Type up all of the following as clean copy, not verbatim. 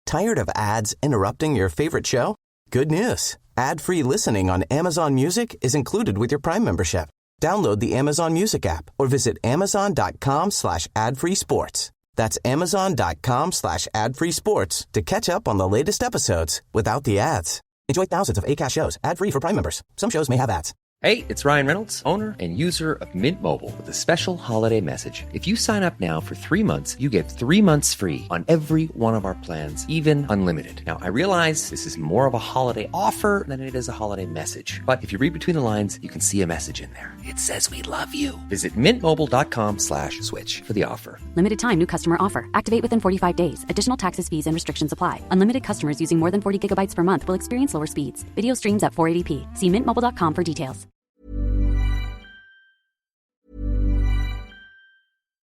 Tired of ads interrupting your favorite show? Good news. Ad-free listening on Amazon Music is included with your Prime membership. Download the Amazon Music app or visit amazon.com/ad-free sports. That's amazon.com/ad-free sports to catch up on the latest episodes without the ads. Enjoy thousands of ACAST shows ad-free for Prime members. Some shows may have ads. Hey, it's Ryan Reynolds, owner and user of Mint Mobile, with a special holiday message. If you sign up now for 3 months, you get 3 months free on every one of our plans, even unlimited. Now, I realize this is more of a holiday offer than it is a holiday message. But if you read between the lines, you can see a message in there. It says we love you. Visit mintmobile.com/switch for the offer. Limited time new customer offer. Activate within 45 days. Additional taxes, fees, and restrictions apply. Unlimited customers using more than 40 gigabytes per month will experience lower speeds. Video streams at 480p. See mintmobile.com for details.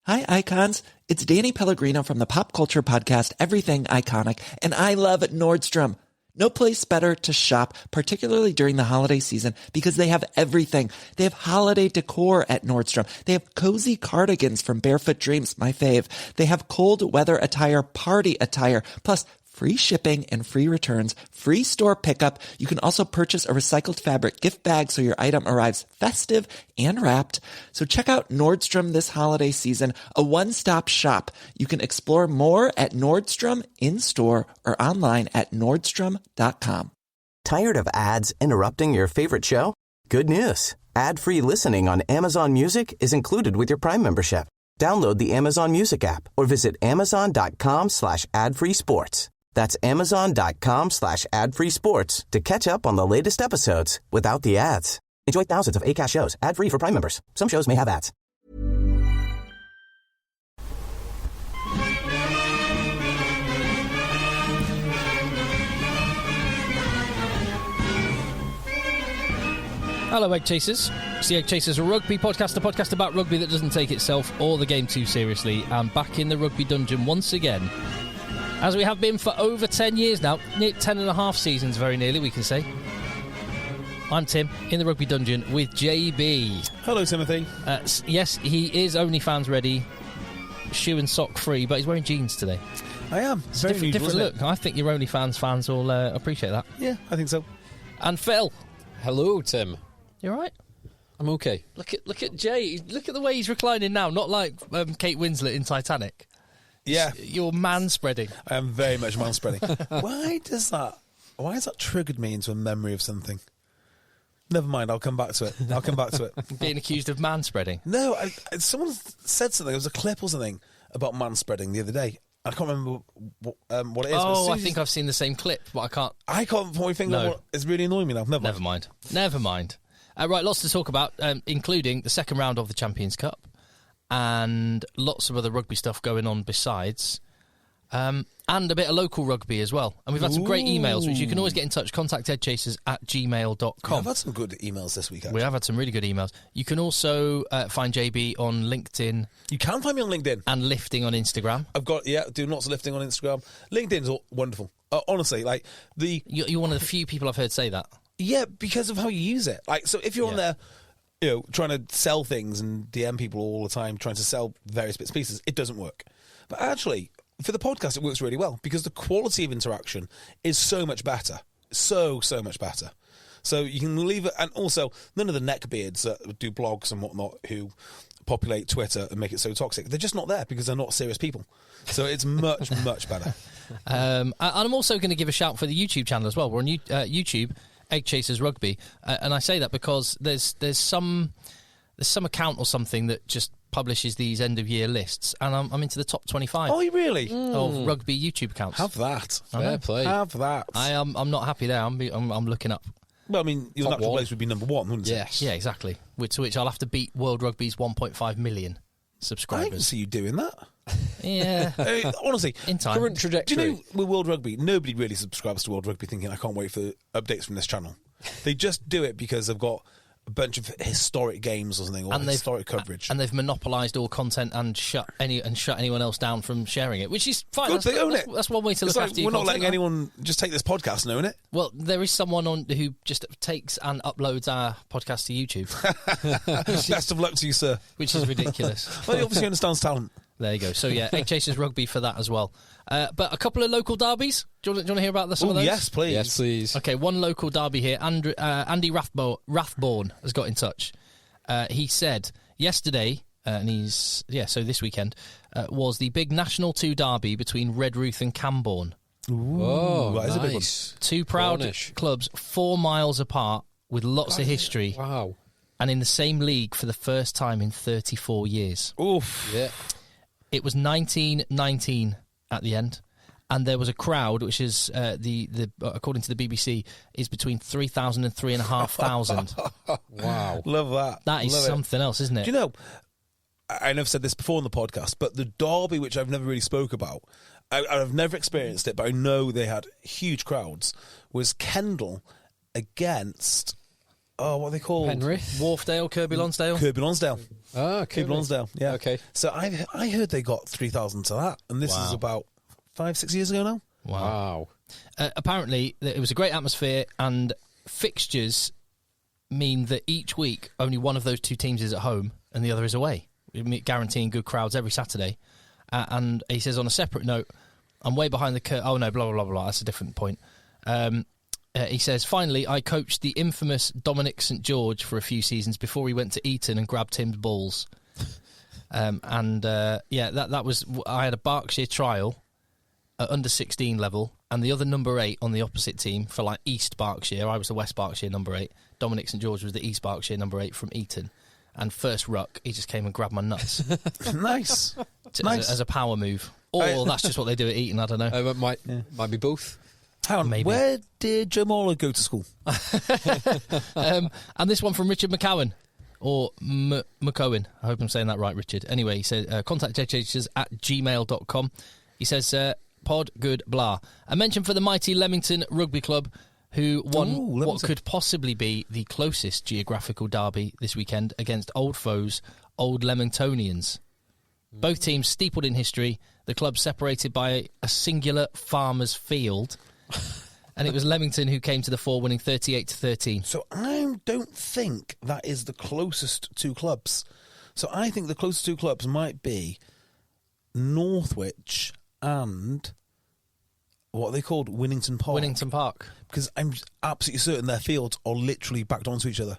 Hi, Icons. It's Danny Pellegrino from the pop culture podcast Everything Iconic, and I love Nordstrom. No place better to shop, particularly during the holiday season, because they have everything. They have holiday decor at Nordstrom. They have cozy cardigans from Barefoot Dreams, my fave. They have cold weather attire, party attire, plus free shipping and free returns, free store pickup. You can also purchase a recycled fabric gift bag so your item arrives festive and wrapped. So check out Nordstrom this holiday season, a one-stop shop. You can explore more at Nordstrom in-store or online at nordstrom.com. Tired of ads interrupting your favorite show? Good news. Ad-free listening on Amazon Music is included with your Prime membership. Download the Amazon Music app or visit amazon.com/ad-free sports. That's amazon.com/ad-free sports to catch up on the latest episodes without the ads. Enjoy thousands of ACAST shows ad-free for Prime members. Some shows may have ads. Hello, EggChasers. It's the EggChasers, a rugby podcast, a podcast about rugby that doesn't take itself or the game too seriously. I'm back in the rugby dungeon once again, as we have been for over 10 years now, 10 and a half seasons, very nearly, we can say. I'm Tim, in the rugby dungeon with JB. Hello, Timothy. Yes, he is OnlyFans ready, shoe and sock free, but he's wearing jeans today. I am. It's a different look. I think your OnlyFans fans will appreciate that. Yeah, I think so. And Phil. Hello, Tim. You all right? I'm okay. Look at Jay. Look at the way he's reclining now. Not like Kate Winslet in Titanic. Yeah. You're man-spreading. I am very much man-spreading. Why has that triggered me into a memory of something? Never mind, I'll come back to it. Being accused of man-spreading? No, someone said something. There was a clip or something about man-spreading the other day. I can't remember what it is. Oh, I think I've seen the same clip, but I can't point my finger on what is really annoying me now. Never mind. Right, lots to talk about, including the second round of the Champions Cup and lots of other rugby stuff going on besides, and a bit of local rugby as well. And we've had some great emails, which you can always get in touch. Contact eggchasers@gmail.com. We've had some good emails this week, actually. We have had some really good emails. You can also find JB on LinkedIn. You can find me on LinkedIn. And lifting on Instagram. Doing lots of lifting on Instagram. LinkedIn's wonderful. Honestly, like You're one of the few people I've heard say that. Yeah, because of how you use it. Like, so if you're on there, trying to sell things and DM people all the time, trying to sell various bits and pieces, it doesn't work. But actually, for the podcast, it works really well because the quality of interaction is so much better. So much better. So you can leave it, and also none of the neckbeards that do blogs and whatnot who populate Twitter and make it so toxic, they're just not there because they're not serious people. So it's much, much better. And I'm also going to give a shout for the YouTube channel as well. We're on YouTube, EggChasers Rugby, and I say that because there's some account or something that just publishes these end of year lists, and I'm into the top 25. Oh, really? Of rugby YouTube accounts. Have that. Fair play. Have that. I'm not happy there. I'm looking up. Well, I mean, your natural place would be number one, wouldn't it? Yes. Yeah, exactly. Which I'll have to beat World Rugby's 1.5 million subscribers. I can see you doing that. Yeah. Honestly, in time. Current trajectory. Do you know, with World Rugby, nobody really subscribes to World Rugby thinking, I can't wait for updates from this channel. They just do it because they've got a bunch of historic games or something, or historic coverage. And they've monopolised all content and shut anyone else down from sharing it, which is fine. Good, they own it. That's one way to look after your We're not content. letting anyone just take this podcast and own it. Well, there is someone on who just takes and uploads our podcast to YouTube. Best of luck to you, sir. Which is ridiculous. Well, he obviously understands talent. There you go. So, yeah, EggChasers Rugby for that as well. But a couple of local derbies. Do you want to hear about some of those? Yes, please. Yes, please. Okay, one local derby here. Andy Rathborn has got in touch. He said yesterday, so this weekend, was the big National 2 derby between Redruth and Camborne. Oh, that is a big one. nice. Two proud Cornish. clubs 4 miles apart with lots of history Wow. and in the same league for the first time in 34 years. Oof. Yeah. It was 1919 at the end, and there was a crowd, which is according to the BBC, is between 3,000 and 3,500. Wow. Love that. That is Love something else, isn't it? Do you know, I know I've said this before on the podcast, but the derby, which I've never really spoke about, I've never experienced it, but I know they had huge crowds, was Kendal against, what are they called? Penrith. Wharfdale, Kirby Lonsdale. Kirby Lonsdale. Ah, Kirby Lonsdale, yeah. Okay. So I heard they got 3,000 to that, and this is about 5-6 years ago now. Wow. Apparently, it was a great atmosphere, and fixtures mean that each week only one of those two teams is at home and the other is away, guaranteeing good crowds every Saturday. And he says, on a separate note, I'm way behind the curve. Oh, no, blah, blah, blah, blah. That's a different point. He says, finally, I coached the infamous Dominic St. George for a few seasons before he went to Eton and grabbed Tim's balls. That was... I had a Berkshire trial at under 16 level, and the other number 8 on the opposite team for like East Berkshire. I was the West Berkshire number 8. Dominic St. George was the East Berkshire number 8 from Eton. And first ruck, he just came and grabbed my nuts. Nice. As a power move. Or that's just what they do at Eton, I don't know. It might be both. Hang on, Maybe. where did Joe Morley go to school? And this one from Richard McCowan. Or McCowan. I hope I'm saying that right, Richard. Anyway, he says, contact eggchasers@gmail.com. He says, pod, good, blah. A mention for the mighty Leamington Rugby Club, who won what could possibly be the closest geographical derby this weekend against old foes, Old Leamingtonians. Both teams steepled in history, the club separated by a singular farmer's field, and it was Leamington who came to the fore, winning 38-13. So I don't think that is the closest two clubs. So I think the closest two clubs might be Northwich and... what are they called? Winnington Park. Winnington Park. Because I'm absolutely certain their fields are literally backed onto each other.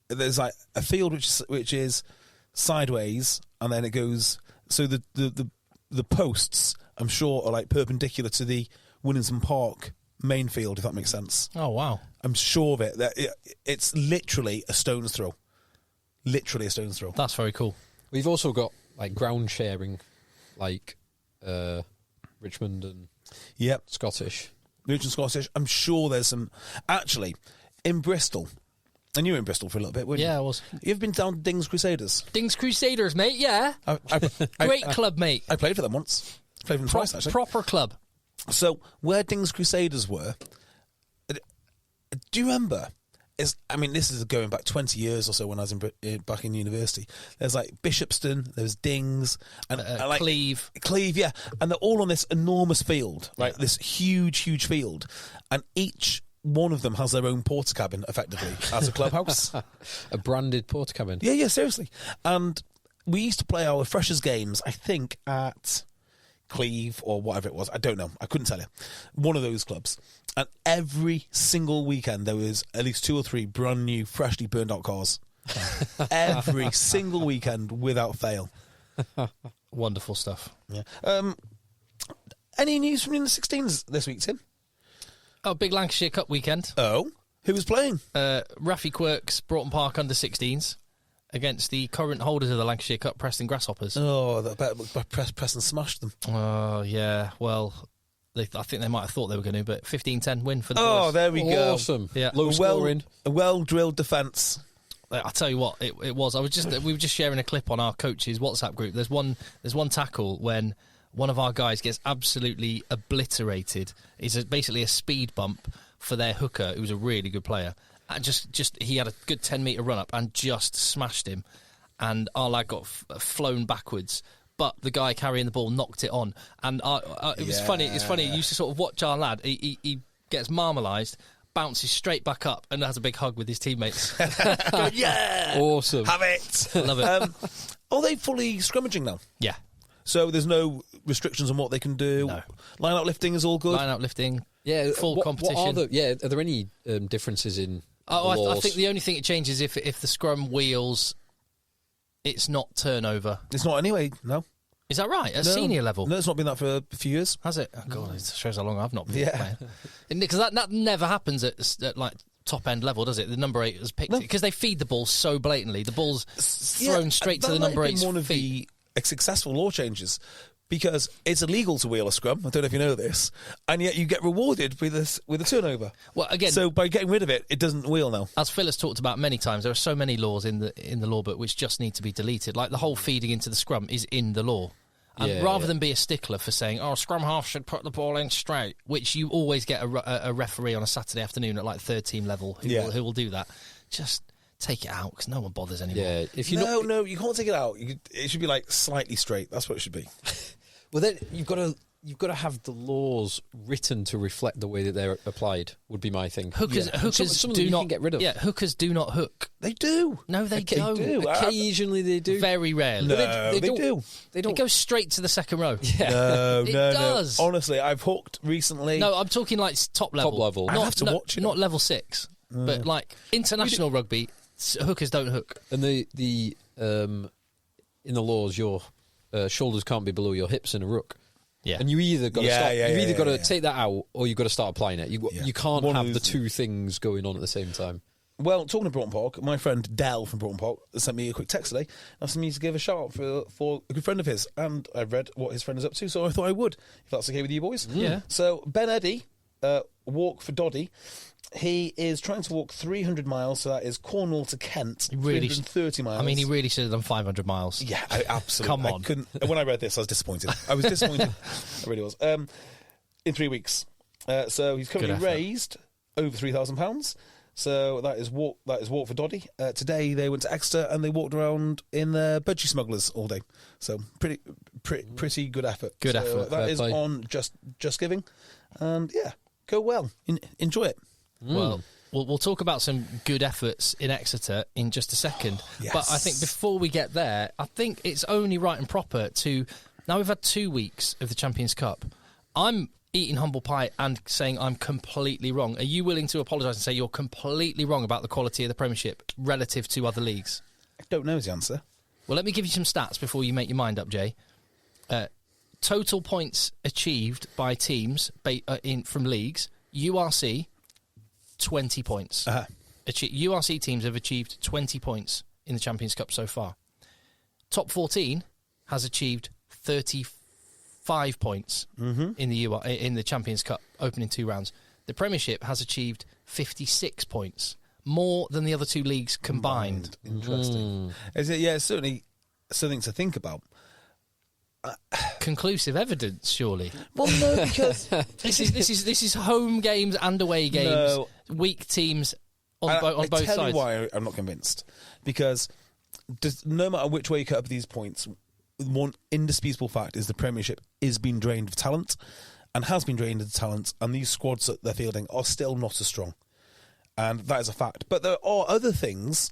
There's like a field which is sideways, and then it goes. So the posts, I'm sure, are like perpendicular to the Winnington Park main field, if that makes sense. Oh, wow. I'm sure of it. It's literally a stone's throw. Literally a stone's throw. That's very cool. We've also got like ground sharing, like Richmond and Scottish. Richmond Scottish. I'm sure there's some. Actually, in Bristol, and you were in Bristol for a little bit, weren't you? Yeah, I was. You've been down to Dings Crusaders. Dings Crusaders, mate, yeah. Great club, mate. I played for them once. Played for them twice, actually. Proper club. So, where Dings Crusaders were, do you remember? This is going back 20 years or so when I was back in university. There's like Bishopston, there's Dings, and like Cleve. Cleve, yeah. And they're all on this enormous field, right? Yeah. This huge, huge field. And each one of them has their own porter cabin, effectively, as a clubhouse. A branded porter cabin? Yeah, seriously. And we used to play our freshers games, I think, at Cleve or whatever it was. I don't know. I couldn't tell you. One of those clubs. And every single weekend there was at least 2 or 3 brand new, freshly burned out cars. Every single weekend without fail. Wonderful stuff. Yeah. Any news from the under-16s this week, Tim? Oh, big Lancashire Cup weekend. Oh? Who was playing? Raffy Quirks, Broughton Park under-16s against the current holders of the Lancashire Cup, Preston Grasshoppers. Oh, Preston smashed them. Oh, yeah. Well... I think they might have thought they were going to, but 15-10 win for the boys. Oh, there we go. Awesome. Yeah. Low scoring. A well-drilled defence. I'll tell you what, it was. We were just sharing a clip on our coaches' WhatsApp group. There's one tackle when one of our guys gets absolutely obliterated. It's basically a speed bump for their hooker, who was a really good player. And just he had a good 10-metre run-up and just smashed him. And our lad got flown backwards. But the guy carrying the ball knocked it on, and it was funny. It's funny. You used to sort of watch our lad. He gets marmalised, bounces straight back up, and has a big hug with his teammates. Yeah, awesome. Have it. Love it. Are they fully scrimmaging now? Yeah. So there's no restrictions on what they can do. No. Line-out lifting is all good. Line-out lifting, Yeah, full competition. Are there any differences in the I laws? think the only thing it changes if the scrum wheels, it's not turnover. It's not anyway, no. Is that right? At No. senior level? No, it's not been that for a few years. Has it? Oh, God, it shows how long I've not been Yeah. playing. Because that never happens at like top-end level, does it? The number 8 has picked it. Because they feed the ball so blatantly. The ball's thrown straight to the number 8's one of feet. the successful law changes, because it's illegal to wheel a scrum. I don't know if you know this, and yet you get rewarded with a turnover. Well, again, so by getting rid of it, it doesn't wheel now. as Phil has talked about many times, there are so many laws in the law book which just need to be deleted. Like the whole feeding into the scrum is in the law. And rather than be a stickler for saying, scrum half should put the ball in straight, which you always get a referee on a Saturday afternoon at like third team level who will do that, just take it out because no one bothers anymore. Yeah, if you no, you can't take it out. It should be like slightly straight. That's what it should be. Well, then you've got to have the laws written to reflect the way that they're applied. Would be my thing. Hookers some of do them not you can get rid of. Yeah, hookers do not hook. They do. No, they don't. do. Occasionally they do. Very rarely. No, they do. They don't. It goes straight to the second row. Yeah. No, It no, does. no. Honestly, I've hooked recently. No, I'm talking like top level. Top level. I have to watch it. Not level 6, but like international rugby, hookers don't hook. And the in the laws, your shoulders can't be below your hips in a rook. Yeah. And you either got to stop. Yeah, you either got to yeah. take that out, or you've got to start applying it. You can't One have of the those two things going on at the same time. Well, talking of Broughton Park, my friend Dell from Broughton Park sent me a quick text today asking me to give a shout out for a good friend of his, and I read what his friend is up to, so I thought I would, if that's okay with you boys. Yeah. So Ben Eddy, Walk for Doddy, he is trying to walk 300 miles, so that is Cornwall to Kent, Really 330 miles. I mean, he really should have done 500 miles. Yeah, absolutely. Come on. I couldn't, when I read this, I was disappointed. I really was. In 3 weeks. So he's currently raised over £3,000. So that is walk for Doddy. Today they went to Exeter and they walked around in the budgie smugglers all day. So pretty good effort. Good effort. That Fair is play. on Just Giving, and yeah, go well. Enjoy it. Well, we'll talk about some good efforts in Exeter in just a second. Yes. But I think before we get there, I think it's only right and proper to... Now we've had 2 weeks of the Champions Cup. I'm eating humble pie and saying I'm completely wrong. Are you willing to apologise and say you're completely wrong about the quality of the Premiership relative to other leagues? I don't know is the answer. Well, let me give you some stats before you make your mind up, Jay. Total points achieved by teams from leagues, URC... 20 points. URC teams have achieved 20 points in the Champions Cup so far. Top 14 has achieved 35 points in the Champions Cup opening 2 rounds. The Premiership has achieved 56 points, more than the other 2 leagues combined. Interesting. Is it? Yeah, it's certainly something to think about. Conclusive evidence, surely. Well, no, because This is home games and away games. No. Weak teams on both I tell sides. you why I'm not convinced. Because no matter which way you cut up these points, one indisputable fact is the Premiership is being drained of talent and has been drained of talent, and these squads that they're fielding are still not as strong. And that is a fact. But there are other things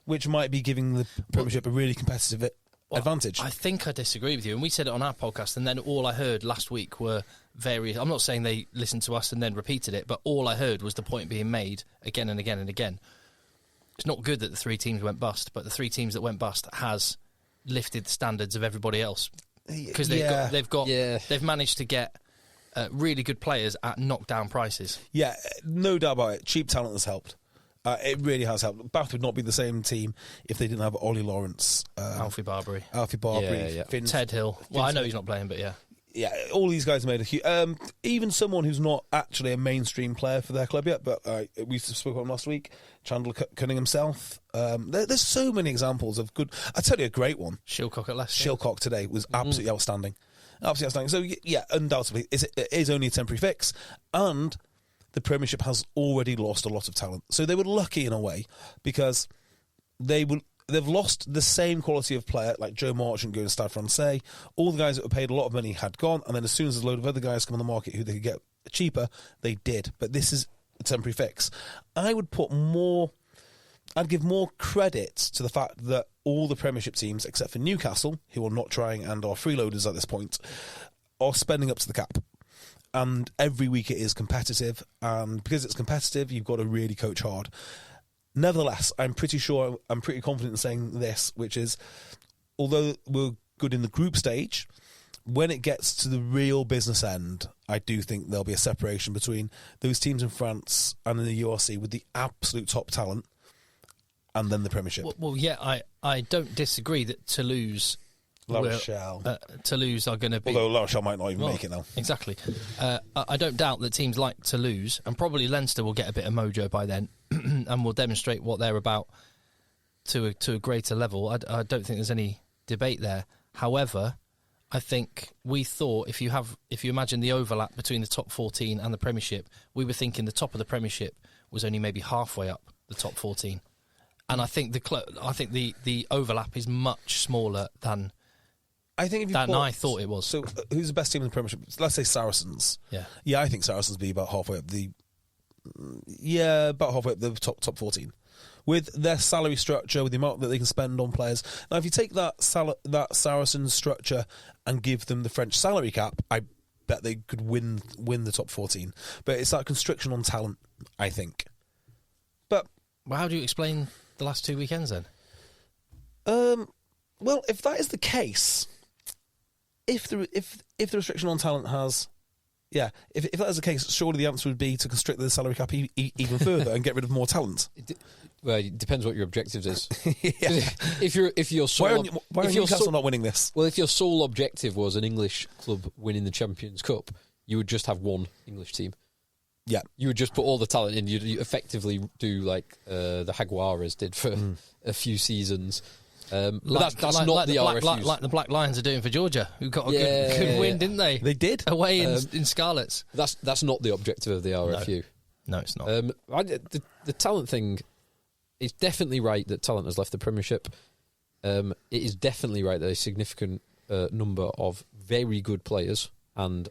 which might be giving the Premiership a really competitive advantage. I think I disagree with you, and we said it on our podcast, and then all I heard last week were various... I'm not saying they listened to us and then repeated it, but all I heard was the point being made again and again and again. It's not good that the 3 teams went bust, but the 3 teams that went bust has lifted the standards of everybody else, because they've managed to get really good players at knockdown prices. Yeah, no doubt about it. Cheap talent has helped. It really has helped. Bath would not be the same team if they didn't have Ollie Lawrence, Alfie Barbary, Finn, Ted Hill. Well, I know he's not playing, but yeah. Yeah, all these guys made a huge... even someone who's not actually a mainstream player for their club yet, but we spoke about him last week, Chandler Cunningham himself. There's so many examples of good... I'll tell you a great one. Shilcock at Leicester. Shilcock today was absolutely outstanding. Absolutely outstanding. So, yeah, undoubtedly, it is only a temporary fix, and the Premiership has already lost a lot of talent. So they were lucky in a way, because they've lost the same quality of player, like Joe Marchant going to Stade Francais. All the guys that were paid a lot of money had gone, and then as soon as a load of other guys come on the market who they could get cheaper, they did. But this is a temporary fix. I would put more I'd give more credit to the fact that all the Premiership teams, except for Newcastle, who are not trying and are freeloaders at this point, are spending up to the cap. And every week it is competitive, and because it's competitive, you've got to really coach hard. Nevertheless, I'm pretty confident in saying this, which is, although we're good in the group stage, when it gets to the real business end, I do think there'll be a separation between those teams in France and in the URC with the absolute top talent, and then the Premiership. Well, yeah, I don't disagree that Toulouse La Rochelle. Toulouse are going to be... Although La Rochelle might not even make it now. Exactly. I don't doubt that teams like Toulouse, and probably Leinster will get a bit of mojo by then, and will demonstrate what they're about to a greater level. I don't think there's any debate there. However, I think we thought, if you imagine the overlap between the top 14 and the Premiership, we were thinking the top of the Premiership was only maybe halfway up the top 14. And I think the overlap is much smaller than I thought it was. So, who's the best team in the Premiership? Let's say Saracens. Yeah, I think Saracens will be about halfway up the top 14. With their salary structure, with the amount that they can spend on players. Now, if you take that Saracens structure and give them the French salary cap, I bet they could win the top 14. But it's that constriction on talent, I think. But how do you explain the last 2 weekends then? Well, if that is the case, if the restriction on talent has, if that is the case, surely the answer would be to constrict the salary cap even further and get rid of more talent. Well, it depends what your objectives is. Yeah. If your sole, why are Newcastle not winning this? Well, if your sole objective was an English club winning the Champions Cup, you would just have one English team. Yeah, you would just put all the talent in. You'd effectively do like the Jaguares did for a few seasons. That's not the RFUs. Like the Black Lions are doing for Georgia, who got a good win, didn't they? They did away in Scarlets. That's not the objective of the RFU. No, it's not. The talent thing. It's definitely right that talent has left the Premiership. It is definitely right that a significant number of very good players and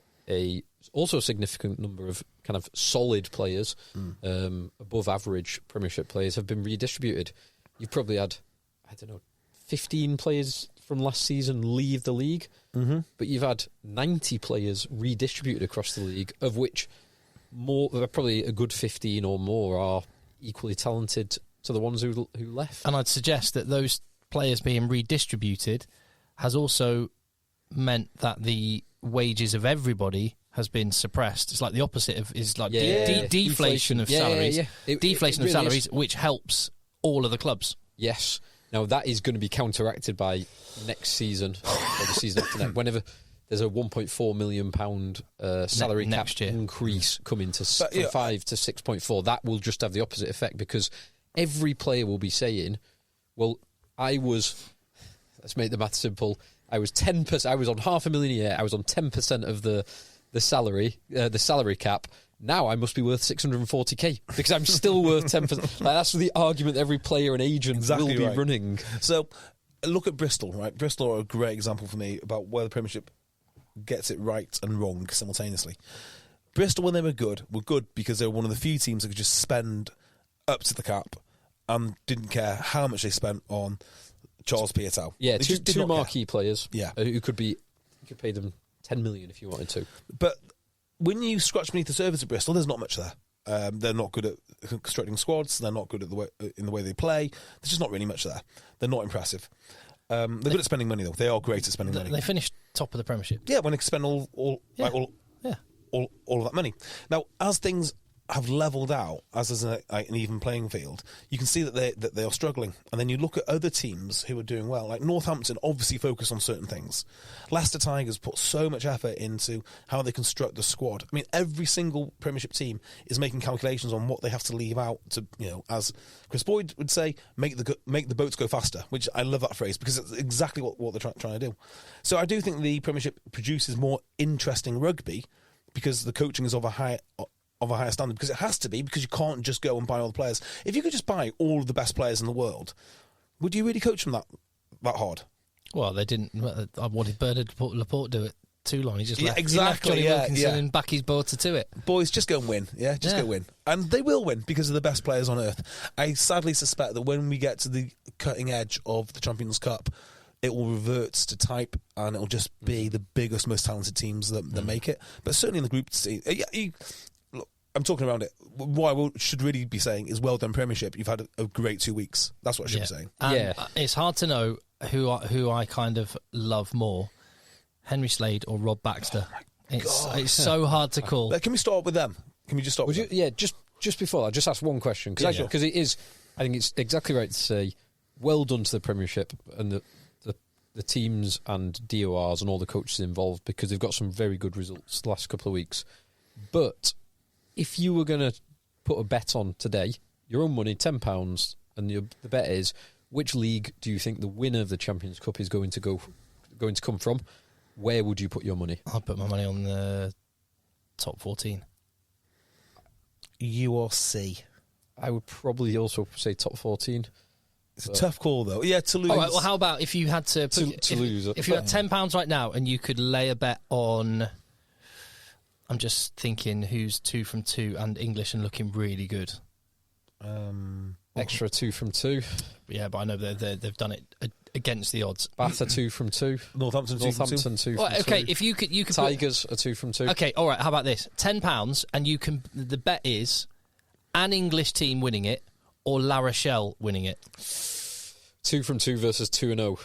also a significant number of kind of solid players, above average Premiership players, have been redistributed. You've probably had, 15 players from last season leave the league, but you've had 90 players redistributed across the league, of which probably a good 15 or more are equally talented to the ones who left. And I'd suggest that those players being redistributed has also meant that the wages of everybody has been suppressed. It's like the opposite of deflation of salaries. Deflation of salaries, which helps all of the clubs. Yes. Now that is going to be counteracted by next season or the season after next. Whenever there's a £1.4 million salary cap increase coming from 5 to 6.4, that will just have the opposite effect, because every player will be saying, well, let's make the math simple, I was 10%, I was on $500,000 a year, I was on 10% of the salary cap, now I must be worth 640k because I'm still worth 10%. That's the argument every player and agent will be running. So look at Bristol, right? Bristol are a great example for me about where the Premiership gets it right and wrong simultaneously. Bristol, when they were good because they were one of the few teams that could just spend up to the cap and didn't care how much they spent on Charles Piutau. Yeah, two marquee players. Yeah, you could pay them 10 million if you wanted to. But when you scratch beneath the surface of Bristol, there's not much there. They're not good at constructing squads. They're not good at in the way they play. There's just not really much there. They're not impressive. They're good at spending money, though. They are great at spending money. They finished top of the Premiership. Yeah, when they spend all of that money. Now, as things have levelled out, as is an even playing field, you can see that they are struggling. And then you look at other teams who are doing well. Like Northampton obviously focus on certain things. Leicester Tigers put so much effort into how they construct the squad. I mean, every single Premiership team is making calculations on what they have to leave out to, as Chris Boyd would say, make the boats go faster, which I love that phrase because it's exactly what they're trying to do. So I do think the Premiership produces more interesting rugby because the coaching is of a higher standard, because it has to be, because you can't just go and buy all the players. If you could just buy all of the best players in the world, would you really coach them that hard? Well, they didn't. I wanted Bernard Laporte do it too long. He just left. Exactly. He left Johnny Wilkinson and back his board to it. Boys, just go and win. Yeah, just go win. And they will win because of the best players on earth. I sadly suspect that when we get to the cutting edge of the Champions Cup, it will revert to type and it'll just be the biggest, most talented teams that make it. But certainly in the group stage, look, I'm talking around it. What I should really be saying is well done Premiership. You've had a great 2 weeks. That's what I should be saying. And it's hard to know who I kind of love more, Henry Slade or Rob Baxter. It's so hard to call. Can we start with them? Can we just start with them? Yeah, just before that, just ask one question. Because it is, I think it's exactly right to say, well done to the Premiership and the teams and DORs and all the coaches involved, because they've got some very good results the last couple of weeks. But if you were going to put a bet on today, your own money, £10, and the bet is, which league do you think the winner of the Champions Cup is going to come from? Where would you put your money? I'll put my money on the top 14. URC. I would probably also say top 14. It's a tough call, though. Yeah, Toulouse. All right, well, how about if you had to Toulouse? If you had £10 right now and you could lay a bet on, I'm just thinking who's 2 from 2 and English and looking really good. Extra 2 from 2. Yeah, but I know they've done it against the odds. Bath are 2 from 2. Northampton 2 from 2. 2 from Well, 2. okay, if you could Tigers are 2 from 2. Okay, all right. How about this? £10, and you can. The bet is an English team winning it or La Rochelle winning it. 2 from 2 versus 2-0.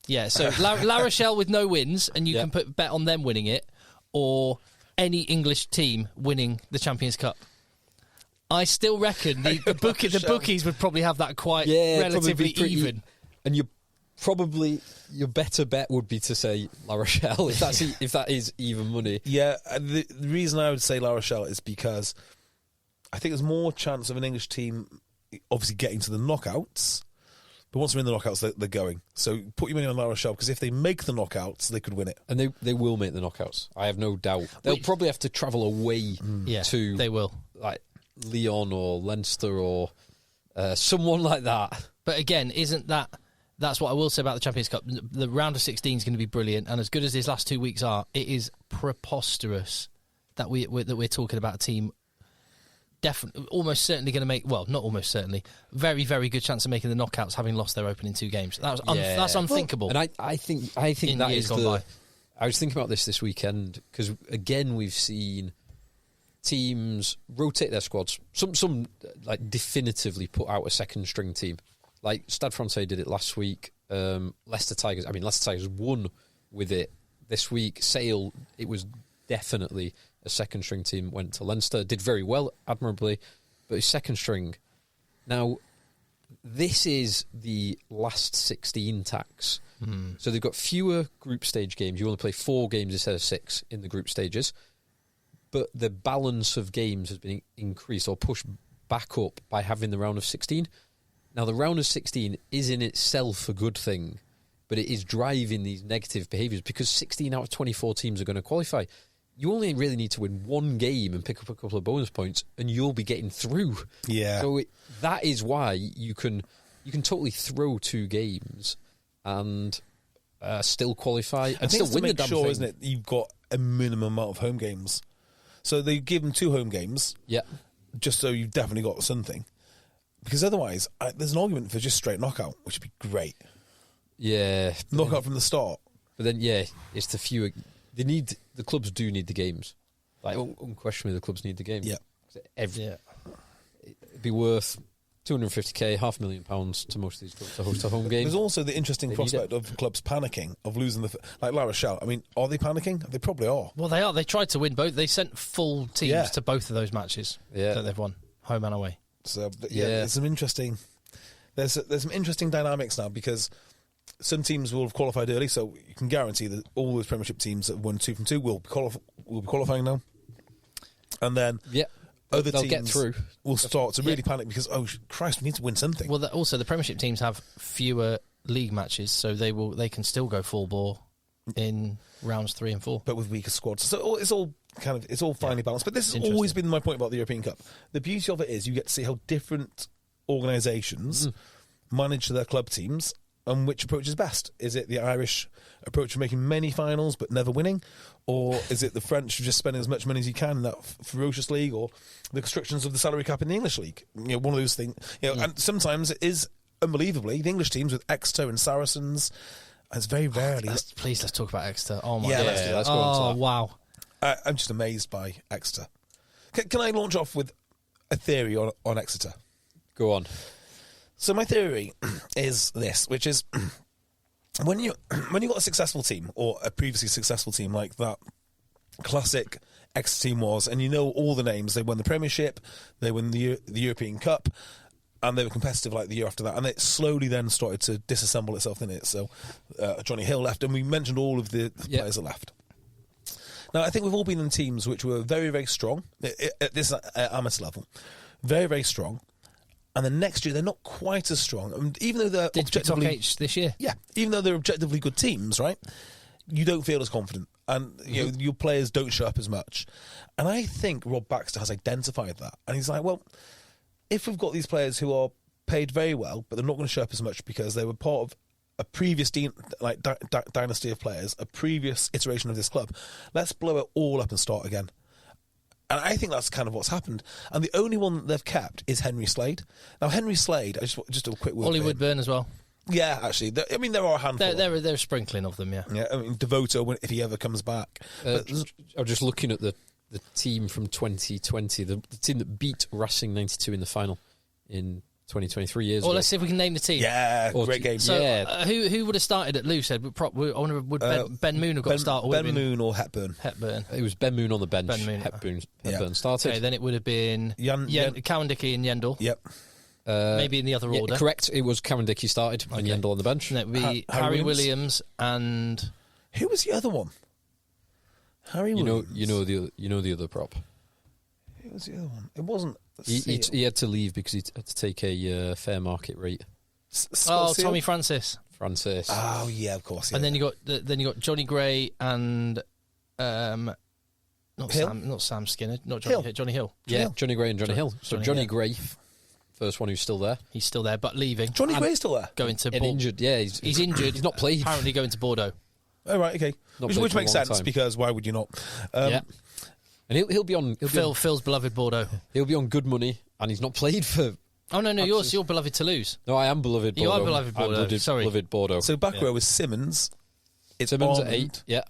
Yeah, so La Rochelle with no wins, and you can bet on them winning it, or any English team winning the Champions Cup. I still reckon the bookies would probably have that quite relatively even. And your better bet would be to say La Rochelle if that is even money. Yeah, the reason I would say La Rochelle is because I think there's more chance of an English team obviously getting to the knockouts. But once they're in the knockouts, they're going. So put your money on La Rochelle, because if they make the knockouts, they could win it. And they will make the knockouts. I have no doubt. They'll probably have to travel away to they will. Like Lyon or Leinster or someone like that. But again, that's what I will say about the Champions Cup. The round of 16 is going to be brilliant, and as good as these last 2 weeks are, it is preposterous that we're talking about a team definitely, almost certainly going to make. Well, not almost certainly, very, very good chance of making the knockouts, having lost their opening 2 games. That's unthinkable. And I think that is the. I was thinking about this weekend because again we've seen teams rotate their squads. Some like definitively put out a second string team. Like Stade Francais did it last week. Leicester Tigers. I mean, Leicester Tigers won with it this week. Sale. It was definitely a second string team. Went to Leinster. Did very well, admirably, but it's second string. Now, this is the last 16 tax. So they've got fewer group stage games. You only play 4 games instead of 6 in the group stages. But the balance of games has been increased or pushed back up by having the round of 16. Now, the round of 16 is in itself a good thing, but it is driving these negative behaviours because 16 out of 24 teams are going to qualify. You only really need to win 1 game and pick up a couple of bonus points, and you'll be getting through. Yeah. So that is why you can totally throw 2 games and still qualify and still win the damn thing. Isn't it? You've got a minimum amount of home games. So they give them 2 home games. Yeah. Just so you've definitely got something. Because otherwise, there's an argument for just straight knockout, which would be great. Yeah. Knockout from the start. But then, it's the fewer. The clubs do need the games. Like, unquestionably, the clubs need the games. Yeah. It'd be worth £250,000, £500,000 to most of these clubs to host a home game. There's also the interesting prospect of clubs panicking, of losing like La Rochelle. I mean, are they panicking? They probably are. Well, they are. They tried to win both. They sent full teams to both of those matches that they've won, home and away. So there's some interesting. There's some interesting dynamics now because some teams will have qualified early, so you can guarantee that all those Premiership teams that have won 2 from 2 will be qualifying now, and then other they'll teams get through. Will start to really panic because Christ, we need to win something. Well, also the Premiership teams have fewer league matches, so they can still go full bore in rounds 3 and 4, but with weaker squads. So it's all finely balanced. But this has always been my point about the European Cup. The beauty of it is you get to see how different organisations manage their club teams and which approach is best. Is it the Irish approach of making many finals but never winning? Or is it the French just spending as much money as you can in that ferocious league, or the constrictions of the salary cap in the English league? One of those things. And sometimes it is, unbelievably, the English teams with Exeter and Saracens, it's very rarely... Please, let's talk about Exeter. Oh, my Yeah, God. let's do that. Let's go on to that. Wow. I'm just amazed by Exeter. Can I launch off with a theory on Exeter? Go on. So my theory is this, which is when you got a successful team, or a previously successful team like that classic Exeter team was, and you know all the names, they won the Premiership, they won the European Cup, and they were competitive like the year after that, and it slowly then started to disassemble itself in it. So Johnny Hill left, and we mentioned all of the players that left. Now, I think we've all been in teams which were very, very strong at this amateur level, very, very strong. And then next year, they're not quite as strong. And even though they're objectively... H this year? Yeah, even though they're objectively good teams, right? You don't feel as confident. And your players don't show up as much. And I think Rob Baxter has identified that. And he's like, well, if we've got these players who are paid very well, but they're not going to show up as much because they were part of a previous dynasty of players, a previous iteration of this club, let's blow it all up and start again. And I think that's kind of what's happened. And the only one that they've kept is Henry Slade. Now, Henry Slade, just a quick word. Ollie Woodburn as well. Yeah, actually. There are a handful. They're sprinkling of them, yeah. Yeah, I mean, Devoto, if he ever comes back. I'm just looking at the team from 2020, the team that beat Racing 92 in the final in 2023 years ago. Let's see if we can name the team. Yeah, great game. So, who would have started at loose head? I wonder, would Ben Moon have got to start? Or Ben Moon or Hepburn? Hepburn. It was Ben Moon on the bench. Ben Moon. Hepburn started. Okay, then it would have been Cowan-Dickie and Yendall. Yep. Maybe in the other order. Correct. It was Cowan-Dickie started and Yendall on the bench. And it would be Harry Williams and... Who was the other one? Harry Williams. You know the other prop. Who was the other one? It wasn't... He had to leave because he had to take a fair market rate. Tommy Francis. Oh yeah, of course. Yeah. And then you got Johnny Gray and not Sam Skinner, not Johnny Hill. Johnny Gray and Johnny Hill. So Johnny Gray, first one who's still there. He's still there, but leaving. Johnny Gray's still there. Going to injured. Yeah, he's injured. He's not played. Apparently going to Bordeaux. Oh right, okay. Which makes sense because why would you not? Yeah. And he'll be on Phil's beloved Bordeaux. He'll be on good money, and he's not played for. Oh no, you're beloved Toulouse. No, I am beloved Bordeaux. You are beloved Bordeaux. Sorry, beloved Bordeaux. So back row was Simmons. It's Simmons Armand. At 8. Yeah.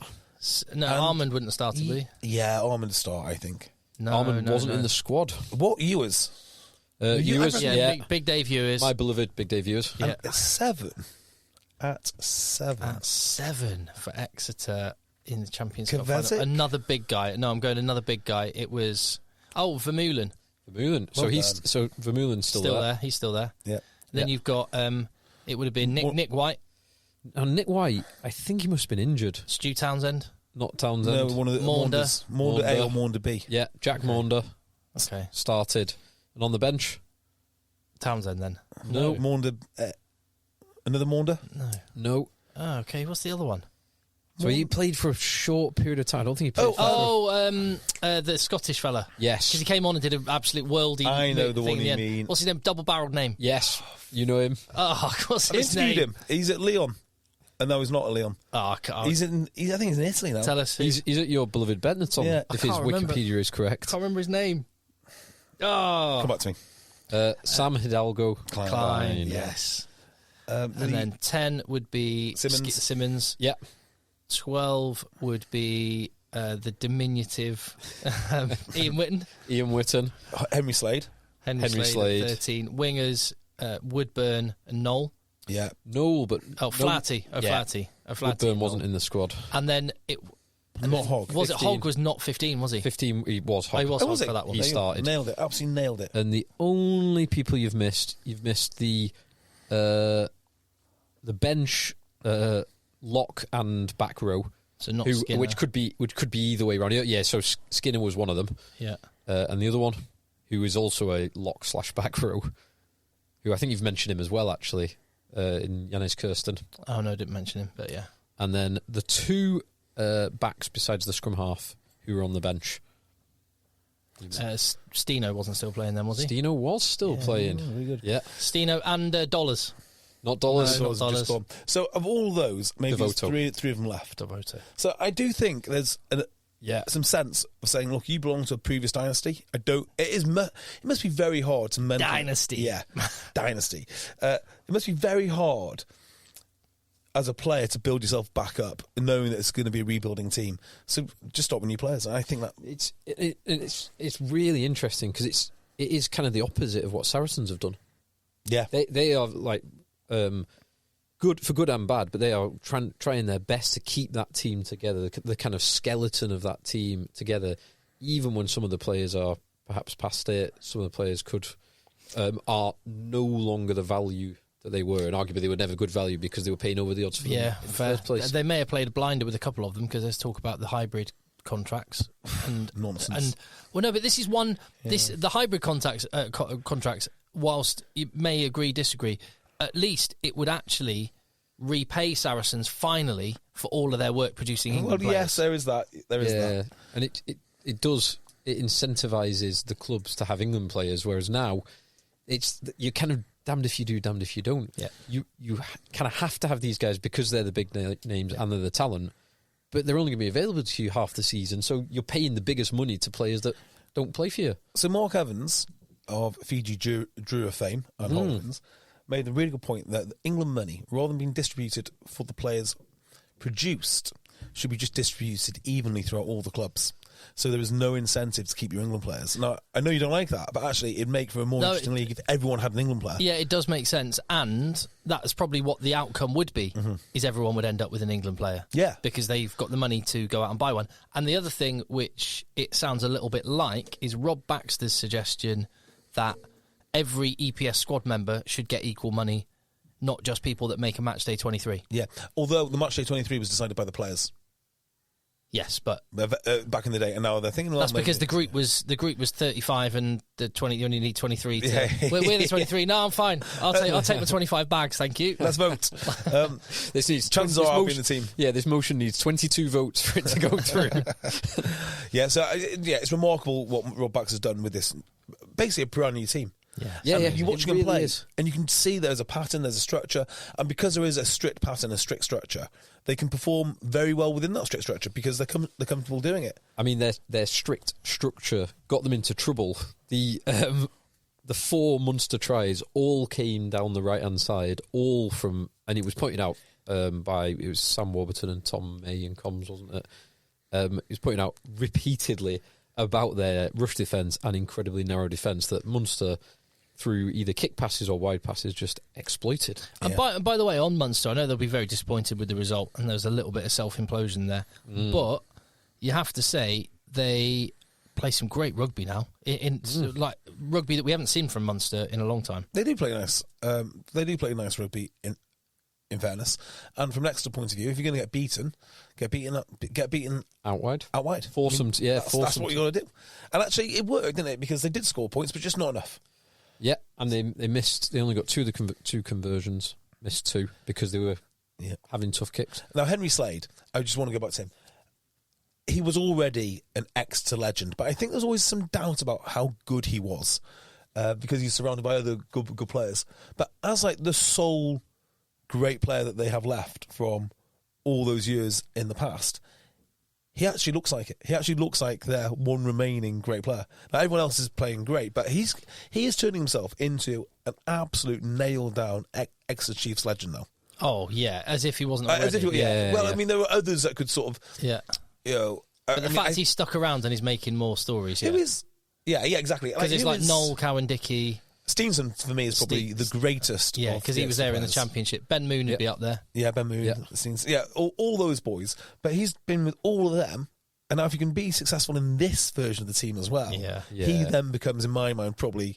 No, Armand wouldn't have started, would he? Yeah, Armand start. I think. No, Armand wasn't in the squad. What Ewers? Ewers, yeah. Big Dave Ewers. My beloved Big Dave Ewers. Yeah. At 7 for Exeter in the Champions Cup Kovacic? final. Another big guy. No, I'm going another big guy. It was Vermeulen. So Vermeulen's still there. He's still there. Yeah. Then you've got it would have been Nick White. And Nick White, I think he must have been injured. Stu Townsend. Not Townsend. No, one of the Maunder A or Maunder B. Yeah, Jack Maunder. Okay. Started. And on the bench? Townsend then. No. Maunder. Another Maunder? No. Oh, okay. What's the other one? So he played for a short period of time. I don't think he played the Scottish fella. Yes. Because he came on and did an absolute worldy I know the one you end. mean. What's his name? Double-barreled name. Yes. You know him. Oh, what's his name? Interviewed him. He's at Lyon. No, he's not at Lyon. Oh, I think he's in Italy now. Tell us. He's at your beloved Benetton, if his Wikipedia is correct. I can't remember his name. Oh. Come back to me. Sam Hidalgo. Klein. Yes. And then 10 would be Simmons. Yeah. 12 would be the diminutive Ian Whitten. Ian Whitten. Henry Slade. Henry Slade. 13. Wingers, Woodburn and Knoll. Yeah. Knoll, but... Flatty. Flatty. Woodburn wasn't in the squad. And then it... Not Hogg. Was 15. It Hogg was not 15, was he? 15, he was Hogg. He was Hogg for that one. He started. Nailed it. Absolutely nailed it. And the only people you've missed the bench, lock and back row. So not Skinner. Which could be either way around. Yeah, so Skinner was one of them. Yeah. And the other one, who is also a lock/back row, who I think you've mentioned him as well, actually, in Yannis Kirsten. Oh, no, I didn't mention him, but yeah. And then the two backs besides the scrum half who were on the bench. Steno wasn't still playing then, was he? Steno was still playing. Really good. Yeah. Steno and Dollars. Not dollars. No, not dollars. Just gone. So of all those, maybe there's Devoto. three of them left. Devoto. So I do think there's some sense of saying, look, you belong to a previous dynasty. It must be very hard to mentally... Dynasty. Yeah, dynasty. It must be very hard as a player to build yourself back up, knowing that it's going to be a rebuilding team. So just start with new players. I think that it's really interesting because it is kind of the opposite of what Saracens have done. Yeah, they are like good for good and bad, but they are trying their best to keep that team together, the kind of skeleton of that team together, even when some of the players are perhaps past it. Some of the players are no longer the value that they were, and arguably they were never good value because they were paying over the odds for them in the first place. They may have played a blinder with a couple of them because there's talk about the hybrid contracts and nonsense. Well, no, but this is one. Yeah. The hybrid contracts. Whilst you may agree, disagree, at least it would actually repay Saracens finally for all of their work producing England players. Yes, there is that. That. And it does. It incentivises the clubs to have England players, whereas now you're kind of damned if you do, damned if you don't. Yeah. You kind of have to have these guys because they're the big names and they're the talent, but they're only going to be available to you half the season, so you're paying the biggest money to players that don't play for you. So Mark Evans of Fiji Drua fame and Hollands made a really good point that the England money, rather than being distributed for the players produced, should be just distributed evenly throughout all the clubs. So there is no incentive to keep your England players. Now, I know you don't like that, but actually it'd make for a more interesting league if everyone had an England player. Yeah, it does make sense, and that's probably what the outcome would be, is everyone would end up with an England player. Yeah. Because they've got the money to go out and buy one. And the other thing, which it sounds a little bit like, is Rob Baxter's suggestion that every EPS squad member should get equal money, not just people that make a matchday 23. Yeah, although the matchday 23 was decided by the players. Yes, but back in the day, and now they're thinking. That's because the group was 35, and the 20. You only need 23. We're the 23. No, I'm fine. I'll take the 25 bags. Thank you. Let's vote. Chances are I'll be in the team. Yeah, this motion needs 22 votes for it to go through. It's remarkable what Rob Baxter's done with this. Basically, a brand new team. Yeah. You watch them play, and you can see there's a pattern, there's a structure, and because there is a strict pattern, a strict structure, they can perform very well within that strict structure because they're comfortable doing it. I mean, their strict structure got them into trouble. The 4 Munster tries all came down the right hand side, all from, and it was pointed out it was Sam Warburton and Tom May in comms, wasn't it? It was pointed out repeatedly about their rush defence and incredibly narrow defence that Munster, through either kick passes or wide passes, just exploited. And by the way, on Munster, I know they'll be very disappointed with the result, and there's a little bit of self-implosion there. But you have to say they play some great rugby now, like rugby that we haven't seen from Munster in a long time. They do play nice. They do play nice rugby. In fairness, and from an extra point of view, if you're going to get beaten out wide. Force them. That's what you got to do. And actually, it worked, didn't it? Because they did score points, but just not enough. Yeah, and they missed. They only got two conversions. Missed 2 because they were having tough kicks. Now Henry Slade, I just want to go back to him. He was already an Exeter legend, but I think there's always some doubt about how good he was because he's surrounded by other good players. But as like the sole great player that they have left from all those years in the past, he actually looks like it. He actually looks like their one remaining great player. Now, everyone else is playing great, but he is turning himself into an absolute nailed-down Exeter Chiefs legend now. Oh, yeah, as if he wasn't already. I mean, there were others that could sort of... Yeah. But the fact he's stuck around and he's making more stories, Who is... Yeah, exactly. Because it's like Noel, Cowan-Dickey... Steenson, for me, is probably the greatest. Yeah, because he was there in the Championship. Ben Moon would be up there. Yeah, Ben Moon. Yeah, all those boys. But he's been with all of them. And now if you can be successful in this version of the team as well, he then becomes, in my mind, probably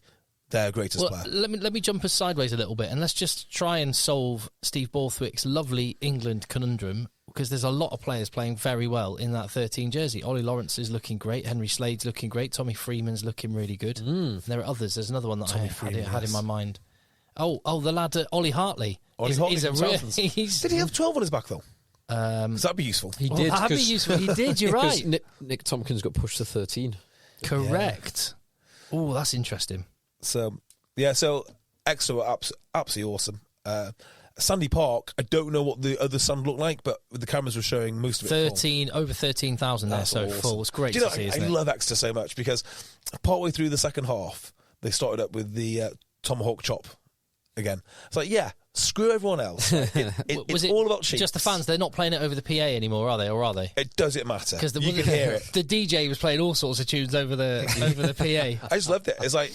their greatest player. Let me jump us sideways a little bit, and let's just try and solve Steve Borthwick's lovely England conundrum, because there's a lot of players playing very well in that 13 jersey. Ollie Lawrence is looking great. Henry Slade's looking great. Tommy Freeman's looking really good. And there are others. There's another one that I had in my mind. Oh, the lad, Ollie Hartley. Did he have 12 on his back, though? That'd be useful. He did. That'd be useful. He did, you're right. Nick Tompkins got pushed to 13. Correct. Yeah. Oh, that's interesting. So Exeter were absolutely awesome. Sandy Park, I don't know what the other stand looked like, but the cameras were showing most of it. Over 13,000 there, so awesome. full. It's great Do you to know, see, isn't I it? love Exeter so much because partway through the second half, they started up with the tomahawk chop again. It's like, yeah, screw everyone else. It's all about cheats. Just the fans, they're not playing it over the PA anymore, are they? Or are they? It doesn't matter. Because you can hear it. The DJ was playing all sorts of tunes over the PA. I just loved it. It's like,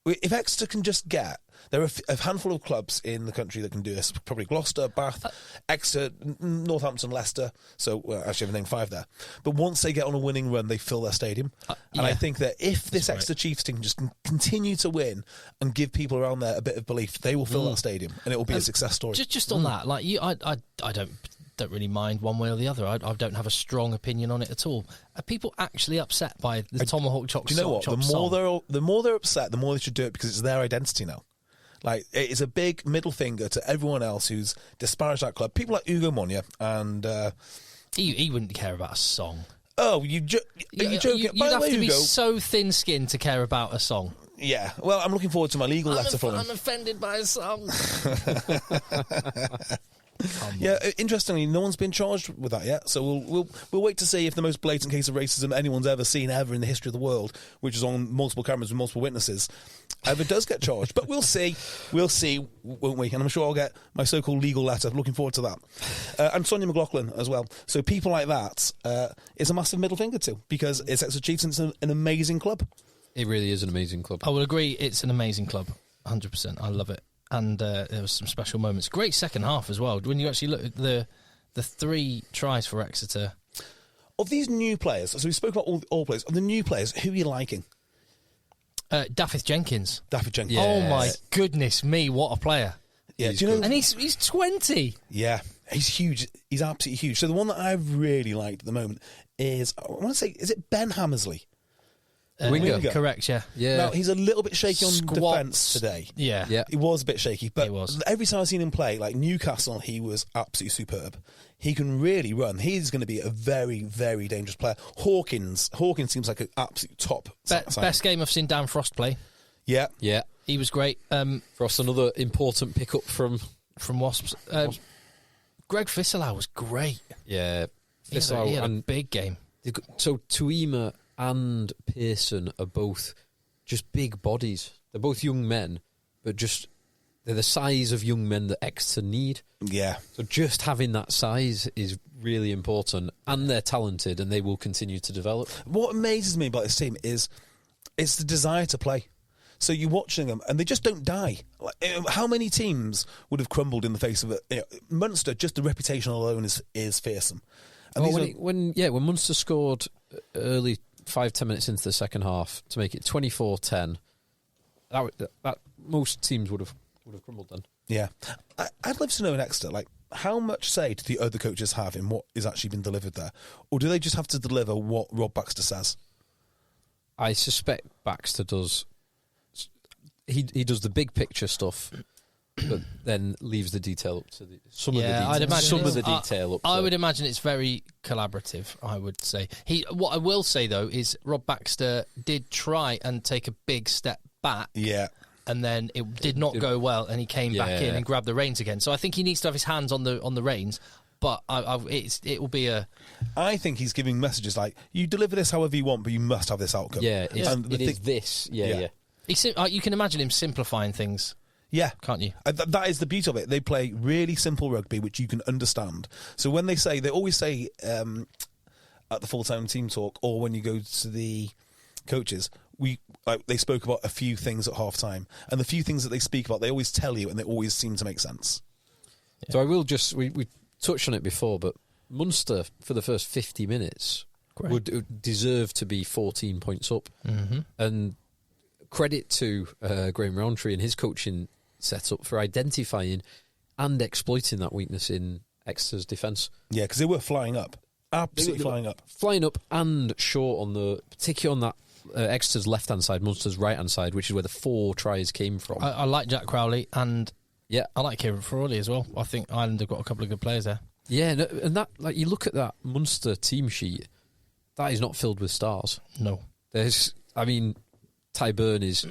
if Exeter can just get... There are a handful of clubs in the country that can do this. Probably Gloucester, Bath, Exeter, Northampton, Leicester. So, actually, I've named 5 there. But once they get on a winning run, they fill their stadium. And I think that if this Exeter Chiefs team just can continue to win and give people around there a bit of belief, they will fill that stadium, and it will be a success story. Just on that, like I don't really mind one way or the other. I don't have a strong opinion on it at all. Are people actually upset by the tomahawk chop? Do you know what? The more they're upset, the more they should do it because it's their identity now. Like, it is a big middle finger to everyone else who's disparaged that club. People like Ugo Monya and... He wouldn't care about a song. Oh, you joking? You'd have to be so thin-skinned to care about a song. Yeah. Well, I'm looking forward to my legal letter from him. I'm offended by a song. Yeah, interestingly, no one's been charged with that yet. So we'll wait to see if the most blatant case of racism anyone's ever seen ever in the history of the world, which is on multiple cameras with multiple witnesses, ever does get charged. But we'll see, won't we? And I'm sure I'll get my so-called legal letter. Looking forward to that. And Sonia McLaughlin as well. So people like that is a massive middle finger to, because it's Exeter Chiefs and it's an amazing club. It really is an amazing club. I will agree, it's an amazing club, 100%. I love it. And there was some special moments. Great second half as well. When you actually look at the 3 tries for Exeter. Of these new players, so we spoke about all players, of the new players, who are you liking? Daffith Jenkins. Yes. Oh my goodness me, what a player. Yeah, do you know? And he's 20. Yeah, he's huge. He's absolutely huge. So the one that I've really liked at the moment is, I want to say, is it Ben Hammersley? Winger. Correct, yeah. Now, he's a little bit shaky on defence today. Yeah. He was a bit shaky, but He was. every time I've seen him play, like Newcastle, he was absolutely superb. He can really run. He's going to be a very, very dangerous player. Hawkins seems like an absolute top. Best game I've seen Dan Frost play. Yeah. Yeah. He was great. Frost, another important pickup from Wasps. Greg Fisselau was great. Yeah. He had a big game. So Tuima and Pearson are both just big bodies. They're both young men, but they're the size of young men that Exeter need. Yeah. So just having that size is really important, and they're talented, and they will continue to develop. What amazes me about this team is it's the desire to play. So you're watching them, and they just don't die. Like, how many teams would have crumbled in the face of it? Munster, just the reputation alone is fearsome. And when Munster scored early 5-10 minutes into the second half to make it 24-10, that most teams would have crumbled then. Yeah, I'd love to know in Exeter, like, how much say do the other coaches have in what is actually been delivered there, or do they just have to deliver what Rob Baxter says? I suspect Baxter does. He does the big picture stuff, but then leaves the detail up to some of the detail up. I would imagine it's very collaborative. I would say what I will say though is Rob Baxter did try and take a big step back. Yeah. And then it did not go well, and he came back in and grabbed the reins again. So I think he needs to have his hands on the reins. But it will be a. I think he's giving messages like, you deliver this however you want, but you must have this outcome. Yeah, it is this. Yeah. You can imagine him simplifying things. Yeah. Can't you? That is the beauty of it. They play really simple rugby, which you can understand. So when they always say at the full-time team talk, or when you go to the coaches, they spoke about a few things at half-time. And the few things that they speak about, they always tell you, and they always seem to make sense. Yeah. So I will just, we touched on it before, but Munster, for the first 50 minutes, would deserve to be 14 points up. Mm-hmm. And credit to Graham Rowntree and his coaching setup for identifying and exploiting that weakness in Exeter's defence. Yeah, because they were flying up. Absolutely flying up. Flying up and short, particularly on that Exeter's left-hand side, Munster's right-hand side, which is where the 4 tries came from. I like Jack Crowley, and I like Kieran Frawley as well. I think Ireland have got a couple of good players there. Yeah, and that, like, you look at that Munster team sheet, that is not filled with stars. No. Ty Byrne is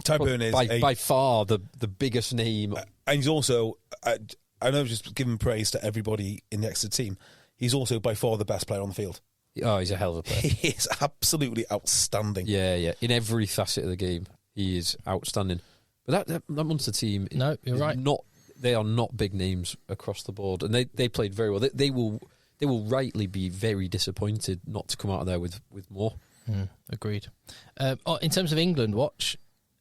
Tyburn is by far the biggest name. And he's also, I know, just giving praise to everybody in the Exeter team, he's also by far the best player on the field. Oh, he's a hell of a player. He is absolutely outstanding. Yeah. In every facet of the game, he is outstanding. But that Munster team, no, you're right. They are not big names across the board, and they played very well. They will rightly be very disappointed not to come out of there with more. Agreed. In terms of England, watch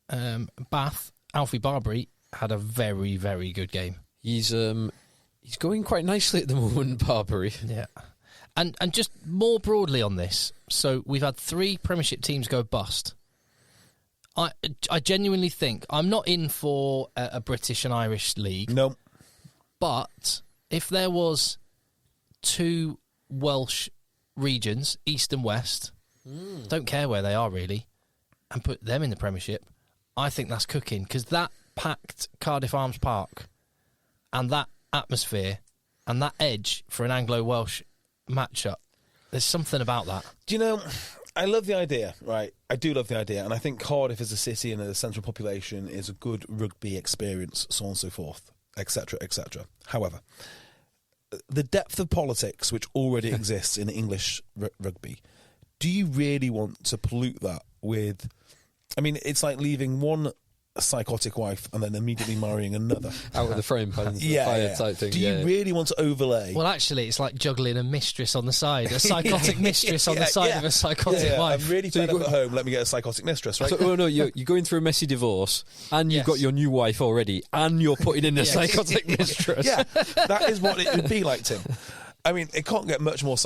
Bath. Alfie Barbary had a very, very good game. He's going quite nicely at the moment, Barbary. Yeah. And just more broadly on this, so we've had 3 Premiership teams go bust. I genuinely think, I'm not in for a British and Irish league. No. But if there was 2 Welsh regions, East and West, don't care where they are really, and put them in the Premiership, I think that's cooking. Because that packed Cardiff Arms Park and that atmosphere and that edge for an Anglo-Welsh matchup, there's something about that. Do you know, I love the idea, right? I do love the idea, and I think Cardiff as a city and a central population is a good rugby experience, so on and so forth, etc., etc. However, the depth of politics which already exists in English rugby, do you really want to pollute that with... I mean, it's like leaving one psychotic wife and then immediately marrying another. Out of the frame, fire type thing. Do you really want to overlay? Well, actually, it's like juggling a mistress on the side, a psychotic mistress on the side of a psychotic wife. I'm really fed up at home, let me get a psychotic mistress, right? So, you're going through a messy divorce, and you've got your new wife already, and you're putting in a psychotic mistress. Yeah, that is what it would be like, Tim. I mean, it can't get much more...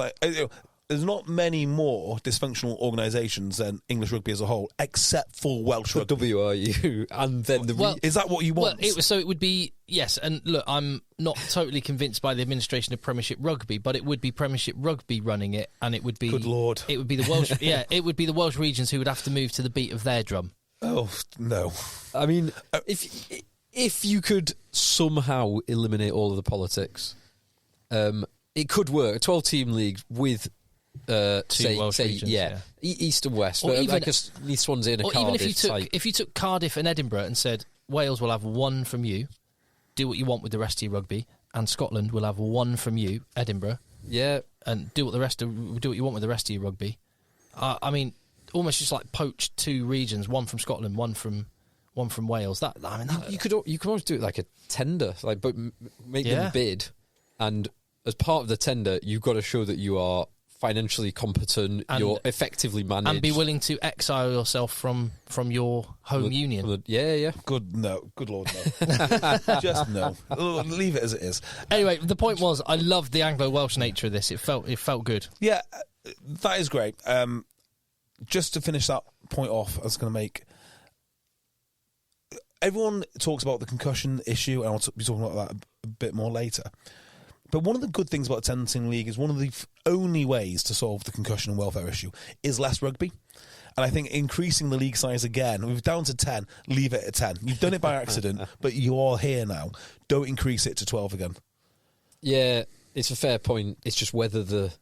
There's not many more dysfunctional organisations than English rugby as a whole, except for Welsh rugby. WRU, and then is that what you want? Well, it would be, yes, and look, I'm not totally convinced by the administration of Premiership Rugby, but it would be Premiership Rugby running it, and it would be... Good Lord. It would be the Welsh... it would be the Welsh regions who would have to move to the beat of their drum. Oh, no. I mean, if you could somehow eliminate all of the politics, it could work. A 12-team league with... Two Welsh regions, East and West, or but even, like a Swansea and a Cardiff. Even if you took Cardiff and Edinburgh and said Wales will have 1 from you, do what you want with the rest of your rugby, and Scotland will have 1 from you, Edinburgh, and do what you want with the rest of your rugby. I mean, almost just like poach 2 regions, 1 from Scotland, 1 from Wales. You could almost do it like a tender, like but make them bid, and as part of the tender, you've got to show that you are financially competent, you're effectively managed, and be willing to exile yourself from your home union. Good Lord, no. Just no. Leave it as it is. Anyway, the point was, I loved the Anglo-Welsh nature of this. It felt good. Yeah, that is great. Just to finish that point off, I was going to make... Everyone talks about the concussion issue, and I'll be talking about that a bit more later. But one of the good things about the 10-team league is one of the only ways to solve the concussion and welfare issue is less rugby. And I think increasing the league size again, we're down to 10, leave it at 10. You've done it by accident, but you are here now. Don't increase it to 12 again. Yeah, it's a fair point. It's just whether the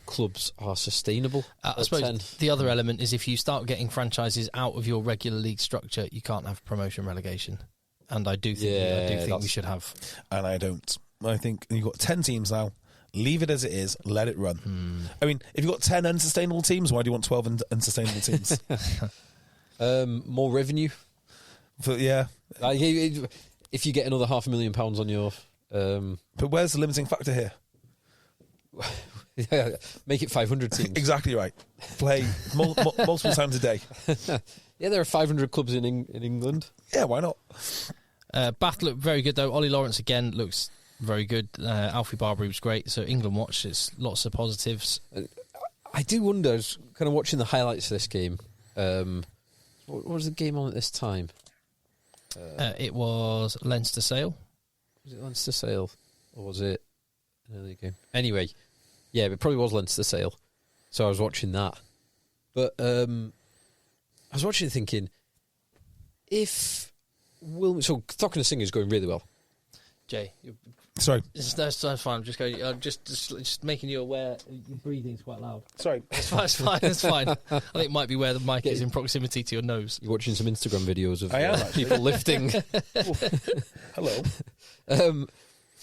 clubs are sustainable. I suppose 10. The other element is if you start getting franchises out of your regular league structure, you can't have promotion relegation. And I do think we should have. And I don't. I think you've got 10 teams now. Leave it as it is. Let it run. I mean, if you've got 10 unsustainable teams, why do you want 12 unsustainable teams? More revenue. If you get another £500,000 on your... But where's the limiting factor here? Make it 500 teams. Exactly right. Play multiple times a day. Yeah, there are 500 clubs in England. Yeah, why not? Bath looked very good, though. Ollie Lawrence, again, looks... very good. Alfie Barbary was great. So England watch, it's lots of positives. I do wonder, I was kind of watching the highlights of this game. What was the game on at this time? It was Leinster Sale. Was it Leinster Sale? Or was it an early game? Anyway, yeah, it probably was Leinster Sale. So I was watching that. But I was watching it thinking, so Thockenham Singer is going really well. Jay. Sorry. That's fine. I'm just going. Just making you aware. Your breathing's quite loud. Sorry. It's fine. It's fine. I think it might be where the mic is in proximity to your nose. You're watching some Instagram videos of people lifting. Hello.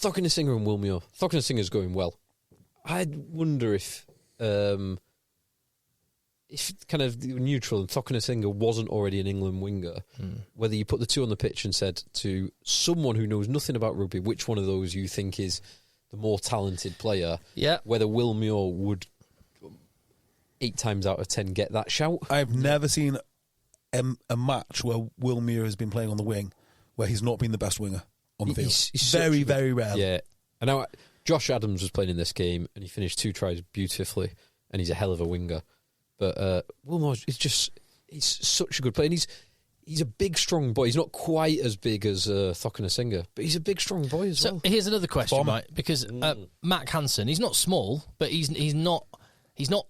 Thockenesinger and Wilmore. Thockenesinger's going well. I wonder if kind of neutral and Thockenesinger wasn't already an England winger, whether you put the two on the pitch and said to someone who knows nothing about rugby which one of those you think is the more talented player, whether Wilmore would 8 times out of 10 get that shout. I've never seen a match where Wilmore has been playing on the wing where he's not been the best winger on the field. He's very, very rare. Yeah. And now Josh Adams was playing in this game and he finished 2 tries beautifully and he's a hell of a winger. But Wilmore he's such a good player. And he's a big, strong boy. He's not quite as big as Thockenesinger, but he's a big, strong boy as well. So here's another question, right? Because Mac Hansen, he's not small, but he's not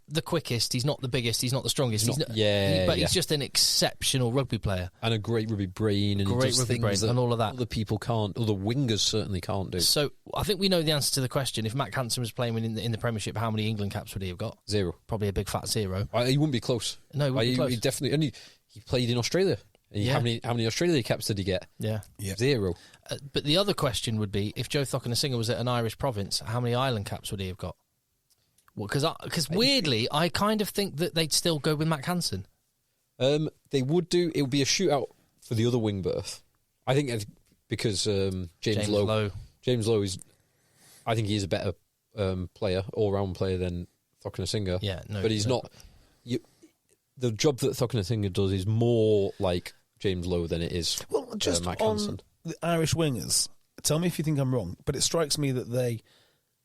the quickest. He's not the biggest. He's not the strongest. He's just an exceptional rugby player and a great rugby brain and great rugby brain and all of that. Other people can't. Other wingers certainly can't do. So I think we know the answer to the question. If Mac Hansen was playing in the Premiership, how many England caps would he have got? 0. Probably a big fat 0. He wouldn't be close. No, he wouldn't be close. He definitely. And he played in Australia. How many Australia caps did he get? Yeah. 0. But the other question would be, if Joe Thockenesinger was at an Irish province, how many island caps would he have got? Because weirdly, I kind of think that they'd still go with Mac Hansen. They would do. It would be a shootout for the other wing berth. I think because James Lowe. James Lowe is. I think he's a better player, all-round player than Thockenesinger. Yeah, no, but he's not. The job that Thockenesinger does is more like James Lowe than it is. Well, just Mac on Hansen. The Irish wingers, tell me if you think I'm wrong, but it strikes me that they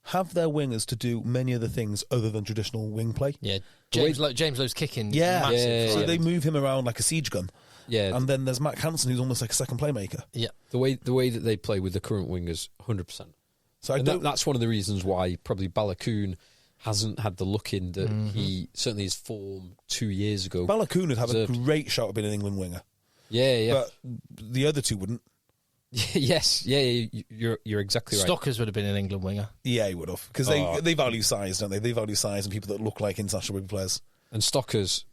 have their wingers to do many other things other than traditional wing play. Yeah, James Lowe's kicking. So they move him around like a siege gun. Yeah, and then there's Mac Hansen, who's almost like a second playmaker. Yeah, the way that they play with the current wingers, 100%. So that's one of the reasons why probably Balakoon hasn't had the look in that he certainly his form 2 years ago. Balakoon would have a great shot at being an England winger. Yeah. But the other two wouldn't. Yes, you're exactly right. Stockers would have been an England winger. Yeah, he would have, because they value size, don't they? They value size and people that look like international rugby players. And Stockers,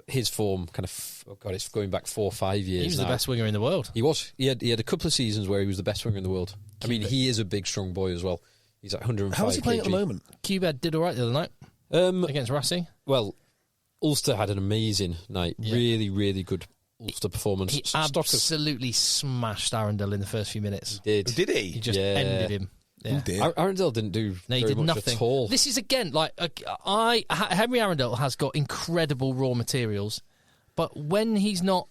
his form kind of it's going back 4 or 5 years. He was now. the best winger in the world. He was. He had a couple of seasons where he was the best winger in the world. I mean, he is a big, strong boy as well. He's at 105 How is he playing at the moment? Cubed did all right the other night against Racing. Well, Ulster had an amazing night. Yeah. Really, really good Ulster performance. He absolutely smashed Arundel in the first few minutes. He did. Did he? He just ended him. Yeah. Who did? Arundel didn't do he very did much nothing at all. This is, again, like Henry Arundel has got incredible raw materials, but when he's not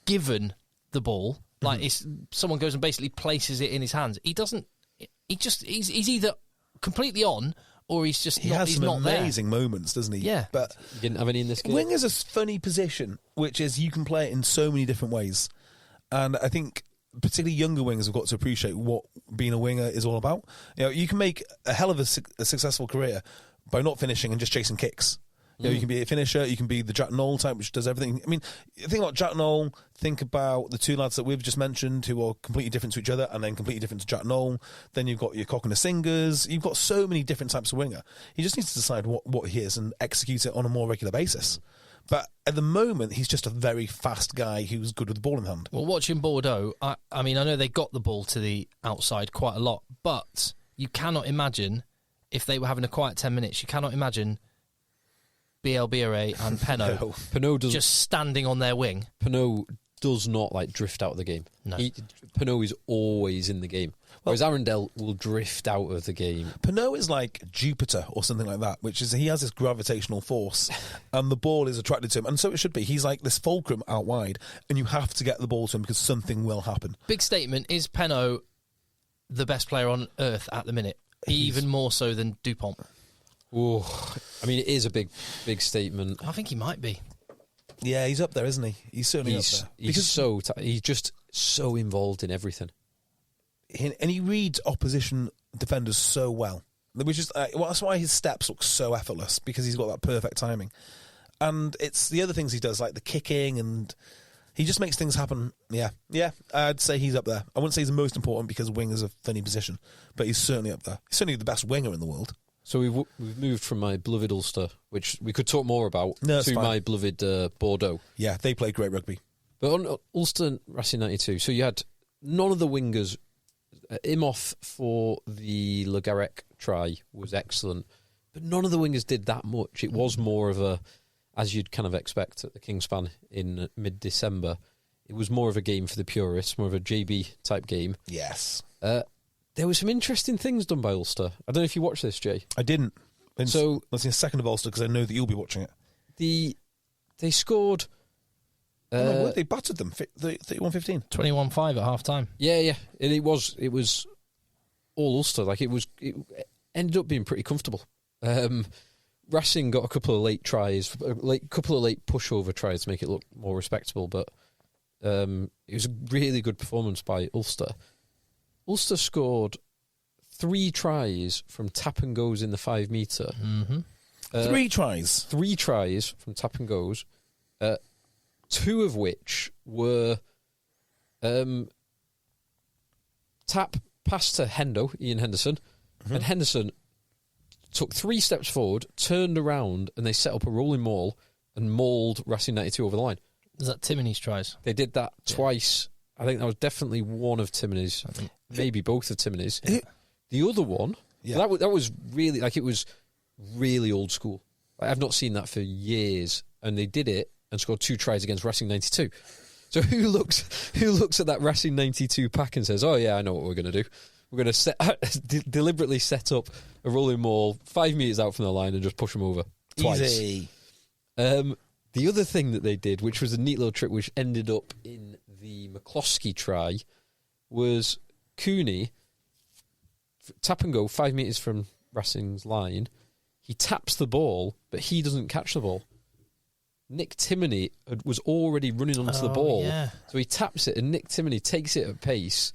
given the ball, like someone goes and basically places it in his hands, he doesn't. He's either completely on or he's just he not, has he's some not amazing there. moments, doesn't he? Yeah. But you didn't have any in this game. Wing is a funny position, which is you can play it in so many different ways. And I think particularly younger wingers have got to appreciate what being a winger is all about. You know, you can make a hell of a successful career by not finishing and just chasing kicks. You know, you can be a finisher, you can be the Jack Knoll type, which does everything. I mean, think about Jack Knoll, think about the two lads that we've just mentioned who are completely different to each other and then completely different to Jack Knoll. Then you've got your Cock-and-a-Singers. You've got so many different types of winger. He just needs to decide what he is and execute it on a more regular basis. But at the moment, he's just a very fast guy who's good with the ball in hand. Well, watching Bordeaux, I mean, I know they got the ball to the outside quite a lot, but you cannot imagine, if they were having a quiet 10 minutes, you cannot imagine BLBRA and Penot just standing on their wing. Penot does not drift out of the game. No. Penot is always in the game. Whereas Arundel will drift out of the game. Penot is like Jupiter or something like that, which is he has this gravitational force and the ball is attracted to him. And so it should be. He's like this fulcrum out wide and you have to get the ball to him because something will happen. Big statement. Is Penot the best player on earth at the minute? Even more so than Dupont? Oh, I mean, it is a big statement. I think he might be. Yeah, he's up there, isn't he? He's certainly up there. He's just so involved in everything. And he reads opposition defenders so well. Which is that's why his steps look so effortless, because he's got that perfect timing. And it's the other things he does, like the kicking, and He just makes things happen. Yeah, I'd say he's up there. I wouldn't say he's the most important because wing is a funny position, but he's certainly up there. He's certainly the best winger in the world. So we've moved from my beloved Ulster, which we could talk more about, to fine. My beloved Bordeaux. Yeah, they play great rugby. But on Ulster Racing 92, so you had none of the wingers. Imhoff for the Le Garrec try was excellent, but none of the wingers did that much. It was more of a, as you'd kind of expect at the Kingspan in mid-December, it was more of a game for the purists, more of a JB type game. Yes. There were some interesting things done by Ulster. I don't know if you watched this, Jay. I didn't. So let's see a second of Ulster because I know that you'll be watching it. They scored. They battered them 31-15. 21-5 at half time. Yeah. And it was all Ulster. Like it ended up being pretty comfortable. Racing got a couple of late tries, couple of late pushover tries to make it look more respectable, but it was a really good performance by Ulster. Ulster scored 3 tries from tap and goes in the 5 metre. Mm-hmm. 3 tries? 3 tries from tap and goes, 2 of which were tap pass to Ian Henderson, and Henderson took 3 steps forward, turned around, and they set up a rolling maul and mauled Racing 92 over the line. Is that Timoney's tries? They did that twice. I think that was definitely one of Timoney's, maybe both of Timoney's. The other one, that was really, it was really old school. I've not seen that for years, and they did it and scored 2 tries against Racing 92. So who looks at that Racing 92 pack and says, "Oh yeah, I know what we're going to do. We're going to deliberately set up a rolling maul 5 metres out from the line and just push them over twice." Easy. The other thing that they did, which was a neat little trick, which ended up in the McCloskey try, was Cooney tap and go 5 metres from Racing's line. He taps the ball, but he doesn't catch the ball. Nick Timoney was already running onto the ball, so he taps it, and Nick Timoney takes it at pace,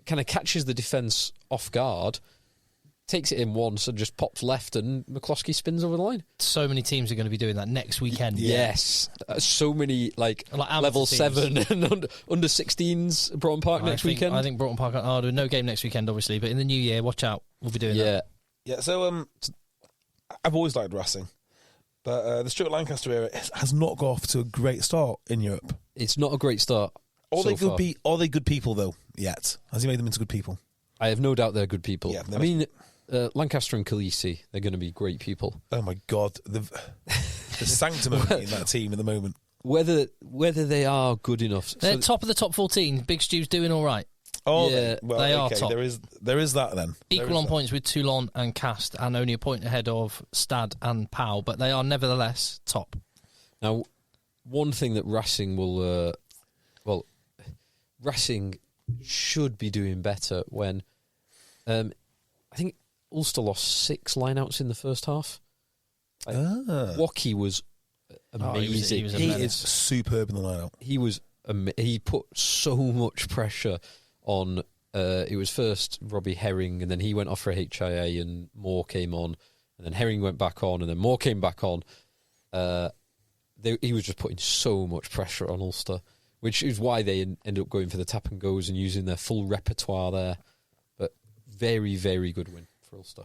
kind of catches the defence off guard, takes it in once and just pops left, and McCloskey spins over the line. So many teams are going to be doing that next weekend. Yes. So many, level teams. 7 and under 16s Broughton Park next weekend. I think Broughton Park, no game next weekend, obviously, but in the new year, watch out. We'll be doing that. Yeah, so I've always liked Racing, but the Stuart Lancaster era has not got off to a great start in Europe. It's not a great start. Are they good people, though, yet? Has he made them into good people? I have no doubt they're good people. Yeah, I mean, Lancaster and Khaleesi, they're going to be great people. Oh my God, the sanctimony in that team at the moment. Whether they are good enough, they're top of the top 14. Big Stew's doing all right. Oh, yeah, they are top. There is that then. Equal on points with Toulon and Cast, and only a point ahead of Stad and Pau, but they are nevertheless top. Now, one thing that Racing will, Racing should be doing better when, I think Ulster lost 6 lineouts in the first half. Woki was amazing. He is superb in the lineout. He put so much pressure on. It was first Robbie Herring, and then he went off for HIA, and Moore came on, and then Herring went back on, and then Moore came back on. He was just putting so much pressure on Ulster, which is why they ended up going for the tap and goes and using their full repertoire there. But very, very good win for Ulster.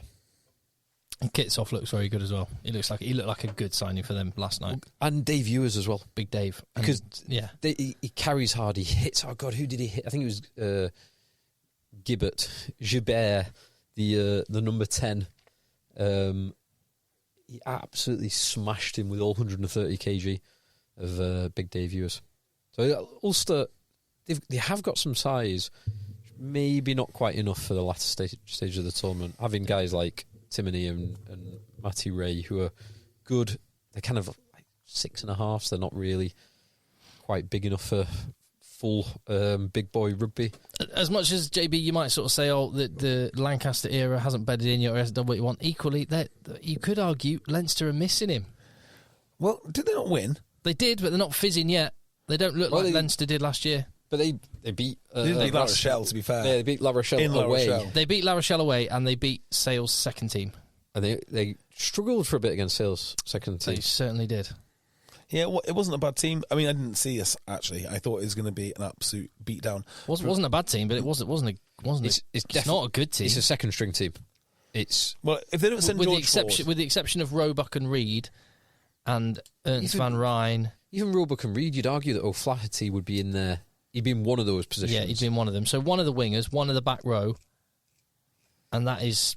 And Kitsoff looks very good as well. He looked like a good signing for them last night. And Dave Ewers as well. Big Dave. Because he carries hard, he hits. Oh God, who did he hit? I think it was Gibert, the number 10. He absolutely smashed him with all 130 kg of Big Dave Ewers. So Ulster, they have got some size, maybe not quite enough for the latter stage of the tournament. Having guys like Timoney and Matty Ray who are good, they're kind of like 6.5. They're not really quite big enough for full big boy rugby. As much as JB, you might sort of say, the Lancaster era hasn't bedded in yet or hasn't done what you want. Equally, you could argue Leinster are missing him. Well, did they not win? They did, but they're not fizzing yet. They don't look like Leinster did last year. But they beat... they didn't beat La Rochelle, to be fair. Yeah, they beat La Rochelle away. Rochelle. They beat La Rochelle away, and they beat Sale's second team. And they struggled for a bit against Sale's second team. They certainly did. Yeah, well, it wasn't a bad team. I mean, I didn't see us, actually. I thought it was going to be an absolute beatdown. Wasn't a bad team, but it wasn't it's not a good team. It's a second-string team. Well, if they don't send with George the exception of Roebuck and Reed and Ernst van Rijn. Even Roebuck and Reed, you'd argue that O'Flaherty would be in there. He'd be in one of those positions. Yeah, he'd be in one of them. So one of the wingers, one of the back row, and that is,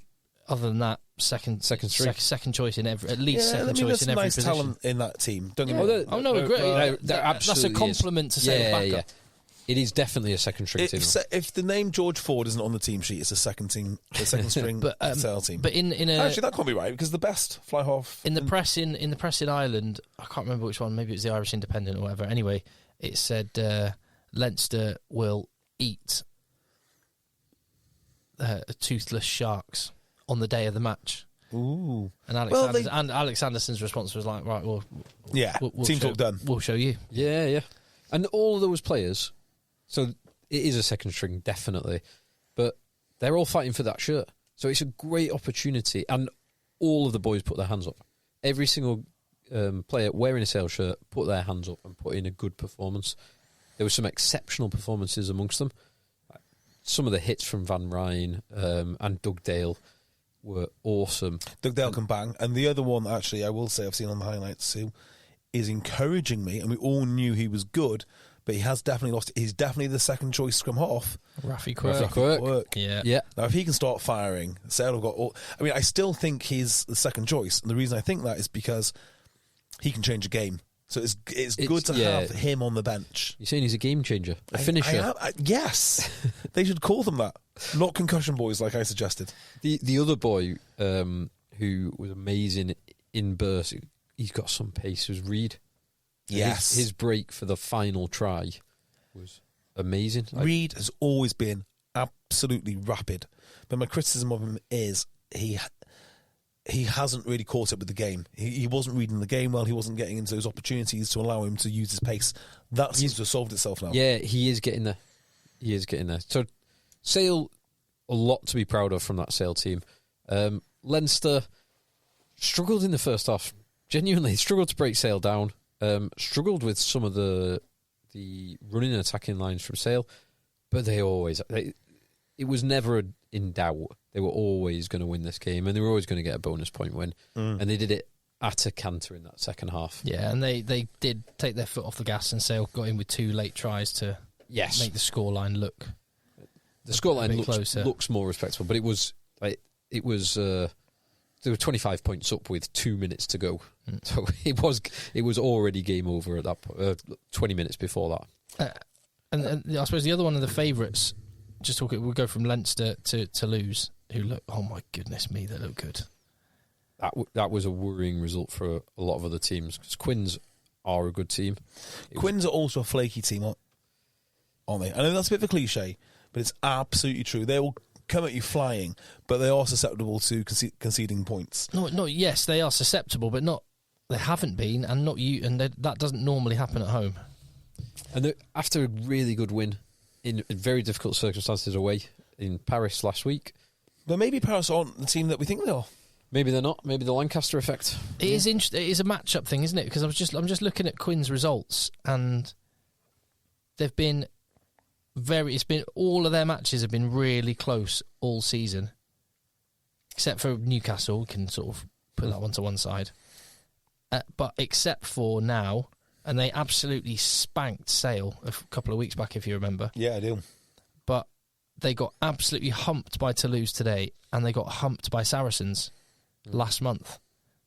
other than that, second choice in every, at least second choice in every nice position. talent in that team. Don't get me wrong. Oh no, agree. That's a compliment to say backup. Yeah. It is definitely a second string team. If the name George Ford isn't on the team sheet, it's a second string Sale team. But actually, that can't be right because the best fly half in the press in Ireland, I can't remember which one. Maybe it was the Irish Independent or whatever. Anyway, it said Leinster will eat toothless sharks on the day of the match. Ooh. And Alex Anderson's response was like, right, well, we'll team talk done. We'll show you. Yeah. And all of those players, so it is a second string, definitely, but they're all fighting for that shirt. So it's a great opportunity, and all of the boys put their hands up. Every single player wearing a Sale shirt put their hands up and put in a good performance. There were some exceptional performances amongst them. Some of the hits from Van Rijn and Doug Dale were awesome. Doug Dale can bang. And the other one, actually, I will say I've seen on the highlights too, is encouraging me, and we all knew he was good, but he has definitely lost. He's definitely the second choice scrum half. Rafi Quirk. Yeah. Now, if he can start firing, Sale have got all. I mean, I still think he's the second choice, and the reason I think that is because he can change a game. So it's good to have him on the bench. You're saying he's a game changer, a finisher? Yes. They should call them that. Not concussion boys, like I suggested. The other boy who was amazing in burst, he's got some pace, was Reed. Yes. His break for the final try was amazing. Reed has always been absolutely rapid, but my criticism of him is he hasn't really caught up with the game. He wasn't reading the game well. He wasn't getting into those opportunities to allow him to use his pace. That seems to have solved itself now. Yeah, he is getting there. So Sale, a lot to be proud of from that Sale team. Leinster struggled in the first half. Genuinely struggled to break Sale down. Struggled with some of the running and attacking lines from Sale, but it was never in doubt. They were always going to win this game, and they were always going to get a bonus point win. And they did it at a canter in that second half. Yeah, and they did take their foot off the gas, and Sale got in with 2 late tries to make the scoreline look. The scoreline looks more respectable, but it was they were 25 points up with 2 minutes to go. So it was already game over at that point, 20 minutes before that. And I suppose the other one of the favourites, we'll go from Leinster to Toulouse, who look, oh my goodness me, they look good. That was a worrying result for a lot of other teams, because Quins are a good team. Quins are also a flaky team, aren't they? I know that's a bit of a cliche, but it's absolutely true. They will come at you flying, but they are susceptible to conceding points. Yes, they are susceptible, but they haven't been, and not you, and that doesn't normally happen at home. And after a really good win in very difficult circumstances away in Paris last week. But maybe Paris aren't the team that we think they are. Maybe they're not. Maybe the Lancaster effect. It is interesting. It is a match-up thing, isn't it? Because I'm just looking at Quinn's results, and they've been all of their matches have been really close all season, except for Newcastle. We can sort of put that one to one side, but except for now. And they absolutely spanked Sale a couple of weeks back, if you remember. Yeah, I do. But they got absolutely humped by Toulouse today, and they got humped by Saracens last month.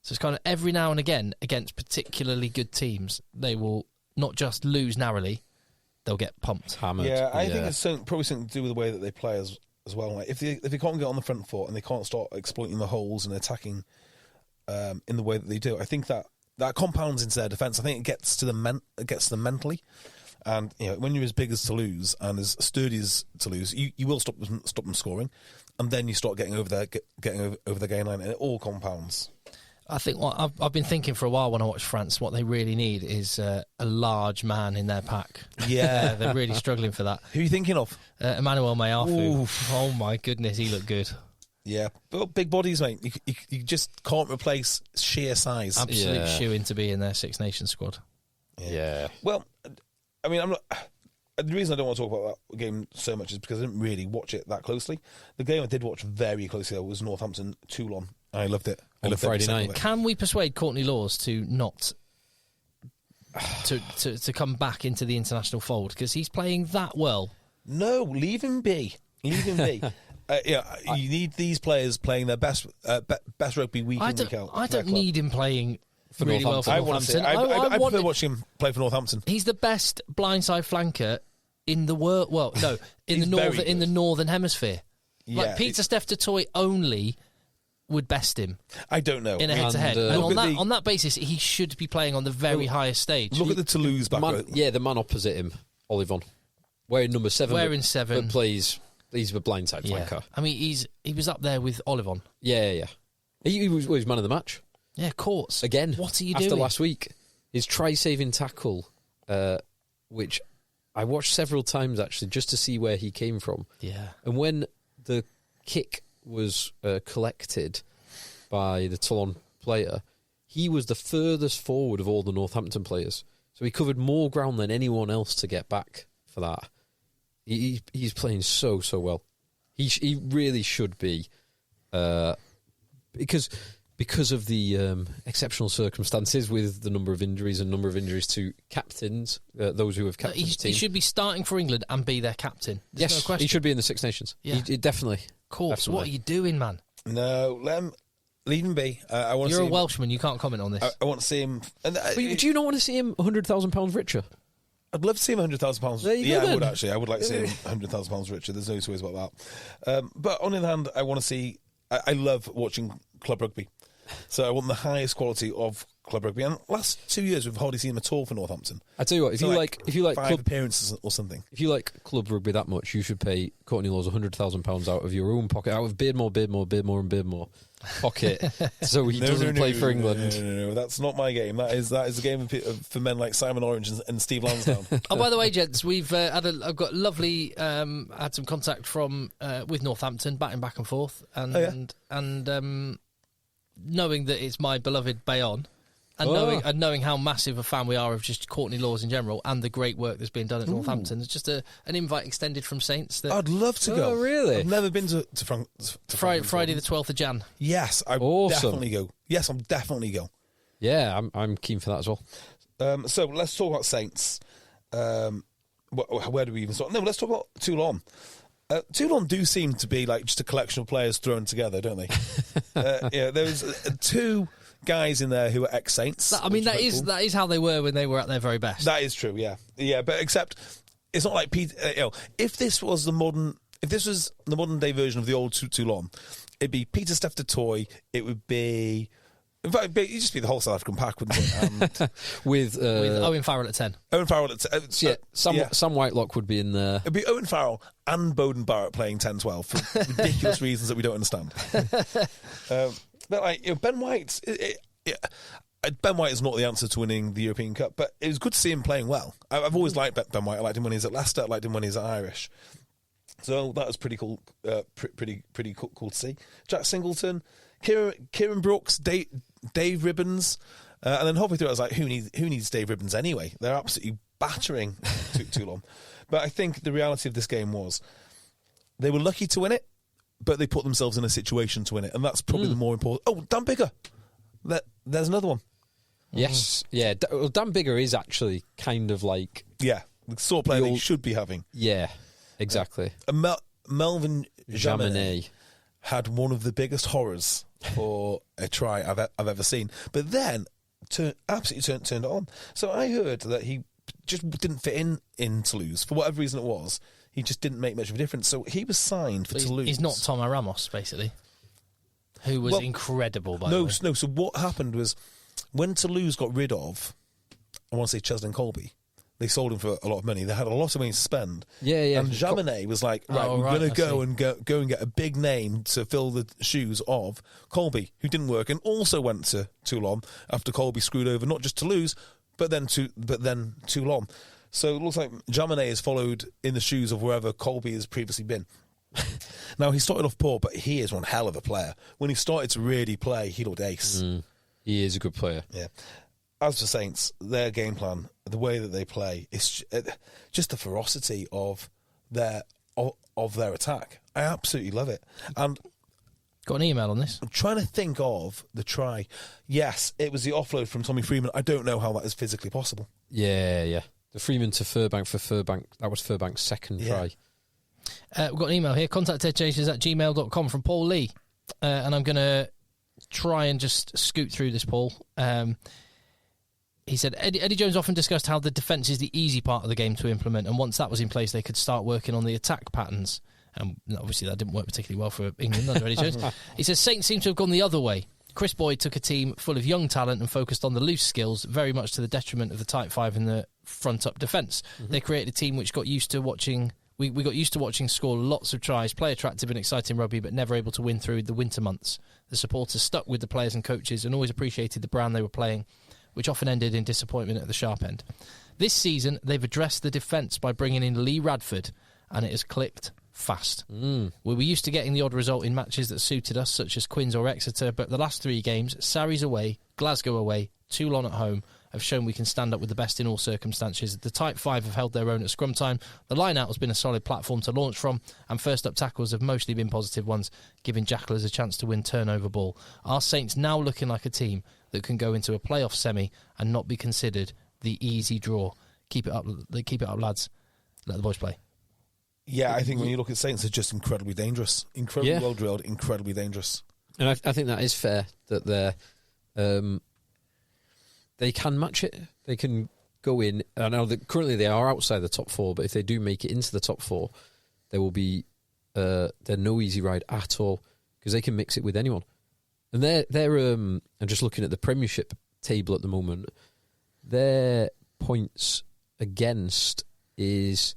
So it's kind of every now and again, against particularly good teams, they will not just lose narrowly, they'll get pumped. Hammered. Yeah, I think it's probably something to do with the way that they play as well. Like if they can't get on the front foot and they can't start exploiting the holes and attacking in the way that they do, I think that compounds into their defence. I think it gets to them mentally, and when you're as big as Toulouse and as sturdy as Toulouse, you will stop them scoring, and then you start getting over the game line, and it all compounds. I think what I've been thinking for a while when I watch France, what they really need is a large man in their pack. Yeah, they're really struggling for that. Who are you thinking of? Emmanuel Mayafu. Oh my goodness, he looked good. Yeah, but big bodies, mate. You just can't replace sheer size. Absolute shoe-in to be in their Six Nations squad. Yeah. Well, I mean, I'm not. The reason I don't want to talk about that game so much is because I didn't really watch it that closely. The game I did watch very closely though was Northampton-Toulon. I loved it. I loved Friday night. Can we persuade Courtney Laws to not to come back into the international fold because he's playing that well? No, leave him be. Leave him be. You need these players playing their best rugby week in, week out. I don't need him playing really well for I want to see. Northampton. I prefer watching him play for Northampton. He's the best blindside flanker in the world. Well, no, in the northern hemisphere. Yeah, like Peter Steph-Totoy only would best him. I don't know in a head-to-head. And on that basis, he should be playing on the very highest stage. Look at the Toulouse back row. Yeah, the man opposite him, Olivon, wearing number 7. Wearing 7, but plays. He's a blindside flanker. I mean, he was up there with Olivon. Yeah. He was man of the match. Yeah, Courts. Again, what are you after doing? last week? His try-saving tackle, which I watched several times actually, just to see where he came from. Yeah. And when the kick was collected by the Toulon player, he was the furthest forward of all the Northampton players. So he covered more ground than anyone else to get back for that. He's playing so well. He really should be, because of the exceptional circumstances with the number of injuries to captains, those who have captained the team. He should be starting for England and be their captain. There's no question. He should be in the Six Nations. Yeah. He definitely. Courts, what are you doing, man? No, leave him be. I want. You're a Welshman. You can't comment on this. I want to see him. Do you not want to see him £100,000 richer? I'd love to see him £100,000. I would actually. I would like to see him £100,000 richer. There's no two ways about that. But on the other hand, I want to see. I love watching club rugby, so I want the highest quality of club rugby. And last 2 years, we've hardly seen him at all for Northampton. I tell you what, if you like 5 club appearances or something. If you like club rugby that much, you should pay Courtney Laws £100,000 out of your own pocket, out of Beardmore pocket, so he doesn't play for England. No, that's not my game. That is a game for men like Simon Orange and Steve Lansdowne. Oh, by the way, gents, I've got lovely had some contact from with Northampton, batting back and forth, and knowing that it's my beloved Bayonne. And knowing how massive a fan we are of just Courtney Laws in general and the great work that's being done at Northampton, it's just an invite extended from Saints. I'd love to go. Oh, really? I've never been to Friday the 12th of Jan. Yes, I definitely go. Yes, I'll definitely go. Yeah, I'm keen for that as well. So let's talk about Saints. Where do we even start? No, let's talk about Toulon. Toulon do seem to be like just a collection of players thrown together, don't they? There's 2 guys in there who are ex-Saints. I mean, that is how they were when they were at their very best. That is true, yeah, but except it's not like Pete. If this was the modern day version of the old Toulon, it'd be Peter Steph-Totoy. It would be. In fact, it'd just be the whole South African pack, wouldn't it? With Owen Farrell at 10. Owen Farrell at 10. Sam Whitelock would be in there. It'd be Owen Farrell and Bowden Barrett playing 10-12 for ridiculous reasons that we don't understand. But Ben White, Ben White is not the answer to winning the European Cup, but it was good to see him playing well. I've always liked Ben White. I liked him when he was at Leicester. I liked him when he was at Irish. So that was pretty cool. Pretty cool to see. Jack Singleton, Kieran Brooks, Dave Ribbons, and then halfway through I was like, who needs Dave Ribbons anyway? They're absolutely battering Toulon. But I think the reality of this game was they were lucky to win it, but they put themselves in a situation to win it, and that's probably the more important. Oh, Dan Bigger, there's another one. Yes, yeah. Dan Bigger is actually kind of like the sort of player that he should be having. Yeah, exactly. Melvin Jaminet had one of the biggest horrors for a try I've ever seen, but then absolutely turned it on. So I heard that he just didn't fit in Toulouse for whatever reason it was. He just didn't make much of a difference. So he was signed for Toulouse. He's not Tomo Ramos, basically, who was incredible, by the way. No, so what happened was when Toulouse got rid of, I want to say Cheslin Colby, they sold him for a lot of money. They had a lot of money to spend. Yeah. And Jaminet was like, we're going to go and get a big name to fill the shoes of Colby, who didn't work, and also went to Toulon after Colby screwed over not just Toulouse, but then Toulon. So it looks like Jaminet has followed in the shoes of wherever Colby has previously been. Now, he started off poor, but he is one hell of a player. When he started to really play, he looked ace. He is a good player. Yeah. as for Saints, their game plan, the way that they play, is just the ferocity of their attack. I absolutely love it. And got an email on this? I'm trying to think of the try. Yes, it was the offload from Tommy Freeman. I don't know how that is physically possible. Yeah. The Freeman to Furbank for Furbank. That was Furbank's second try. We've got an email here, contact@eggchasers@gmail.com from Paul Lee. And I'm going to try and just scoot through this, Paul. He said, Eddie Jones often discussed how the defence is the easy part of the game to implement, and once that was in place, they could start working on the attack patterns. And obviously that didn't work particularly well for England under Eddie Jones. He says, Saints seem to have gone the other way. Chris Boyd took a team full of young talent and focused on the loose skills, very much to the detriment of the tight five in the front-up defence. They created a team which got used to watching... We got used to watching score lots of tries, play attractive and exciting rugby, but never able to win through the winter months. The supporters stuck with the players and coaches and always appreciated the brand they were playing, which often ended in disappointment at the sharp end. This season, they've addressed the defence by bringing in Lee Radford, and it has clicked fast. We were used to getting the odd result in matches that suited us, such as Quins or Exeter, but the last 3 games, Sarries away, Glasgow away, Toulon at home, have shown we can stand up with the best in all circumstances. The tight five have held their own at scrum time. The line-out has been a solid platform to launch from, and first-up tackles have mostly been positive ones, giving Jackalers a chance to win turnover ball. Our Saints now looking like a team that can go into a playoff semi and not be considered the easy draw. Keep it up, lads. Let the boys play. Yeah, I think when you look at Saints, they're just incredibly dangerous. Incredibly well drilled, incredibly dangerous. And I think that is fair, that they're... they can match it. They can go in. I know that currently they are outside the top 4, but if they do make it into the top 4, there will be they're no easy ride at all, because they can mix it with anyone. And they're I'm just looking at the Premiership table at the moment. Their points against is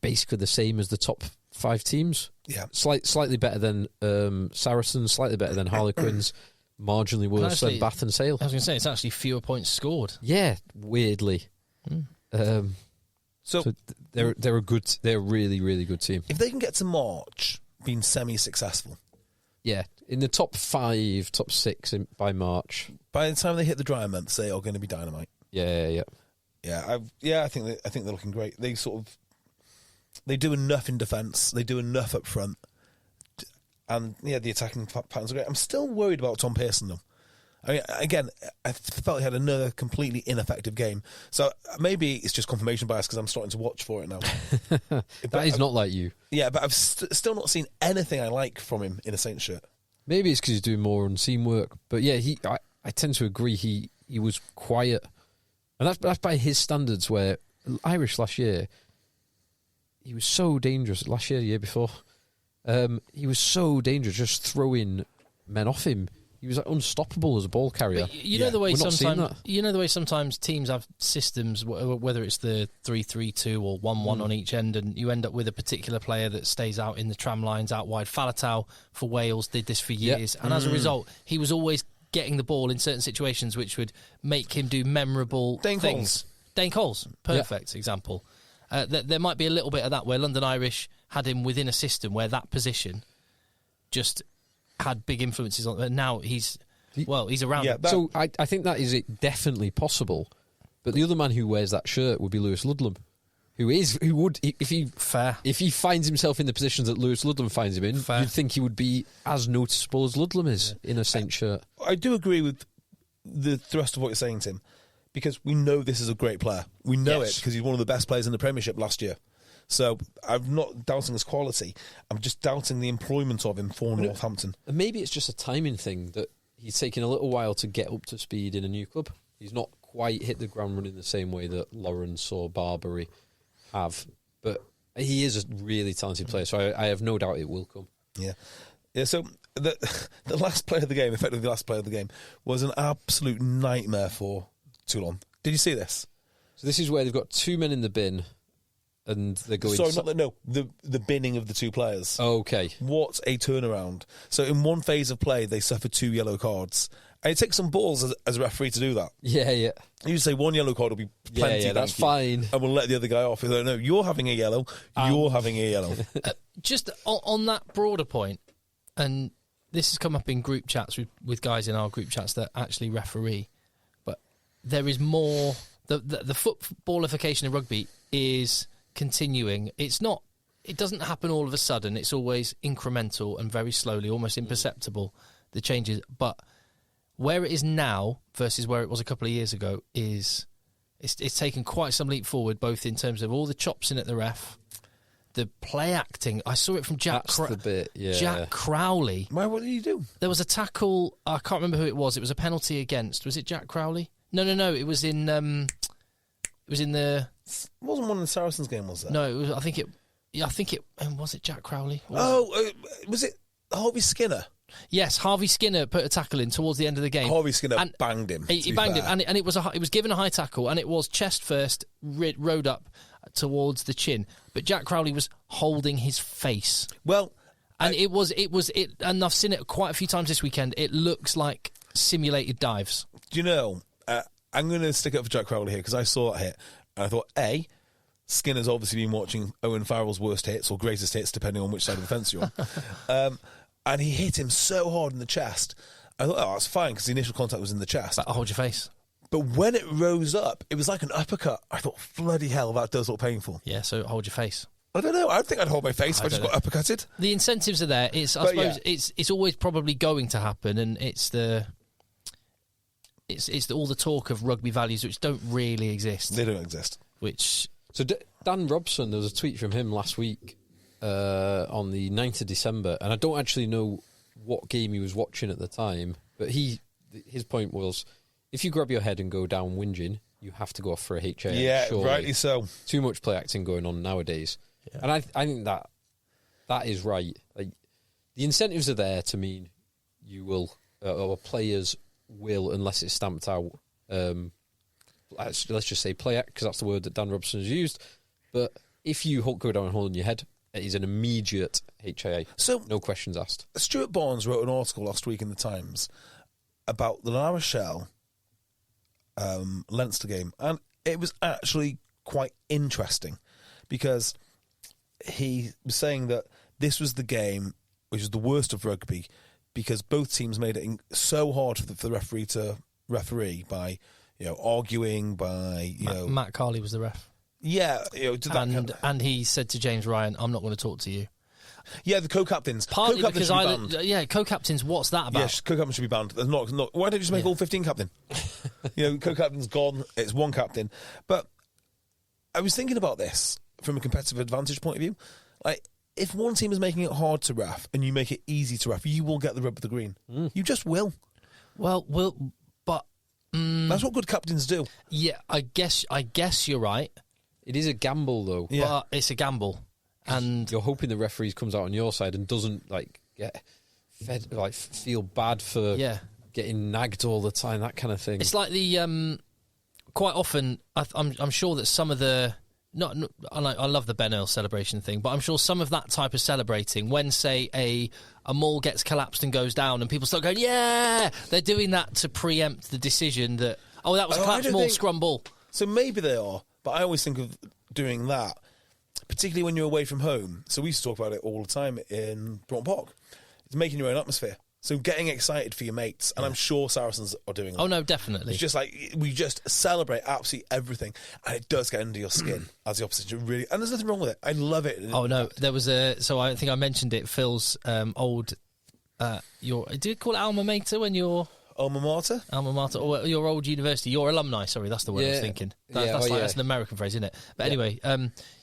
basically the same as the top 5 teams. Yeah, slightly better than Saracens, slightly better than Harlequins. Marginally worse than Bath and Sale. I was going to say, it's actually fewer points scored. Yeah, weirdly. So they're a really, really good team. If they can get to March being semi-successful. Yeah, in the top 5, top 6 by March. By the time they hit the dry months, they are going to be dynamite. Yeah. I think they're looking great. They do enough in defence. They do enough up front. And, the attacking patterns are great. I'm still worried about Tom Pearson, though. I mean, again, I felt he had another completely ineffective game. So maybe it's just confirmation bias because I'm starting to watch for it now. That is not like you. Yeah, but I've still not seen anything I like from him in a Saints shirt. Maybe it's because he's doing more unseen work. But yeah, I tend to agree. He was quiet. And that's by his standards, where Irish last year, he was so dangerous. Last year, the year before. He was so dangerous, just throwing men off him. He was unstoppable as a ball carrier. But you know the way sometimes teams have systems, whether it's the 3-3-2 or 1-1 on each end, and you end up with a particular player that stays out in the tram lines out wide. Falatau for Wales did this for years, and as a result, he was always getting the ball in certain situations which would make him do memorable things. Dane Coles, perfect example. There might be a little bit of that where London Irish had him within a system where that position just had big influences on. But now he's around. Yeah, so I think that is definitely possible. But the other man who wears that shirt would be Lewis Ludlam, who would if he finds himself in the positions that Lewis Ludlam finds him in, you'd think he would be as noticeable as Ludlam is in a Saints shirt. I do agree with the thrust of what you're saying, Tim. Because we know this is a great player. We know it because he's one of the best players in the Premiership last year. So I'm not doubting his quality. I'm just doubting the employment of him for Northampton. And maybe it's just a timing thing that he's taken a little while to get up to speed in a new club. He's not quite hit the ground running the same way that Lawrence or Barbary have. But he is a really talented player, so I have no doubt it will come. Yeah. So the last player of the game, effectively the last player of the game, was an absolute nightmare for Toulon. Did you see this? So this is where they've got 2 men in the bin, and they're going. Sorry, the binning of the 2 players. Okay, what a turnaround! So in one phase of play, they suffered 2 yellow cards, and it takes some balls as a referee to do that. Yeah. You say 1 yellow card will be plenty. Yeah, that's fine, and we'll let the other guy off. No, you're having a yellow. You're having a yellow. Just on that broader point, and this has come up in group chats with guys in our group chats that actually referee. there is more. The footballification of rugby is continuing. It's not. It doesn't happen all of a sudden. It's always incremental and very slowly, almost imperceptible, the changes. But where it is now versus where it was a couple of years ago is it's taken quite some leap forward, both in terms of all the chops in at the ref, the play acting. I saw it from Jack Jack Crowley. Why? What did he do? There was a tackle. I can't remember who it was. It was a penalty against. Was it Jack Crowley? No. It was in. It wasn't one in the Saracens game, was it? No, it was. I think it. Was it Jack Crowley? Was it Harvey Skinner? Yes, Harvey Skinner put a tackle in towards the end of the game. Harvey Skinner banged him. He banged him, and it was given a high tackle, and it was chest first, rode up towards the chin. But Jack Crowley was holding his face. Well, and it was, and I've seen it quite a few times this weekend. It looks like simulated dives. Do you know? I'm going to stick up for Jack Crowley here because I saw that hit, and I thought, Skinner's obviously been watching Owen Farrell's worst hits or greatest hits, depending on which side of the fence you're on. And he hit him so hard in the chest. I thought, that's fine, because the initial contact was in the chest. But hold your face. But when it rose up, it was like an uppercut. I thought, bloody hell, that does look painful. Yeah, so hold your face. I don't know. I don't think I'd hold my face if I just got uppercutted. The incentives are there. I suppose it's always probably going to happen, and it's all the talk of rugby values which don't really exist. They don't exist. So Dan Robson, there was a tweet from him last week on the 9th of December, and I don't actually know what game he was watching at the time, but his point was, if you grab your head and go down whinging, you have to go off for a HA. Yeah, surely. Rightly so. Too much play acting going on nowadays. Yeah. And I think that is right. Like, the incentives are there to mean you will, or players will, unless it's stamped out, let's just say play act, because that's the word that Dan Robson has used. But if you go down and hold on your head, it is an immediate HIA. So, no questions asked. Stuart Barnes wrote an article last week in the Times about the La Rochelle Leinster game, and it was actually quite interesting because he was saying that this was the game which was the worst of rugby because both teams made it so hard for the referee to referee by arguing, by Matt Carley was the ref. Yeah, and he said to James Ryan, "I'm not going to talk to you." Yeah, the co-captains. Partly because co-captains. What's that about? Yes, co-captains should be banned. There's not. Why don't you just make all 15 captain? Co-captain's gone. It's one captain. But I was thinking about this from a competitive advantage point of view. Like, if one team is making it hard to ref and you make it easy to ref, you will get the rub of the green. You just will. Well, but that's what good captains do. Yeah, I guess you're right. It is a gamble, though. Yeah. But it's a gamble. And you're hoping the referee comes out on your side and doesn't get fed, feel bad for getting nagged all the time, that kind of thing. It's like the quite often I'm sure that some of the I love the Ben Earl celebration thing, but I'm sure some of that type of celebrating, when say a maul gets collapsed and goes down, and people start going, yeah, they're doing that to preempt the decision that that was a collapsed maul, scrum ball. So maybe they are, but I always think of doing that, particularly when you're away from home. So we used to talk about it all the time in Broughton Park. It's making your own atmosphere. So getting excited for your mates. And I'm sure Saracens are doing that. Oh, no, definitely. It's just like, we just celebrate absolutely everything. And it does get under your skin as the opposition. Really. And there's nothing wrong with it. I love it. Oh, no. There was so I think I mentioned it, Phil's old, do you call it alma mater when you're... Alma mater? Alma mater, or your old university, your alumni, sorry, that's the word I was thinking. That's an American phrase, isn't it? But anyway,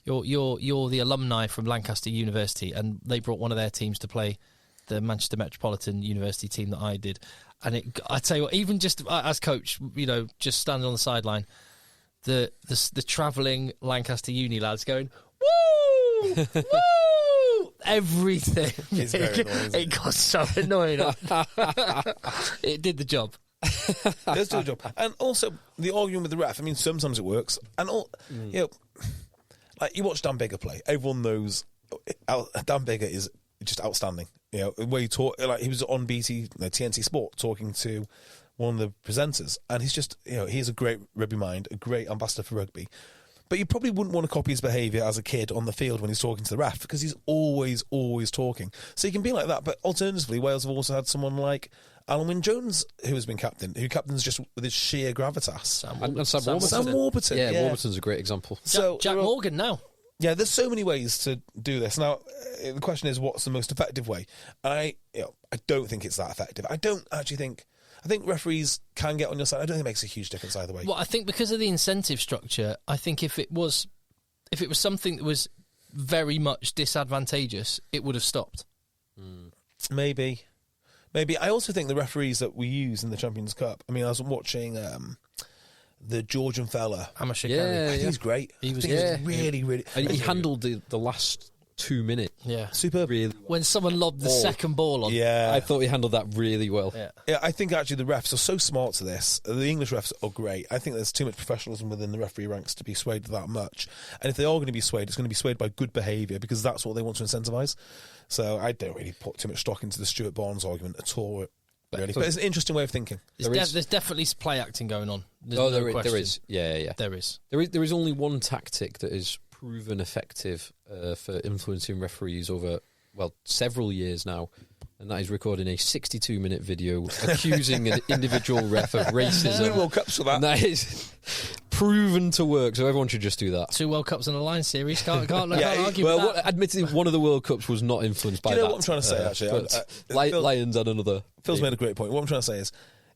you're the alumni from Lancaster University, and they brought one of their teams to play the Manchester Metropolitan University team that I did. And I tell you what, even just as coach, just standing on the sideline, the travelling Lancaster Uni lads going, woo! Woo! Everything. It's very annoying, it got so annoying. It did the job. It does do the job. And also, the arguing with the ref, I mean, sometimes it works. And, like, you watch Dan Biggar play. Everyone knows Dan Biggar is just outstanding. Where he talk, like, he was on TNT Sport talking to one of the presenters, and he's just, he's a great rugby mind, a great ambassador for rugby. But you probably wouldn't want to copy his behaviour as a kid on the field when he's talking to the ref, because he's always talking. So you can be like that. But alternatively, Wales have also had someone like Alan Wynne-Jones, who has been who captains just with his sheer gravitas. And Sam Warburton. Sam Warburton. Yeah, Warburton's a great example. Jack Morgan now. Yeah, there's so many ways to do this. Now, the question is, what's the most effective way? I don't think it's that effective. I think referees can get on your side. I don't think it makes a huge difference either way. Well, I think because of the incentive structure, I think if it was something that was very much disadvantageous, it would have stopped. Maybe. I also think the referees that we use in the Champions Cup. I mean, I was watching the Georgian fella. Amashikari. I think he's great. He was really, really. And he handled the last 2 minutes. Yeah, superb. Really. When someone lobbed the second ball on. Yeah, I thought he handled that really well. Yeah, I think actually the refs are so smart to this. The English refs are great. I think there's too much professionalism within the referee ranks to be swayed that much. And if they are going to be swayed, it's going to be swayed by good behaviour because that's what they want to incentivise. So I don't really put too much stock into the Stuart Barnes argument at all. Really. But it's an interesting way of thinking. There's definitely play acting going on. There is. Yeah. There is only one tactic that is proven effective for influencing referees over, several years now, and that is recording a 62-minute video accusing an individual ref of racism. Win World Cups for that. And that is proven to work, so everyone should just do that. 2 World Cups in a line series. Can't argue with that. Admittedly, one of the World Cups was not influenced by that. Do you know what I'm trying to say, actually? Lions had another. Phil's made a great point. What I'm trying to say is,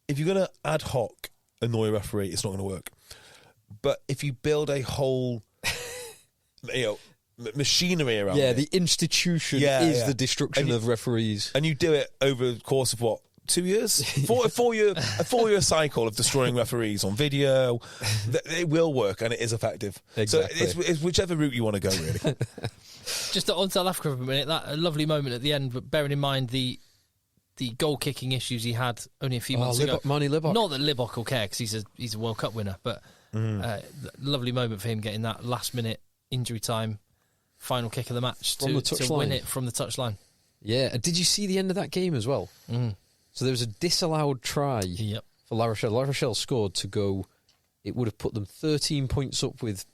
if you're going to ad hoc annoy a referee, it's not going to work. But if you build a whole... machinery around it. The institution is the destruction of referees. And you do it over the course of 2 years? a four-year cycle of destroying referees on video. It will work and it is effective. Exactly. So it's whichever route you want to go, really. Just on South Africa for a minute, that lovely moment at the end, but bearing in mind the goal-kicking issues he had only a few months ago. Marnie Libbok. Not that Libbok will care because he's a World Cup winner, but lovely moment for him getting that last-minute injury time final kick of the match to win it from the touchline. Yeah, did you see the end of that game as well? So there was a disallowed try for La Rochelle. La Rochelle scored to go. It would have put them 13 points up with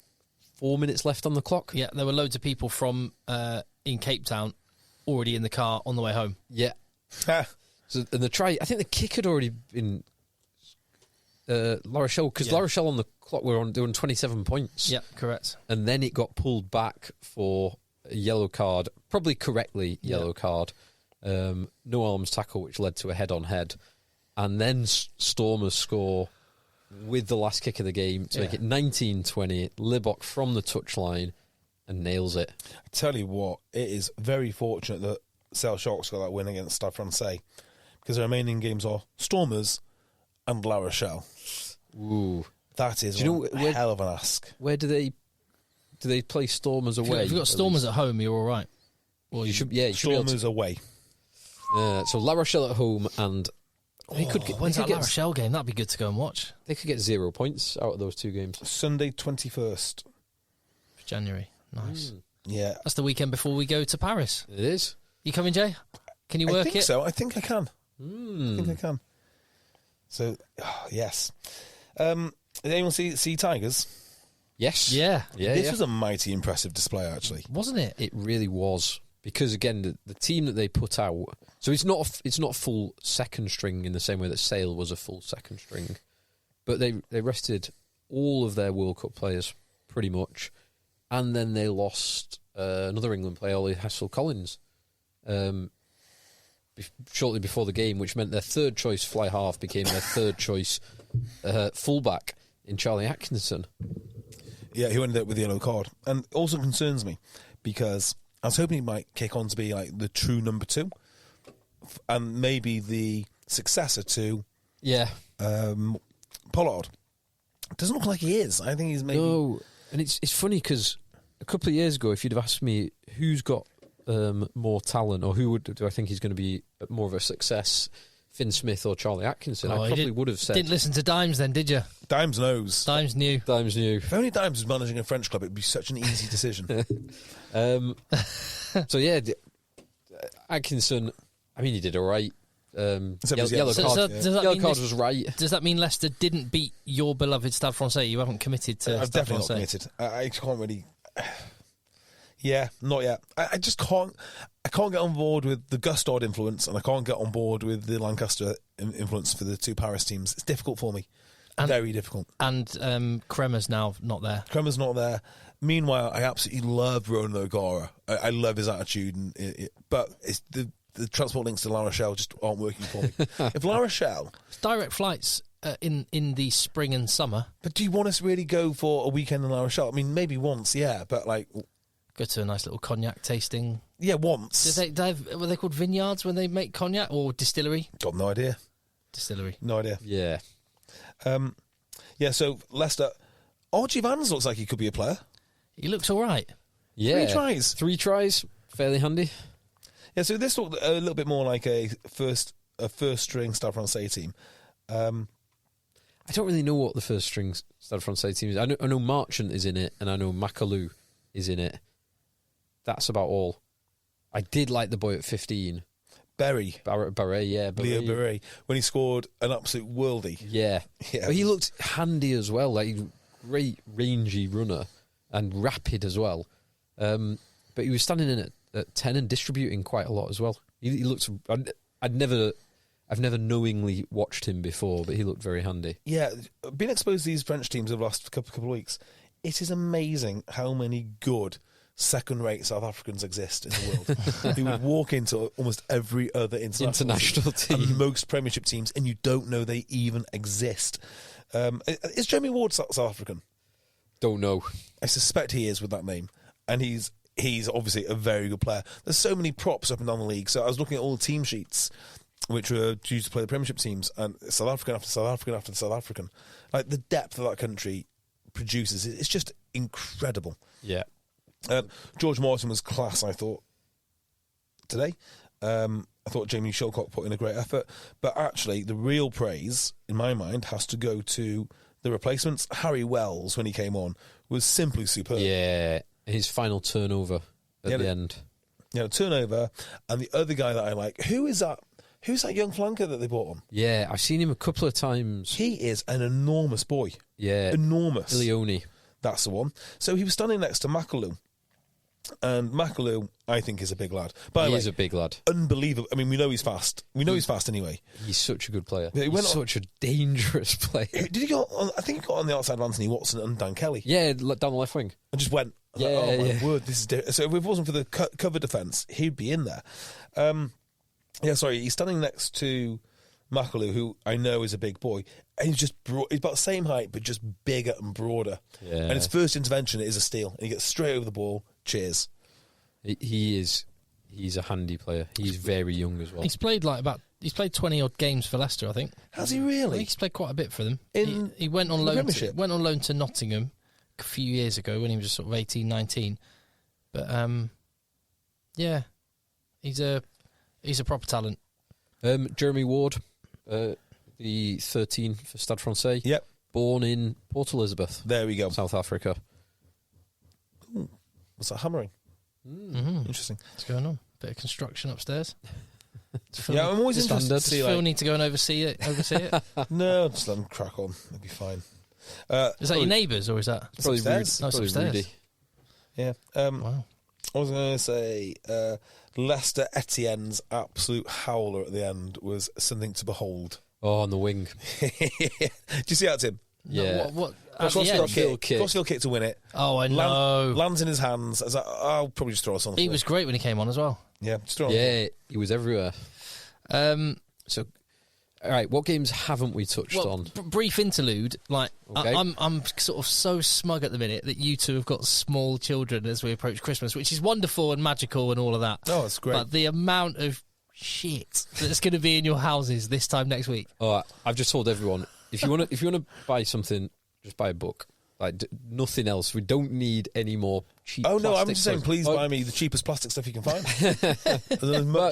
4 minutes left on the clock. Yeah, there were loads of people from in Cape Town already in the car on the way home. Yeah. So, and the try, I think the kick had already been La Rochelle, because La Rochelle on the clock were on 27 points. Yeah, correct. And then it got pulled back for a yellow card, probably correctly yellow card. No arms tackle, which led to a head-on-head. And then Stormers score with the last kick of the game to make it 19-20. Libbok from the touchline and nails it. I tell you what, it is very fortunate that Sale Sharks got that win against Stade Francais, because the remaining games are Stormers and La Rochelle. Ooh, that is a hell of an ask. Where do they play Stormers away? If you've got Stormers at home, you're all right. Well, you should. Yeah, Stormers away. So La Rochelle at home, and when's that La Rochelle game? That'd be good to go and watch. They could get 0 points out of those two games. Sunday 21st January. Nice. Yeah, that's the weekend before we go to Paris. It is. You coming, Jay? Can you work it? So I think I can. I think I can. So yes. Did anyone see Tigers? Yes. Yeah. This was a mighty impressive display, actually, wasn't it? It really was. Because again, the team that they put out, so it's not full second string in the same way that Sale was a full second string, but they rested all of their World Cup players pretty much, and then they lost another England player, Ollie Hassel-Collins, shortly before the game, which meant their third choice fly half became their third choice fullback in Charlie Atkinson. Yeah, he ended up with the yellow card, and it also concerns me because I was hoping he might kick on to be like the true number 2, and maybe the successor to Pollard. Doesn't look like he is. I think he's maybe. No, and it's funny because a couple of years ago, if you'd have asked me who's got more talent, or do I think he's going to be more of a success, Finn Smith or Charlie Atkinson, I probably would have said. Didn't listen to Dimes then, did you? Dimes knows. Dimes knew. If only Dimes was managing a French club, it would be such an easy decision. So yeah, Atkinson, I mean, he did all right. Yellow card was right. Does that mean Leicester didn't beat your beloved Stade Francais? You haven't committed to I've Stade definitely Francais. not committed. I can't really... Yeah, not yet. I just can't... I can't get on board with the Gustard influence, and I can't get on board with the Lancaster influence for the two Paris teams. It's difficult for me. Very difficult. And Kremer's now not there. Kremer's not there. Meanwhile, I absolutely love Ronan O'Gara. I love his attitude, but it's the transport links to La Rochelle just aren't working for me. If La Rochelle... Direct flights in the spring and summer. But do you want us to really go for a weekend in La Rochelle? I mean, maybe once, yeah, but like... Go to a nice little cognac tasting. Yeah, once. Were they called vineyards when they make cognac, or distillery? Got no idea. Distillery. No idea. Yeah. Yeah, so Leicester... Archie Vans looks like he could be a player. He looks all right. Yeah. 3 tries. 3 tries. Fairly handy. Yeah, so this looked a little bit more like a first-string Stade Francais team. I don't really know what the first string Stade Francais team is. I know Marchant is in it, and I know Macalou is in it. That's about all. I did like the boy at 15. Barret, yeah. Leo Barret, when he scored an absolute worldie. Yeah. Yeah. But he looked handy as well, like great rangy runner and rapid as well. But he was standing in at 10 and distributing quite a lot as well. He looked... I've never knowingly watched him before, but he looked very handy. Yeah, being exposed to these French teams over the last couple of weeks, it is amazing how many good second-rate South Africans exist in the world who would walk into almost every other international team and most Premiership teams, and you don't know they even exist. Is Jeremy Ward South African? Don't know. I suspect he is with that name, and he's obviously a very good player. There's so many props up and down the league, so I was looking at all the team sheets which were due to play the Premiership teams, and South African after South African after South African. Like, the depth that country produces, it's just incredible. Yeah. George Morrison was class, I thought, today. I thought Jamie Shilcock put in a great effort, but actually the real praise, in my mind, has to go to the replacements. Harry Wells, when he came on, was simply superb. Yeah, his final turnover at the end. Yeah, turnover, and the other guy that I like, who's that young flanker that they brought on? Yeah, I've seen him a couple of times. He is an enormous boy. Yeah. Enormous. Ilioni. That's the one. So he was standing next to Macalou. And Macalou, I think, is a big lad. He is a big lad. Unbelievable. I mean, we know he's fast. He's fast anyway. He's such a good player. Yeah, he's such a dangerous player. Did he go on? I think he got on the outside of Anthony Watson and Dan Kelly. Yeah, down the left wing. And just went. Yeah, like, oh, my word, this is... So if it wasn't for the cover defence, he'd be in there. He's standing next to Macalou, who I know is a big boy. And he's just he's about the same height, but just bigger and broader. Yeah. And his first intervention is a steal. And he gets straight over the ball. Cheers. He's a handy player. He's very young as well. He's played 20 odd games for Leicester, I think. Has he really? I think he's played quite a bit for them. He went on loan to Nottingham a few years ago when he was just sort of 18, 19. But yeah, he's a proper talent. Jeremy Ward, the 13 for Stade Francais. Yep. Born in Port Elizabeth. There we go. South Africa. Ooh, what's that hammering? Mm-hmm. Interesting. What's going on? Bit of construction upstairs. Yeah, I'm always interested to see. Does Phil need to go and oversee it? No, just let him crack on. It'll be fine. Is that your neighbours or is that probably upstairs? No, it's upstairs. Rudy. Yeah. Wow. I was going to say Leicester Etienne's absolute howler at the end was something to behold. Oh, on the wing. Do you see that, Tim? Yeah. What? Crossfield kick to win it. Oh, I know. Lands in his hands. I'll probably just throw us on the floor. He was great when he came on as well. Yeah, just throw on he was everywhere. So, all right, what games haven't we touched on? Brief interlude. Like, okay. I'm sort of so smug at the minute that you two have got small children as we approach Christmas, which is wonderful and magical and all of that. Oh, it's great. But the amount of shit that's going to be in your houses this time next week. Oh, I've just told everyone, if you want to buy something, just buy a book. Like, nothing else. We don't need any more cheap. Oh no, I'm just saying, toys. please buy me the cheapest plastic stuff you can find.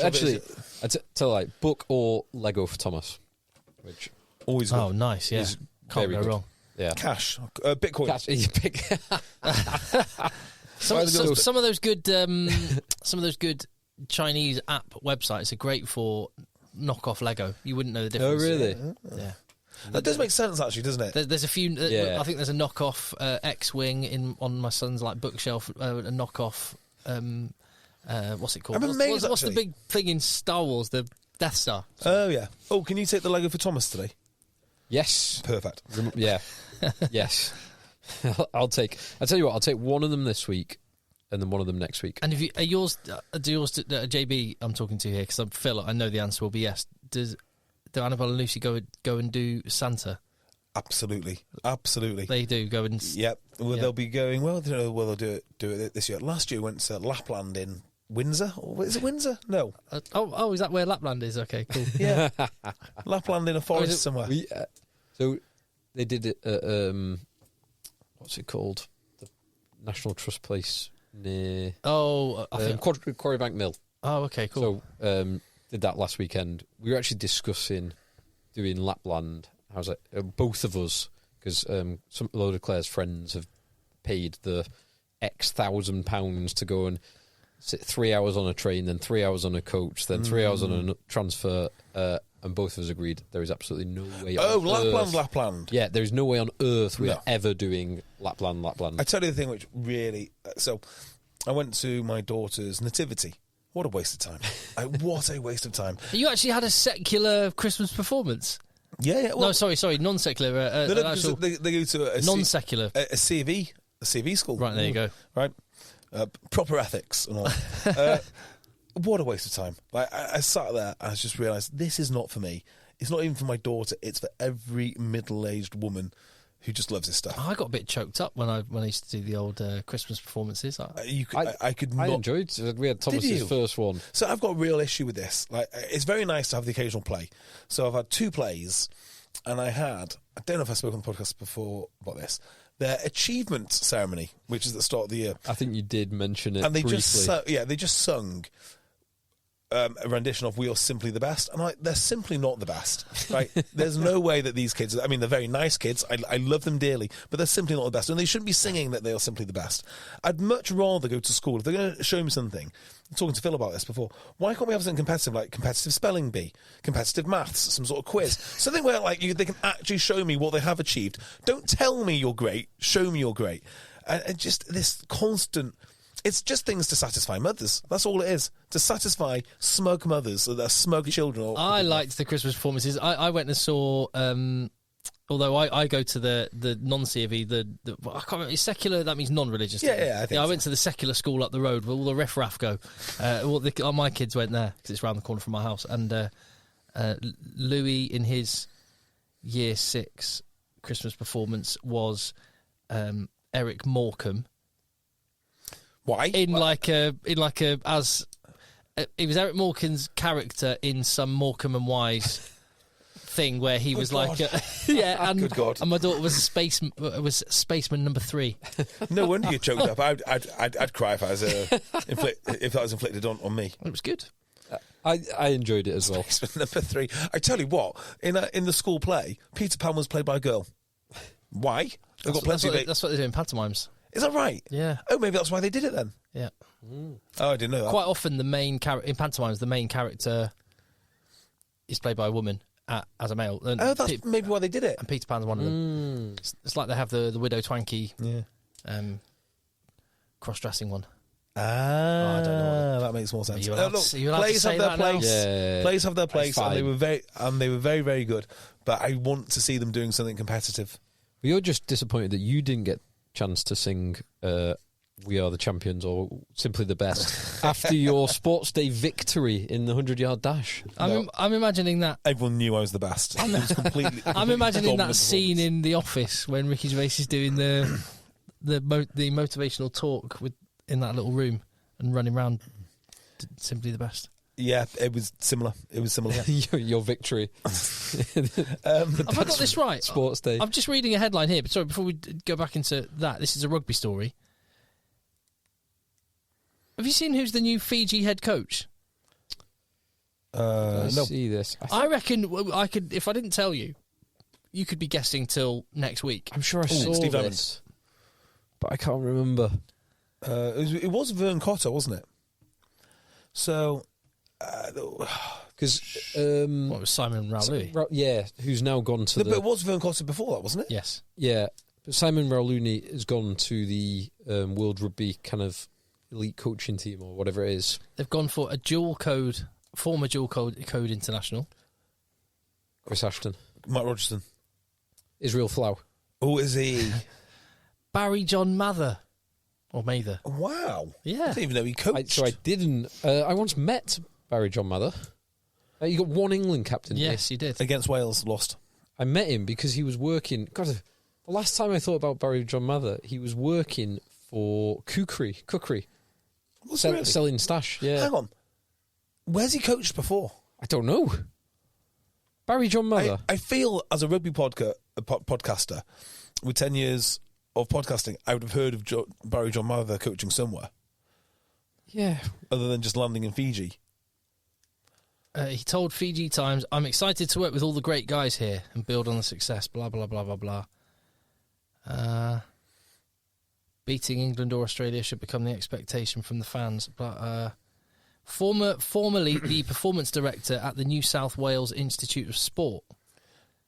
Actually, I tell like book or Lego for Thomas, which always good. Oh, nice, yeah, can't go wrong. Yeah, cash, Bitcoin. Some of those good Chinese app websites are great for knockoff Lego. You wouldn't know the difference. Oh, really? Yeah. That does make sense, actually, doesn't it? There's a few. I think there's a knockoff X-wing on my son's bookshelf. A knockoff What's it called? I'm amazed, What's the actually. big thing in Star Wars? The Death Star. Oh, yeah. Oh, can you take the Lego for Thomas today? Yes. Perfect. Yeah. Yes. I'll tell you what, I'll take one of them this week and then one of them next week. And if you, do JB I'm talking to here, because I'm Phil, I know the answer will be yes. Do Annabelle and Lucy go and do Santa? Absolutely. They do go and... Yep. Well, they'll be going, well, I don't know whether they'll do it this year. Last year we went to Lapland in Windsor. Or is it Windsor? No. Is that where Lapland is? Okay, cool. Yeah. Lapland in a forest somewhere. So they did it at, what's it called? The National Trust place near... I think... Quarrybank Mill. Oh, okay, cool. So did that last weekend. We were actually discussing doing Lapland. I was like, both of us, because a load of Claire's friends have paid the X £1,000 to go and sit 3 hours on a train, then 3 hours on a coach, then 3 hours on a transfer, and both of us agreed there is absolutely no way on earth. Lapland. Yeah, there is no way on earth we're ever doing Lapland. I tell you the thing which really... So, I went to my daughter's nativity. What a waste of time. What a waste of time. You actually had a secular Christmas performance? Yeah. Well, no, sorry, non-secular. They go to a non-secular. A CV school. Right, there you go. Right. Proper ethics and all. What a waste of time. Like, I sat there and I just realised this is not for me. It's not even for my daughter. It's for every middle-aged woman who just loves this stuff. I got a bit choked up when I used to do the old Christmas performances. I could not. I enjoyed. We had Thomas's first one. So I've got a real issue with this. Like, it's very nice to have the occasional play. So I've had 2 plays, and I don't know if I spoke on the podcast before about this. Their achievement ceremony, which is at the start of the year. I think you did mention it. And they briefly. they just sung a rendition of "We Are Simply the Best," and they're simply not the best. Right? There's no way that these kids. I mean, they're very nice kids. I love them dearly, but they're simply not the best, and they shouldn't be singing that they are simply the best. I'd much rather go to school if they're going to show me something. I'm talking to Phil about this before. Why can't we have something competitive, like competitive spelling bee, competitive maths, some sort of quiz, something where they can actually show me what they have achieved. Don't tell me you're great. Show me you're great, and just this constant. It's just things to satisfy mothers. That's all it is. To satisfy smug mothers, or their smug children. I liked the Christmas performances. I went and saw, although I go to the non-CAV, I can't remember, it's secular, that means non-religious. Yeah, I think I went to the secular school up the road where all the riff-raff go. All my kids went there, because it's round the corner from my house. And Louis, in his Year 6 Christmas performance, was Eric Morecambe. Why? It was Eric Morecambe's character in some Morecambe and Wise thing where he was God. and Good God. And my daughter was spaceman number 3. No wonder you choked up. I'd cry if I was if that was inflicted on me. It was good. I enjoyed it as well. Spaceman number 3. I tell you what, in the school play, Peter Pan was played by a girl. Why? That's what they do in pantomimes. Is that right? Yeah. Oh, maybe that's why they did it then. Yeah. Oh, I didn't know that. Quite often, the main character in pantomimes, the main character is played by a woman as a male. And that's maybe why they did it. And Peter Pan's one of them. It's like they have the Widow Twankey cross-dressing one. I don't know. That makes more sense. Plays have their place. Yeah. Plays have their place, and they were very, very good. But I want to see them doing something competitive. Well, you're just disappointed that you didn't get chance to sing We Are the Champions or Simply the Best after your sports day victory in the 100-yard dash. I'm imagining that. Everyone knew I was the best. I'm imagining that scene in The Office when Ricky Gervais is doing the motivational talk in that little room and running around Simply the Best. Yeah, it was similar. Your victory. Have I got this right? Sports day. I'm just reading a headline here, but sorry, before we go back into that, this is a rugby story. Have you seen who's the new Fiji head coach? No. See this. I reckon I could, if I didn't tell you, you could be guessing till next week. I'm sure I saw Steve this, but I can't remember. It was Vern Cotter, wasn't it? So... Because what was Simon Raoulou? Who's now gone to But it was Vern Cotter before that, wasn't it? Yes. Yeah, but Simon Raoulou has gone to the World Rugby kind of elite coaching team or whatever it is. They've gone for a former dual code international. Chris Ashton. Matt Rogerson. Israel Folau. Oh, is he? Barry John Mather. Or Mather. Wow. Yeah. I didn't even know he coached. I didn't. I once met Barry John Mather. You got one England captain. Yes, you did. Against Wales, lost. I met him because he was working. God, the last time I thought about Barry John Mather, he was working for Cookery. Really? Selling stash. Yeah. Hang on. Where's he coached before? I don't know. Barry John Mather. I feel as a rugby podcaster with 10 years of podcasting, I would have heard of Barry John Mather coaching somewhere. Yeah. Other than just landing in Fiji. He told Fiji Times, "I'm excited to work with all the great guys here and build on the success, blah, blah, blah, blah, blah. Beating England or Australia should become the expectation from the fans." But formerly the performance director at the New South Wales Institute of Sport.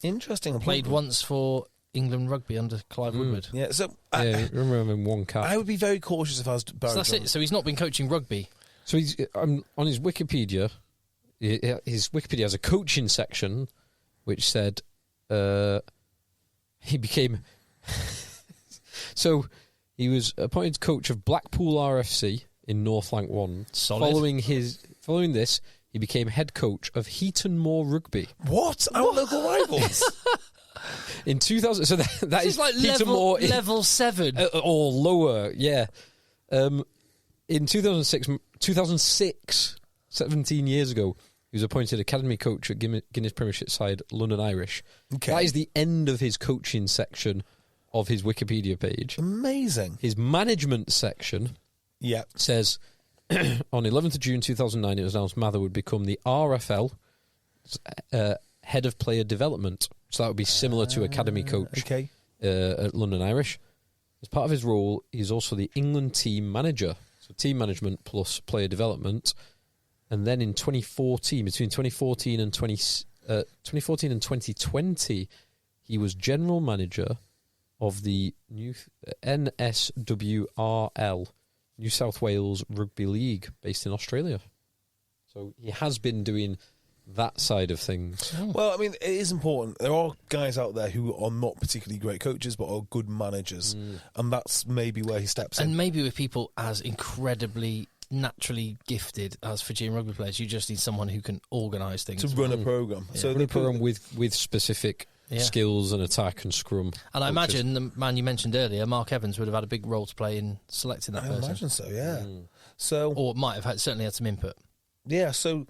Interesting. Played once for England Rugby under Clive Woodward. Yeah, so I remember him in one cap. I would be very cautious if I was Barry So that's John. it. So he's not been coaching rugby. So he's on his Wikipedia. His Wikipedia has a coaching section, which said he became. So he was appointed coach of Blackpool RFC in North Lanc 1. Solid. Following this, he became head coach of Heaton Moor Rugby. What? Our local rivals? In 2000, so that is like Heaton Moor level 7. or lower, yeah. In 2006, 17 years ago, he was appointed academy coach at Guinness Premiership side London Irish. Okay. That is the end of his coaching section of his Wikipedia page. Amazing. His management section says, on 11th of June 2009, it was announced Mather would become the RFL head of player development. So that would be similar to academy coach at London Irish. As part of his role, he's also the England team manager. So team management plus player development. And then in 2014, between 2014 and 2020, he was general manager of the new NSWRL, New South Wales Rugby League, based in Australia. So he has been doing that side of things. Well, I mean, it is important. There are guys out there who are not particularly great coaches, but are good managers. And that's maybe where he steps in. And maybe with people as incredibly naturally gifted as Fijian rugby players, you just need someone who can organise things. To run a programme. Yeah. So run a programme with specific skills and attack and scrum. And I imagine the man you mentioned earlier, Mark Evans, would have had a big role to play in selecting that person. I imagine so, yeah. So, or might have certainly had some input. Yeah, so,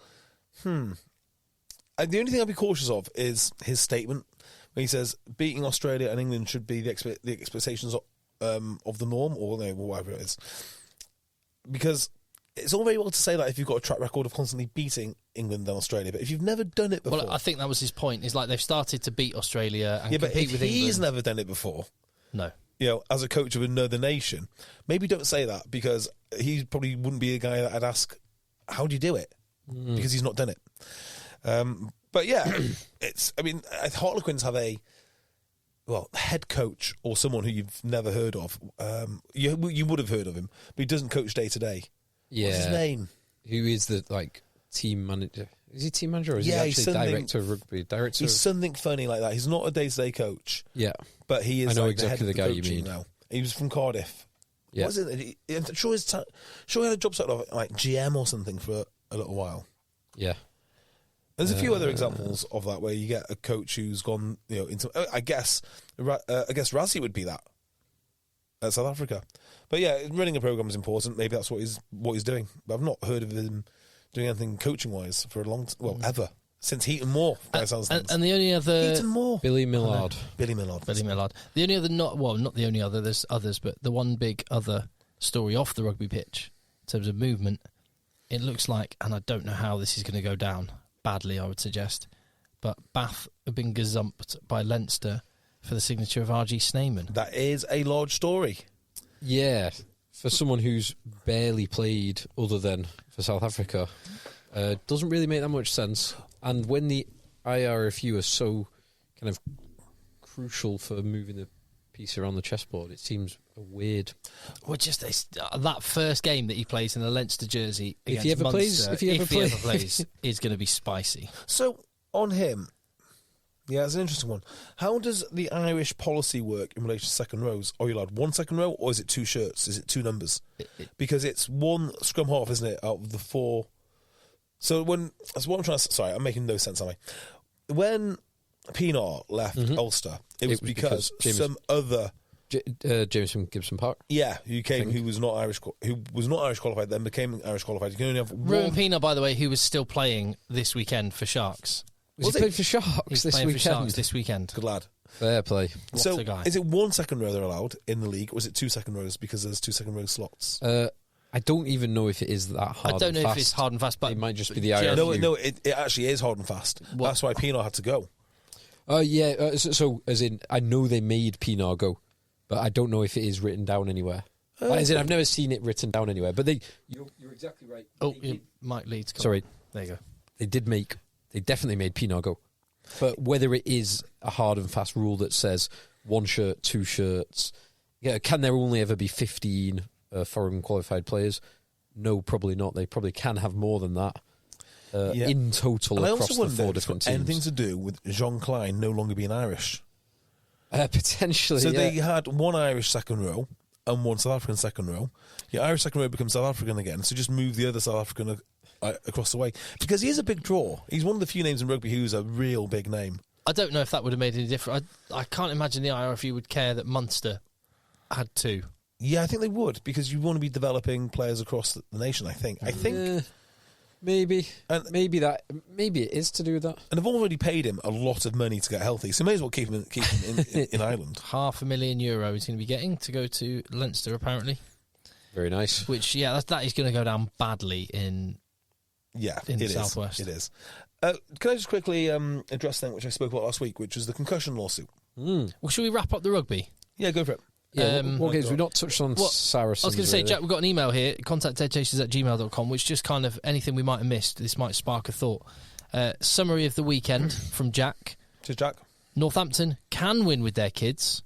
the only thing I'd be cautious of is his statement where he says beating Australia and England should be the expectations of the norm, or whatever it is. Because it's all very well to say that if you've got a track record of constantly beating England and Australia, but if you've never done it before... Well, I think that was his point. It's like they've started to beat Australia and compete with England. He's never done it before. No. You know, as a coach of another nation, maybe don't say that, because he probably wouldn't be a guy that I'd ask, how do you do it? Because he's not done it. But yeah, Harlequins have a head coach or someone who you've never heard of. You would have heard of him, but he doesn't coach day to day. Yeah. What's his name? Who is the team manager? Is he team manager or is he actually director of rugby? He's something funny like that. He's not a day to day coach. Yeah, but he is. I know like exactly the guy you mean. Now he was from Cardiff. Yeah, what is it? I'm sure he had a job title of like GM or something for a little while. Yeah. There's a few other examples of that where you get a coach who's gone, into. I guess Razzie would be that at South Africa, but yeah, running a program is important. Maybe that's what he's doing. But I've not heard of him doing anything coaching wise for a long, ever since Heaton Moor. And the only other Heaton Moor, Billy Millard. Billy Millard. The only other not the only other. There's others, but the one big other story off the rugby pitch in terms of movement, it looks like, and I don't know how this is going to go down. Badly, I would suggest, but Bath have been gazumped by Leinster for the signature of R.G. Snyman. That is a large story. Yeah, for someone who's barely played other than for South Africa, doesn't really make that much sense. And when the IRFU are so kind of crucial for moving the piece around the chessboard, it seems weird. Well, just that first game that he plays in the Leinster jersey If against he ever Munster, plays, if he ever plays, is going to be spicy. So, on him, yeah, it's an interesting one. How does the Irish policy work in relation to second rows? Are you allowed one second row, or is it two shirts? Is it two numbers? Because it's one scrum half, isn't it, out of the four? So that's what I'm trying to... Sorry, I'm making no sense, am I? When Pienaar left Ulster, it was because some other... Jameson Gibson Park. Yeah, who was not Irish qualified, then became Irish qualified. You can only have Ruben one... Pienaar, by the way, who was still playing this weekend for Sharks. Was he playing for Sharks He's this playing weekend? for Sharks this weekend. Good lad. Fair play. What so, a guy. is it one second row they're allowed in the league, or is it two second rows because there's two second row slots? I don't even know if it is that hard. I don't know and fast. if it's hard and fast, but it might just be the IRQ. No, it actually is hard and fast. What? That's why Pienaar had to go. Oh yeah. So as in, I know they made Pienaar go, but I don't know if it is written down anywhere. As in, I've never seen it written down anywhere. But you're exactly right. Oh, Mike Leeds. Sorry, there you go. They definitely made Pienaar go. But whether it is a hard and fast rule that says one shirt, two shirts, can there only ever be 15 foreign qualified players? No, probably not. They probably can have more than that in total and across I also the four different teams. Anything to do with Jean Klein no longer being Irish? Potentially. So yeah. they had one Irish second row and one South African second row. Your Irish second row becomes South African again, so just move the other South African across the way. Because he is a big draw. He's one of the few names in rugby who's a real big name. I don't know if that would have made any difference. I can't imagine the IRFU would care that Munster had two. Yeah, I think they would, because you want to be developing players across the nation, I think. Maybe. Maybe it is to do with that. And they've already paid him a lot of money to get healthy, so may as well keep him in Ireland. €500,000 he's going to be getting to go to Leinster, apparently. Very nice. Which, that is going to go down badly in the Southwest. It is. Can I just quickly address something which I spoke about last week, which was the concussion lawsuit? Well, should we wrap up the rugby? Yeah, go for it. Yeah, what games? We've not touched on Saracens. I was going to say, really. Jack, we've got an email here, contact eggchasers@gmail.com, which just kind of anything we might have missed, this might spark a thought. Summary of the weekend from Jack. Cheers, Jack. Northampton can win with their kids.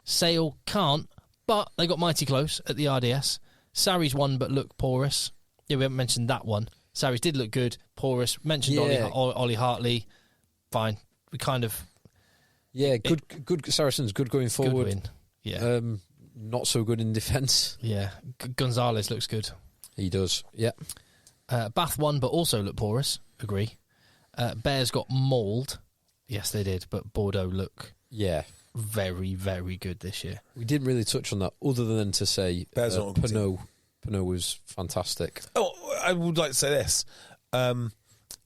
Sale can't, but they got mighty close at the RDS. Sarries won but looked porous. Yeah, we haven't mentioned that one. Sarries did look good, porous. Mentioned Ollie Hartley. Fine. We kind of... Yeah, good Saracens, good going forward. Good win. Yeah. Not so good in defence. Yeah. Gonzalez looks good. He does, yeah. Bath won, but also looked porous. Agree. Bears got mauled. Yes, they did, but Bordeaux look very, very good this year. We didn't really touch on that, other than to say Pinot was fantastic. Oh, I would like to say this.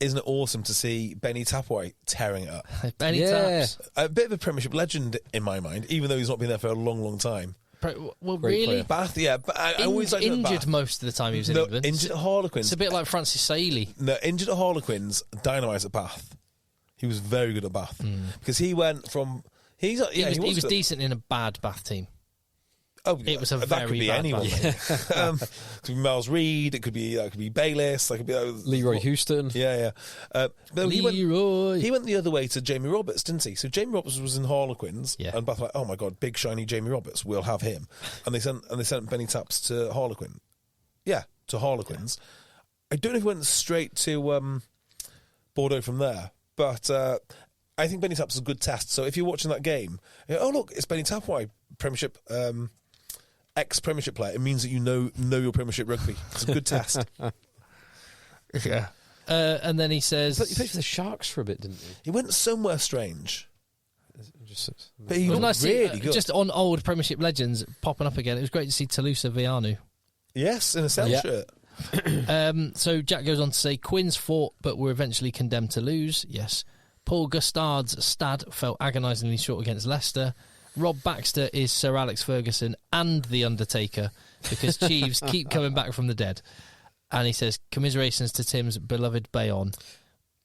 Isn't it awesome to see Benny Tapway tearing it up? Benny Taps. A bit of a Premiership legend in my mind, even though he's not been there for a long, long time. Well, Great really? player. Bath, yeah. But I always liked him at injured Bath. most of the time he was in England. Injured at Harlequins. It's a bit like Francis Sailey. No, injured at Harlequins, dynamite at Bath. He was very good at Bath. Because he went from... He was decent in a bad Bath team. Oh, it was a that very could be bad anyone. It could be Miles Reed. It could be Bayliss. It could be Leroy Houston. Yeah. Leroy. He went the other way to Jamie Roberts, didn't he? So Jamie Roberts was in Harlequins, and Bath were like, oh my god, big shiny Jamie Roberts, we'll have him. And they sent Benny Taps to Harlequin. Yeah, to Harlequins. I don't know if he went straight to Bordeaux from there, but I think Benny Taps is a good test. So if you're watching that game, oh look, it's Benny Tapway, Premiership. Ex-Premiership player, it means that you know your Premiership rugby. It's a good test. Yeah. And then he says... But he played for the Sharks for a bit, didn't he? He went somewhere strange. But he It was looked nice really to see, good. just on old Premiership legends popping up again. It was great to see Talusa Vianu. Yes, in a Cell shirt. So Jack goes on to say, Quins fought but were eventually condemned to lose. Yes. Paul Gustard's Stad fell agonisingly short against Leicester. Rob Baxter is Sir Alex Ferguson and The Undertaker because Chiefs keep coming back from the dead. And he says, commiserations to Tim's beloved Bayonne.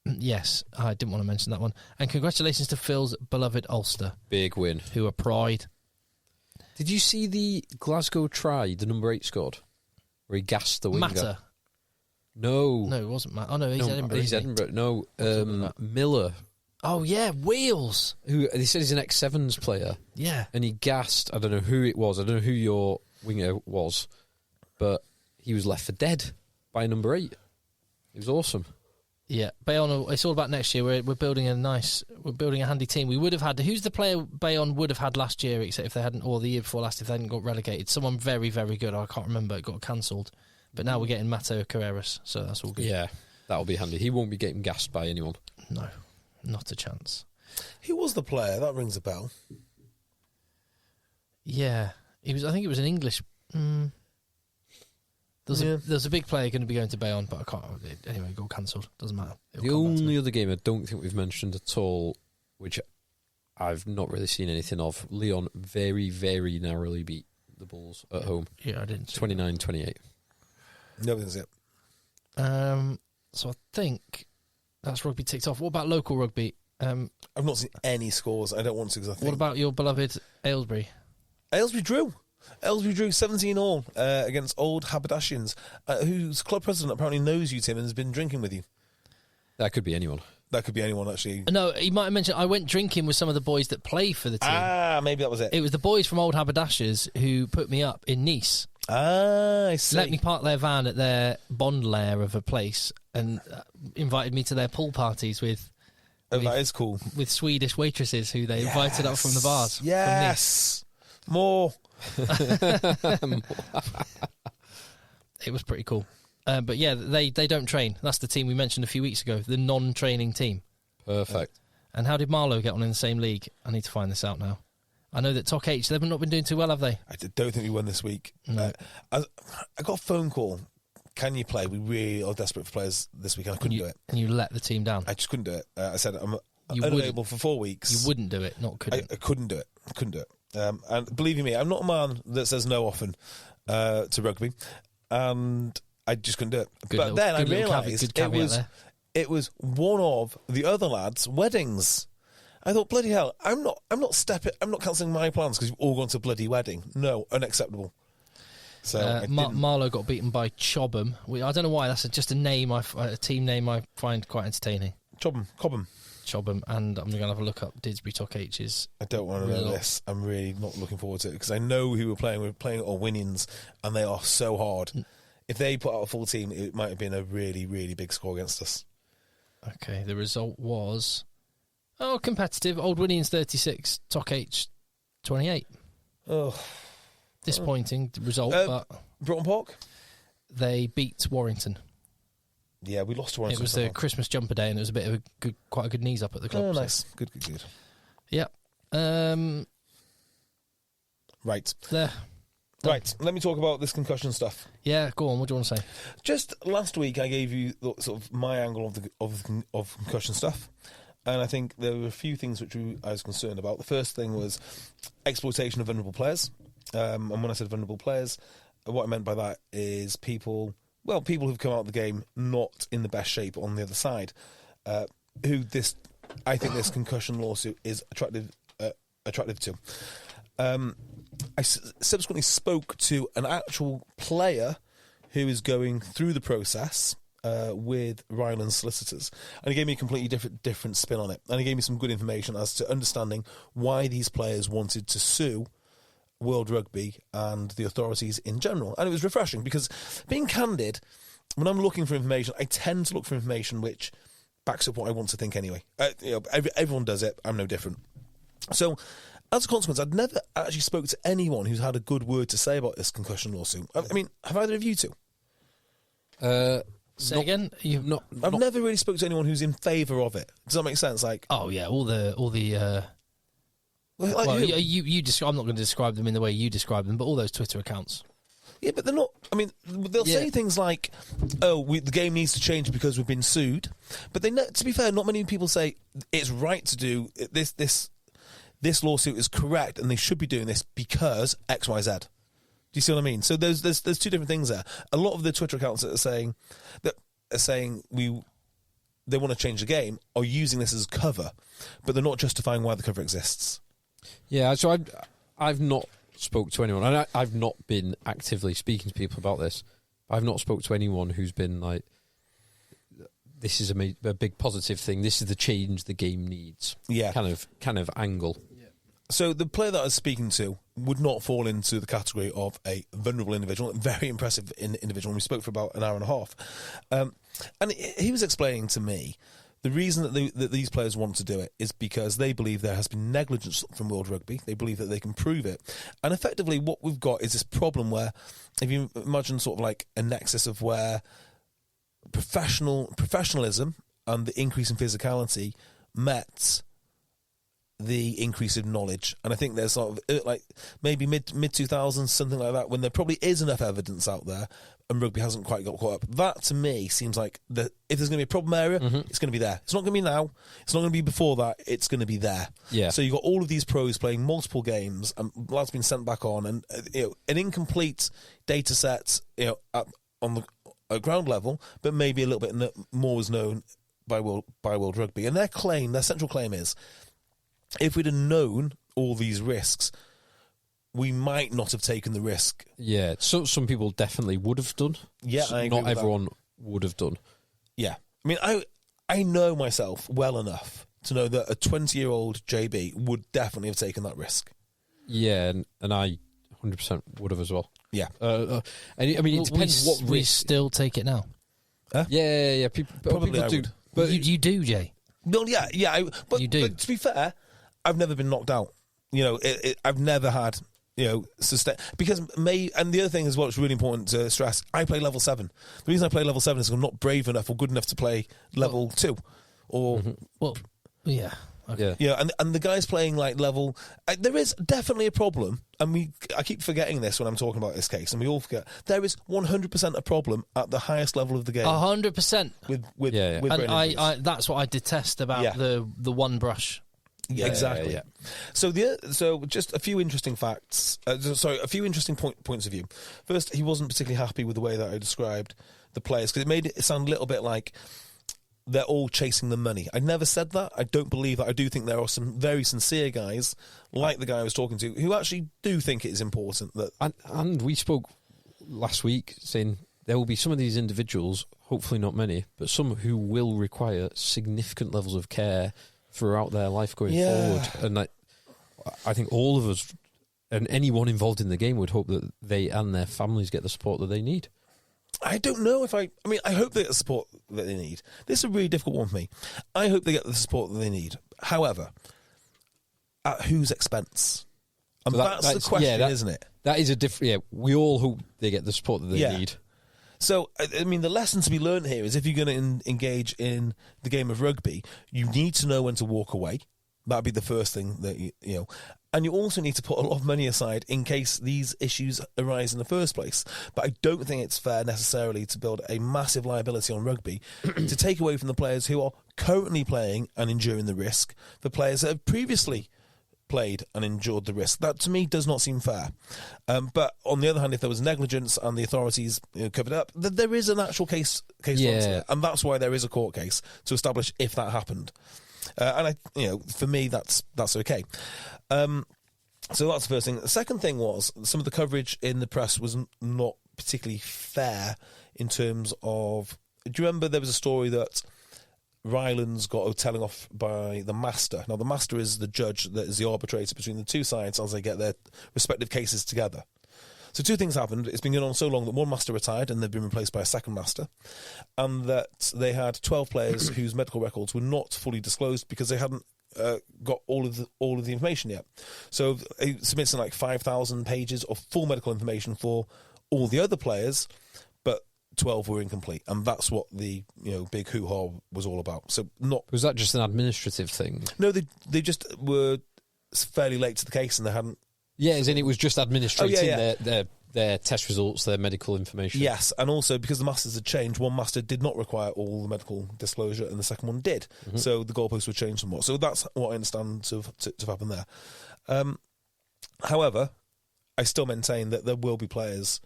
Yes, I didn't want to mention that one. And congratulations to Phil's beloved Ulster. Big win. Who are pride. Did you see the Glasgow try the number 8 scored? Where he gassed the winger? Matter. No, it wasn't Matter. Oh, no, he's Edinburgh. He's Edinburgh. No, Miller. Oh, yeah, Wheels. Who they said he's an X7s player. Yeah. And he gassed, I don't know who it was, I don't know who your winger was, but he was left for dead by number 8. It was awesome. Yeah, Bayonne, it's all about next year. We're building a handy team. We would have had, who's the player Bayonne would have had last year, except if they hadn't, or the year before last, if they hadn't got relegated? Someone very, very good. I can't remember. It got cancelled. But now we're getting Mateo Carreras, so that's all good. Yeah, that'll be handy. He won't be getting gassed by anyone. No, not a chance. Who was the player? That rings a bell. Yeah, he was. I think it was an English. There's a big player going to be going to Bayonne, but I can't. Anyway, it got cancelled. Doesn't matter. The only other game I don't think we've mentioned at all, which I've not really seen anything of, Lyon very, very narrowly beat the Bulls at home. Yeah, I didn't. 29-28. Nothing's it. So I think that's rugby ticked off. What about local rugby? I've not seen any scores. I don't want to because I think. What about your beloved Aylesbury? Aylesbury drew. Aylesbury drew 17-all against Old Haberdashers, whose club president apparently knows you, Tim, and has been drinking with you. That could be anyone. That could be anyone, actually. No, he might have mentioned I went drinking with some of the boys that play for the team. Ah, maybe that was it. It was the boys from Old Haberdashers who put me up in Nice. Ah, I see. Let me park their van at their bond lair of a place and invited me to their pool parties with... Oh, that is cool. With Swedish waitresses who they invited up from the bars. Yes. More. It was pretty cool. But yeah, they don't train. That's the team we mentioned a few weeks ago, the non-training team. Perfect. And how did Marlow get on in the same league? I need to find this out now. I know that Tok H, they've not been doing too well, have they? I don't think we won this week. No. I got a phone call. Can you play? We really are desperate for players this week, and I couldn't do it. And you let the team down? I just couldn't do it. I said I'm unavailable for 4 weeks. You wouldn't do it, not couldn't. I couldn't do it. I couldn't do it. And believe you me, I'm not a man that says no often to rugby, and I just couldn't do it. But then I realised it was one of the other lads' weddings. I thought, bloody hell, I'm not cancelling my plans because you've all gone to a bloody wedding. No, unacceptable. So Marlow got beaten by Chobham. I don't know why. That's just a name, a team name I find quite entertaining. Cobham. And I'm going to have a look up Didsbury Tok H's. I don't want to know this. I'm really not looking forward to it because I know who we're playing. We're playing at Orwinians, and they are so hard. If they put out a full team, it might have been a really, really big score against us. Okay, the result was competitive. Old Winians 36, Tok H 28. Oh, disappointing result. But Broughton Park, they beat Warrington. Yeah, we lost to Warrington. It was the Christmas jumper day, and it was a bit of quite a good knees up at the club. Oh, nice, good. Yeah. Right. There. Right, let me talk about this concussion stuff. Yeah, go on. What do you want to say? Just last week, I gave you sort of my angle of concussion stuff, and I think there were a few things which I was concerned about. The first thing was exploitation of vulnerable players, and when I said vulnerable players, what I meant by that is people who've come out of the game not in the best shape on the other side, I think this concussion lawsuit is attractive to. I subsequently spoke to an actual player who is going through the process with Ryland's solicitors, and he gave me a completely different spin on it, and he gave me some good information as to understanding why these players wanted to sue World Rugby and the authorities in general. And it was refreshing because, being candid, when I'm looking for information, I tend to look for information which backs up what I want to think anyway. Everyone does it. I'm no different. So, as a consequence, I'd never actually spoke to anyone who's had a good word to say about this concussion lawsuit. I mean, have either of you two? Say again? You've not. I've never really spoke to anyone who's in favour of it. Does that make sense? Like, oh yeah, all the. Like you describe. I'm not going to describe them in the way you describe them, but all those Twitter accounts. Yeah, but they're not. I mean, they'll say things like, "Oh, the game needs to change because we've been sued." But to be fair, not many people say it's right to do this. This lawsuit is correct, and they should be doing this because X, Y, Z. Do you see what I mean? So there's two different things there. A lot of the Twitter accounts that are saying they want to change the game are using this as cover, but they're not justifying why the cover exists. Yeah, so I've not spoke to anyone, and I've not been actively speaking to people about this. I've not spoke to anyone who's been like this is a big positive thing. This is the change the game needs. Yeah. Kind of angle. So the player that I was speaking to would not fall into the category of a vulnerable individual, a very impressive individual. We spoke for about an hour and a half. And he was explaining to me the reason that these players want to do it is because they believe there has been negligence from World Rugby. They believe that they can prove it. And effectively what we've got is this problem where, if you imagine sort of like a nexus of where professionalism and the increase in physicality met the increase in knowledge, and I think there's sort of like maybe mid 2000s, something like that, when there probably is enough evidence out there and rugby hasn't quite got caught up. That to me seems like if there's going to be a problem area, it's going to be there. It's not going to be now. It's not going to be before that. It's going to be there. Yeah. So you've got all of these pros playing multiple games, and lads being sent back on, and an incomplete data set, on the ground level, but maybe a little bit more was known by World Rugby. And their central claim is, if we'd have known all these risks, we might not have taken the risk. Yeah, so some people definitely would have done. Yeah, I agree not with everyone would have done. Yeah. I mean, I know myself well enough to know that a 20-year-old JB would definitely have taken that risk. Yeah, and I 100% would have as well. Yeah. And I mean, it depends what we risk. still take it now. Huh? Yeah. People Probably do. would. But You do, Jay. Well, yeah. But You do. But to be fair, I've never been knocked out. I've never had, sustain. And the other thing as well, it's really important to stress, I play level 7. The reason I play level 7 is I'm not brave enough or good enough to play level 2. Or... Well, yeah. Okay. yeah. And the guys playing like level... there is definitely a problem, and I keep forgetting this when I'm talking about this case, and we all forget. There is 100% a problem at the highest level of the game. 100%. With And brain injuries. that's what I detest about the one brush. Yeah, exactly. Yeah. So just a few interesting facts. A few interesting points of view. First, he wasn't particularly happy with the way that I described the players, because it made it sound a little bit like they're all chasing the money. I never said that. I don't believe that. I do think there are some very sincere guys, like the guy I was talking to, who actually do think it is important that... And we spoke last week saying there will be some of these individuals, hopefully not many, but some who will require significant levels of care throughout their life going forward. And I think all of us and anyone involved in the game would hope that they and their families get the support that they need. I don't know if I hope they get the support that they need. This is a really difficult one for me. I hope they get the support that they need. However, at whose expense? And So that's the question, isn't it? That is a different... Yeah, we all hope they get the support that they need. So, I mean, the lesson to be learned here is if you're going to engage in the game of rugby, you need to know when to walk away. That'd be the first thing that, and you also need to put a lot of money aside in case these issues arise in the first place. But I don't think it's fair necessarily to build a massive liability on rugby to take away from the players who are currently playing and enduring the risk for players that have previously played and endured the risk. That to me does not seem fair. But on the other hand, if there was negligence and the authorities covered up, there is an actual case there, and that's why there is a court case to establish if that happened. And for me, that's okay. So that's the first thing. The second thing was some of the coverage in the press was not particularly fair in terms of. Do you remember there was a story that Rylands got telling off by the master? Now, the master is the judge that is the arbitrator between the two sides as they get their respective cases together. So two things happened. It's been going on so long that one master retired and they've been replaced by a second master, and that they had 12 players whose medical records were not fully disclosed because they hadn't got all of the information yet. So he submitted like 5,000 pages of full medical information for all the other players, but 12 were incomplete, and that's what the big hoo-ha was all about. So was that just an administrative thing? No, they just were fairly late to the case and they hadn't. Yeah, as in it was just administrating their test results, their medical information. Yes, and also because the masters had changed, one master did not require all the medical disclosure and the second one did. Mm-hmm. So the goalposts were changed somewhat. So that's what I understand to have happened there. However, I still maintain that there will be players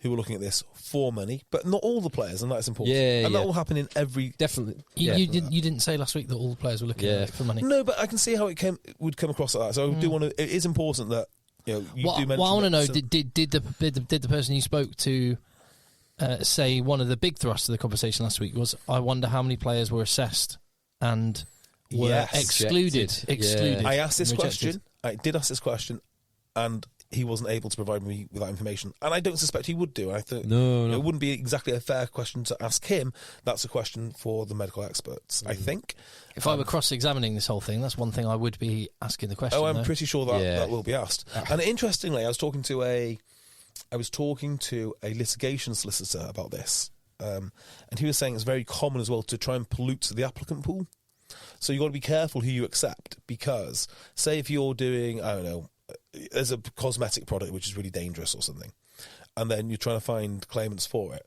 who are looking at this for money, but not all the players, and that's important. And that will happen in every... Definitely. You didn't say last week that all the players were looking at it for money. No, but I can see how it would come across like that. So I do want to... It is important that you do mention... What I want to know, did the person you spoke to say one of the big thrusts of the conversation last week was, I wonder how many players were assessed and were excluded. I asked this question. I did ask this question, and he wasn't able to provide me with that information. And I don't suspect he would do. I think No. It wouldn't be exactly a fair question to ask him. That's a question for the medical experts, I think. If I were cross-examining this whole thing, that's one thing I would be asking the question. Oh, I'm though. pretty sure that will be asked. And interestingly, I was talking to a litigation solicitor about this, and he was saying it's very common as well to try and pollute the applicant pool. So you've got to be careful who you accept, because say if you're doing, I don't know, there's a cosmetic product which is really dangerous or something, and then you're trying to find claimants for it.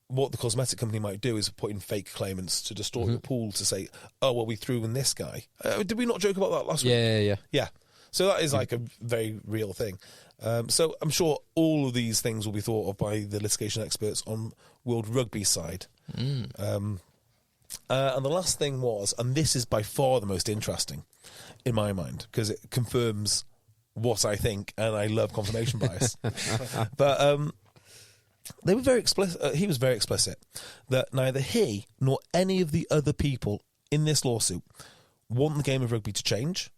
What the cosmetic company might do is put in fake claimants to distort your pool to say, oh, well, we threw in this guy. Did we not joke about that last week? Yeah. So that is like a very real thing. So I'm sure all of these things will be thought of by the litigation experts on World Rugby's side. And the last thing was, and this is by far the most interesting in my mind, because it confirms what I think, and I love confirmation bias. But they were very explicit. He was very explicit that neither he nor any of the other people in this lawsuit want the game of rugby to change,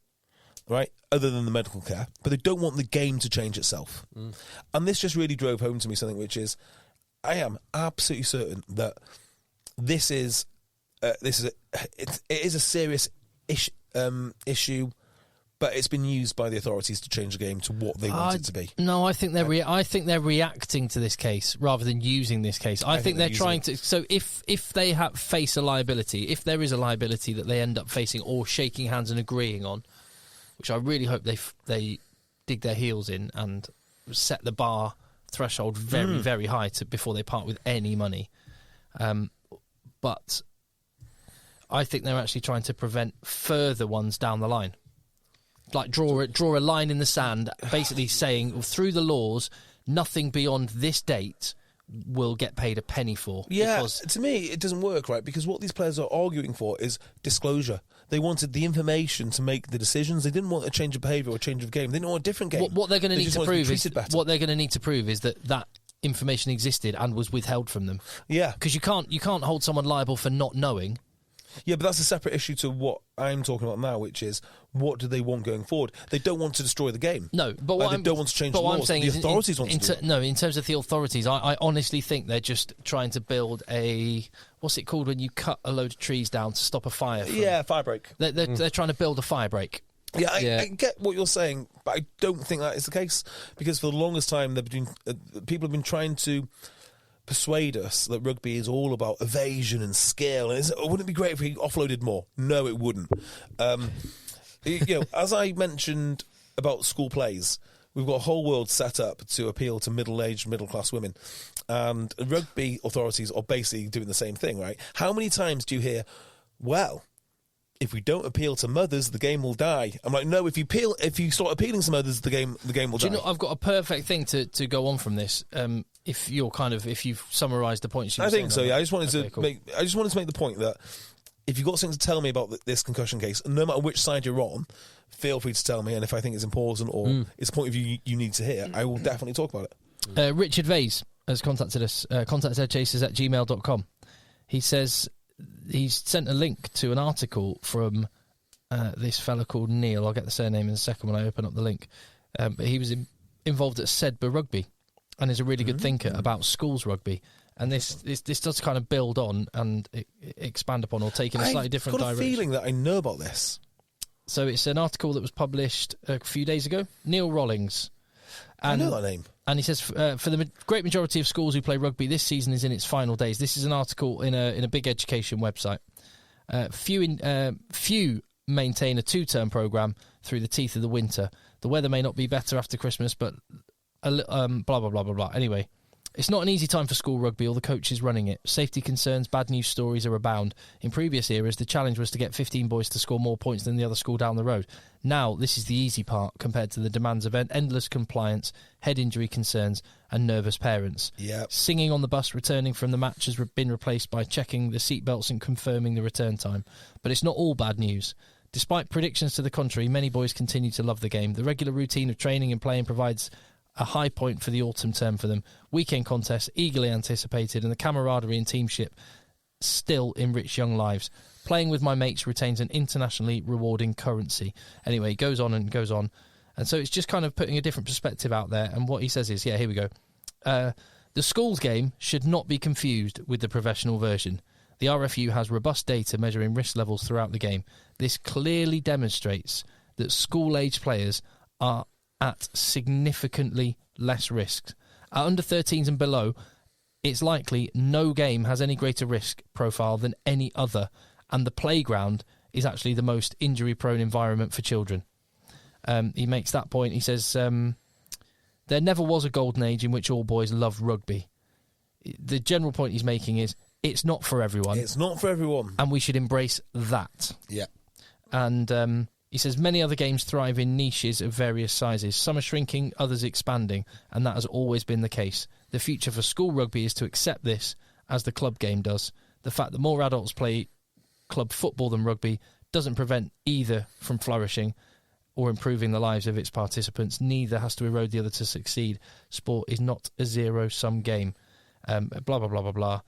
right? Other than the medical care, but they don't want the game to change itself. And this just really drove home to me something, which is, I am absolutely certain that it is a serious issue. But it's been used by the authorities to change the game to what they want it to be. No, I think they're reacting to this case rather than using this case. I think they're trying to. So if they face a liability, if there is a liability that they end up facing or shaking hands and agreeing on, which I really hope they dig their heels in and set the bar threshold very, very high before they part with any money. But I think they're actually trying to prevent further ones down the line. Like draw a line in the sand, basically saying through the laws, nothing beyond this date will get paid a penny for. Yeah, because to me, it doesn't work, right? Because what these players are arguing for is disclosure. They wanted the information to make the decisions. They didn't want a change of behaviour or a change of game. They didn't want a different game. What they're going to need to prove is that information existed and was withheld from them. Yeah, because you can't hold someone liable for not knowing. Yeah, but that's a separate issue to what I'm talking about now, which is what do they want going forward? They don't want to destroy the game. No, but they don't want to change the laws. The authorities want to do it. No, in terms of the authorities, I honestly think they're just trying to build what's it called when you cut a load of trees down to stop a fire? Fire break. They're trying to build a fire break. Yeah, I get what you're saying, but I don't think that is the case, because for the longest time people have been trying to persuade us that rugby is all about evasion and skill. And wouldn't it be great if we offloaded more? No, it wouldn't. As I mentioned about school plays, we've got a whole world set up to appeal to middle-aged, middle-class women. And rugby authorities are basically doing the same thing, right? How many times do you hear, well, if we don't appeal to mothers, the game will die? I'm like, no, if you start appealing to mothers, the game will die. Do you know, I've got a perfect thing to go on from this. If you've summarised the points you were saying. I think so. Yeah, I just wanted to make the point that if you've got something to tell me about this concussion case, no matter which side you're on, feel free to tell me. And if I think it's important or it's a point of view you need to hear, I will definitely talk about it. Richard Vase has contacted us. Contact EggChasers@gmail.com. He says he's sent a link to an article from this fella called Neil. I'll get the surname in a second when I open up the link. But he was involved at Sedbergh Rugby and is a really good thinker about schools rugby. And this does kind of build on and expand upon or take in a slightly different direction. I've got a feeling that I know about this. So it's an article that was published a few days ago. Neil Rollings. And, I know that name. And he says, for the great majority of schools who play rugby, this season is in its final days. This is an article in a big education website. Few maintain a 2-term programme through the teeth of the winter. The weather may not be better after Christmas, but blah, blah, blah, blah, blah. Anyway, it's not an easy time for school rugby or the coaches running it. Safety concerns, bad news stories are abound. In previous eras, the challenge was to get 15 boys to score more points than the other school down the road. Now, this is the easy part compared to the demands of endless compliance, head injury concerns and nervous parents. Yep. Singing on the bus returning from the match has been replaced by checking the seatbelts and confirming the return time. But it's not all bad news. Despite predictions to the contrary, many boys continue to love the game. The regular routine of training and playing provides a high point for the autumn term for them. Weekend contests, eagerly anticipated, and the camaraderie and teamship still enrich young lives. Playing with my mates retains an internationally rewarding currency. Anyway, he goes on and goes on. And so it's just kind of putting a different perspective out there. And what he says is, here we go. The schools game should not be confused with the professional version. The RFU has robust data measuring risk levels throughout the game. This clearly demonstrates that school-age players are at significantly less risk. At under 13s and below, it's likely no game has any greater risk profile than any other, and the playground is actually the most injury-prone environment for children. He makes that point. He says, there never was a golden age in which all boys loved rugby. The general point he's making is, it's not for everyone. It's not for everyone. And we should embrace that. Yeah. And he says many other games thrive in niches of various sizes. Some are shrinking, others expanding, and that has always been the case. The future for school rugby is to accept this, as the club game does. The fact that more adults play club football than rugby doesn't prevent either from flourishing or improving the lives of its participants. Neither has to erode the other to succeed. Sport is not a zero-sum game. Blah, blah, blah, blah, blah.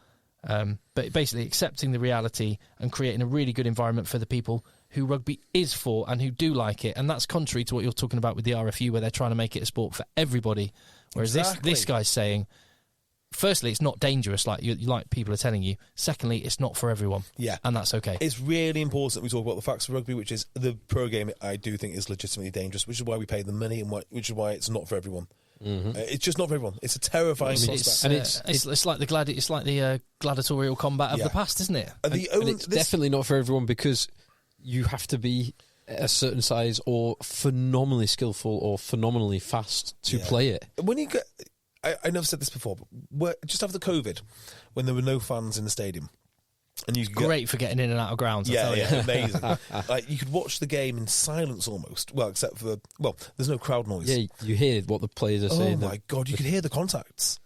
But basically accepting the reality and creating a really good environment for the people who rugby is for and who do like it. And that's contrary to what you're talking about with the RFU, where they're trying to make it a sport for everybody. Whereas this guy's saying, firstly, it's not dangerous like people are telling you. Secondly, it's not for everyone. Yeah. And that's okay. It's really important we talk about the facts of rugby, which is the pro game, I do think, is legitimately dangerous, which is why we pay the money and which is why it's not for everyone. Mm-hmm. It's just not for everyone. It's a terrifying prospect. It's like the gladiatorial combat of the past, isn't it? And it's definitely not for everyone, because you have to be a certain size or phenomenally skillful or phenomenally fast to play it. When you get, I never said this before, but just after COVID, when there were no fans in the stadium, and you could great for getting in and out of grounds. Amazing. Like, you could watch the game in silence almost. Well, except for there's no crowd noise. Yeah, you hear what the players are saying. Oh my god, you could hear the contacts,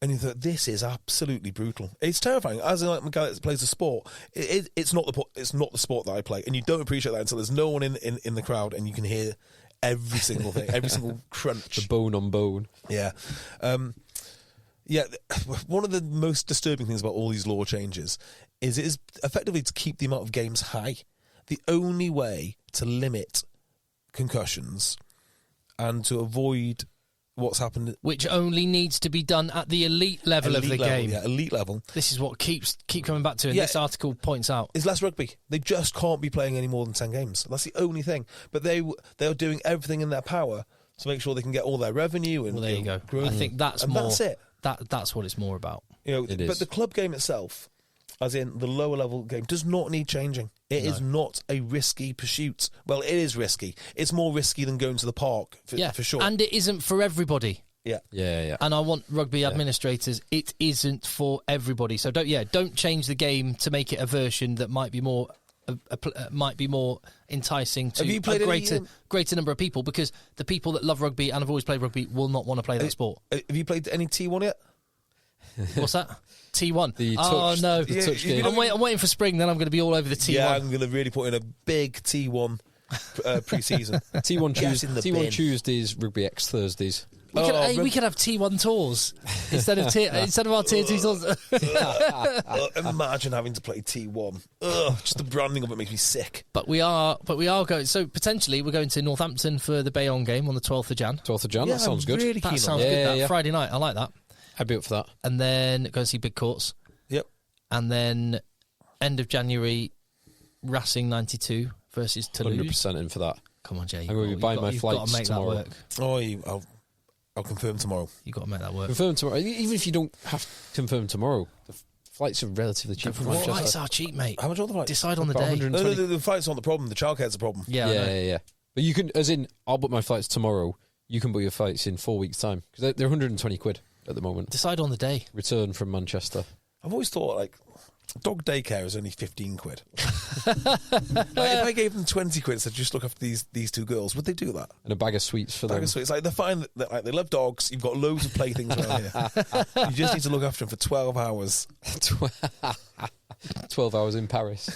and you thought, this is absolutely brutal. It's terrifying. As a guy that plays a sport, it's not the sport that I play, and you don't appreciate that until there's no one in the crowd, and you can hear every single thing, every single crunch, the bone on bone. Yeah. One of the most disturbing things about all these law changes is it is effectively to keep the amount of games high. The only way to limit concussions and to avoid what's happened, which only needs to be done at the elite level of the game. Yeah, elite level. This is what keep coming back to, and this article points out. Is less rugby. They just can't be playing any more than 10 games. That's the only thing. But they are doing everything in their power to make sure they can get all their revenue and there you go. Growth. I think that's more. That's it. That's what it's more about. But the club game itself, as in the lower level game, does not need changing. It is not a risky pursuit. Well, it is risky. It's more risky than going to the park, for sure. And it isn't for everybody. Yeah. And I want rugby administrators, it isn't for everybody. So don't change the game to make it a version that might be more enticing to a greater number of people, because the people that love rugby and have always played rugby will not want to play that sport. Have you played any T1 yet? What's that? T1. The touch game. I'm waiting for spring, then I'm going to be all over the T1. Yeah, I'm going to really put in a big T1 pre-season. T1 Tuesdays, Rugby X Thursdays. We could have T1 tours instead of our Tier 2 tours. Imagine having to play T1. Just the branding of it makes me sick. But we are going. So potentially we're going to Northampton for the Bayonne game on the 12th of Jan. 12th of Jan. That sounds good. Really that sounds good. That Friday night. I like that. I'd be up for that. And then go and see Big Courts. Yep. And then end of January, Racing 92 versus Toulouse. 100% in for that. Come on, Jay. I'm going to be buying my flights tomorrow. I'll confirm tomorrow. You've got to make that work. Confirm tomorrow. Even if you don't have to confirm tomorrow, the flights are relatively cheap. The flights are cheap, mate. How much are the flights? Decide on the day. No, the flights aren't the problem. The childcare's the problem. Yeah. But you can, as in, I'll book my flights tomorrow. You can book your flights in 4 weeks' time. Because they're 120 quid at the moment. Decide on the day. Return from Manchester. I've always thought, like, dog daycare is only 15 quid. If I gave them 20 quid to just look after these two girls, would they do that? And a bag of sweets for them. Like, they're fine. They love dogs. You've got loads of playthings around here. You just need to look after them for 12 hours. 12 hours in Paris.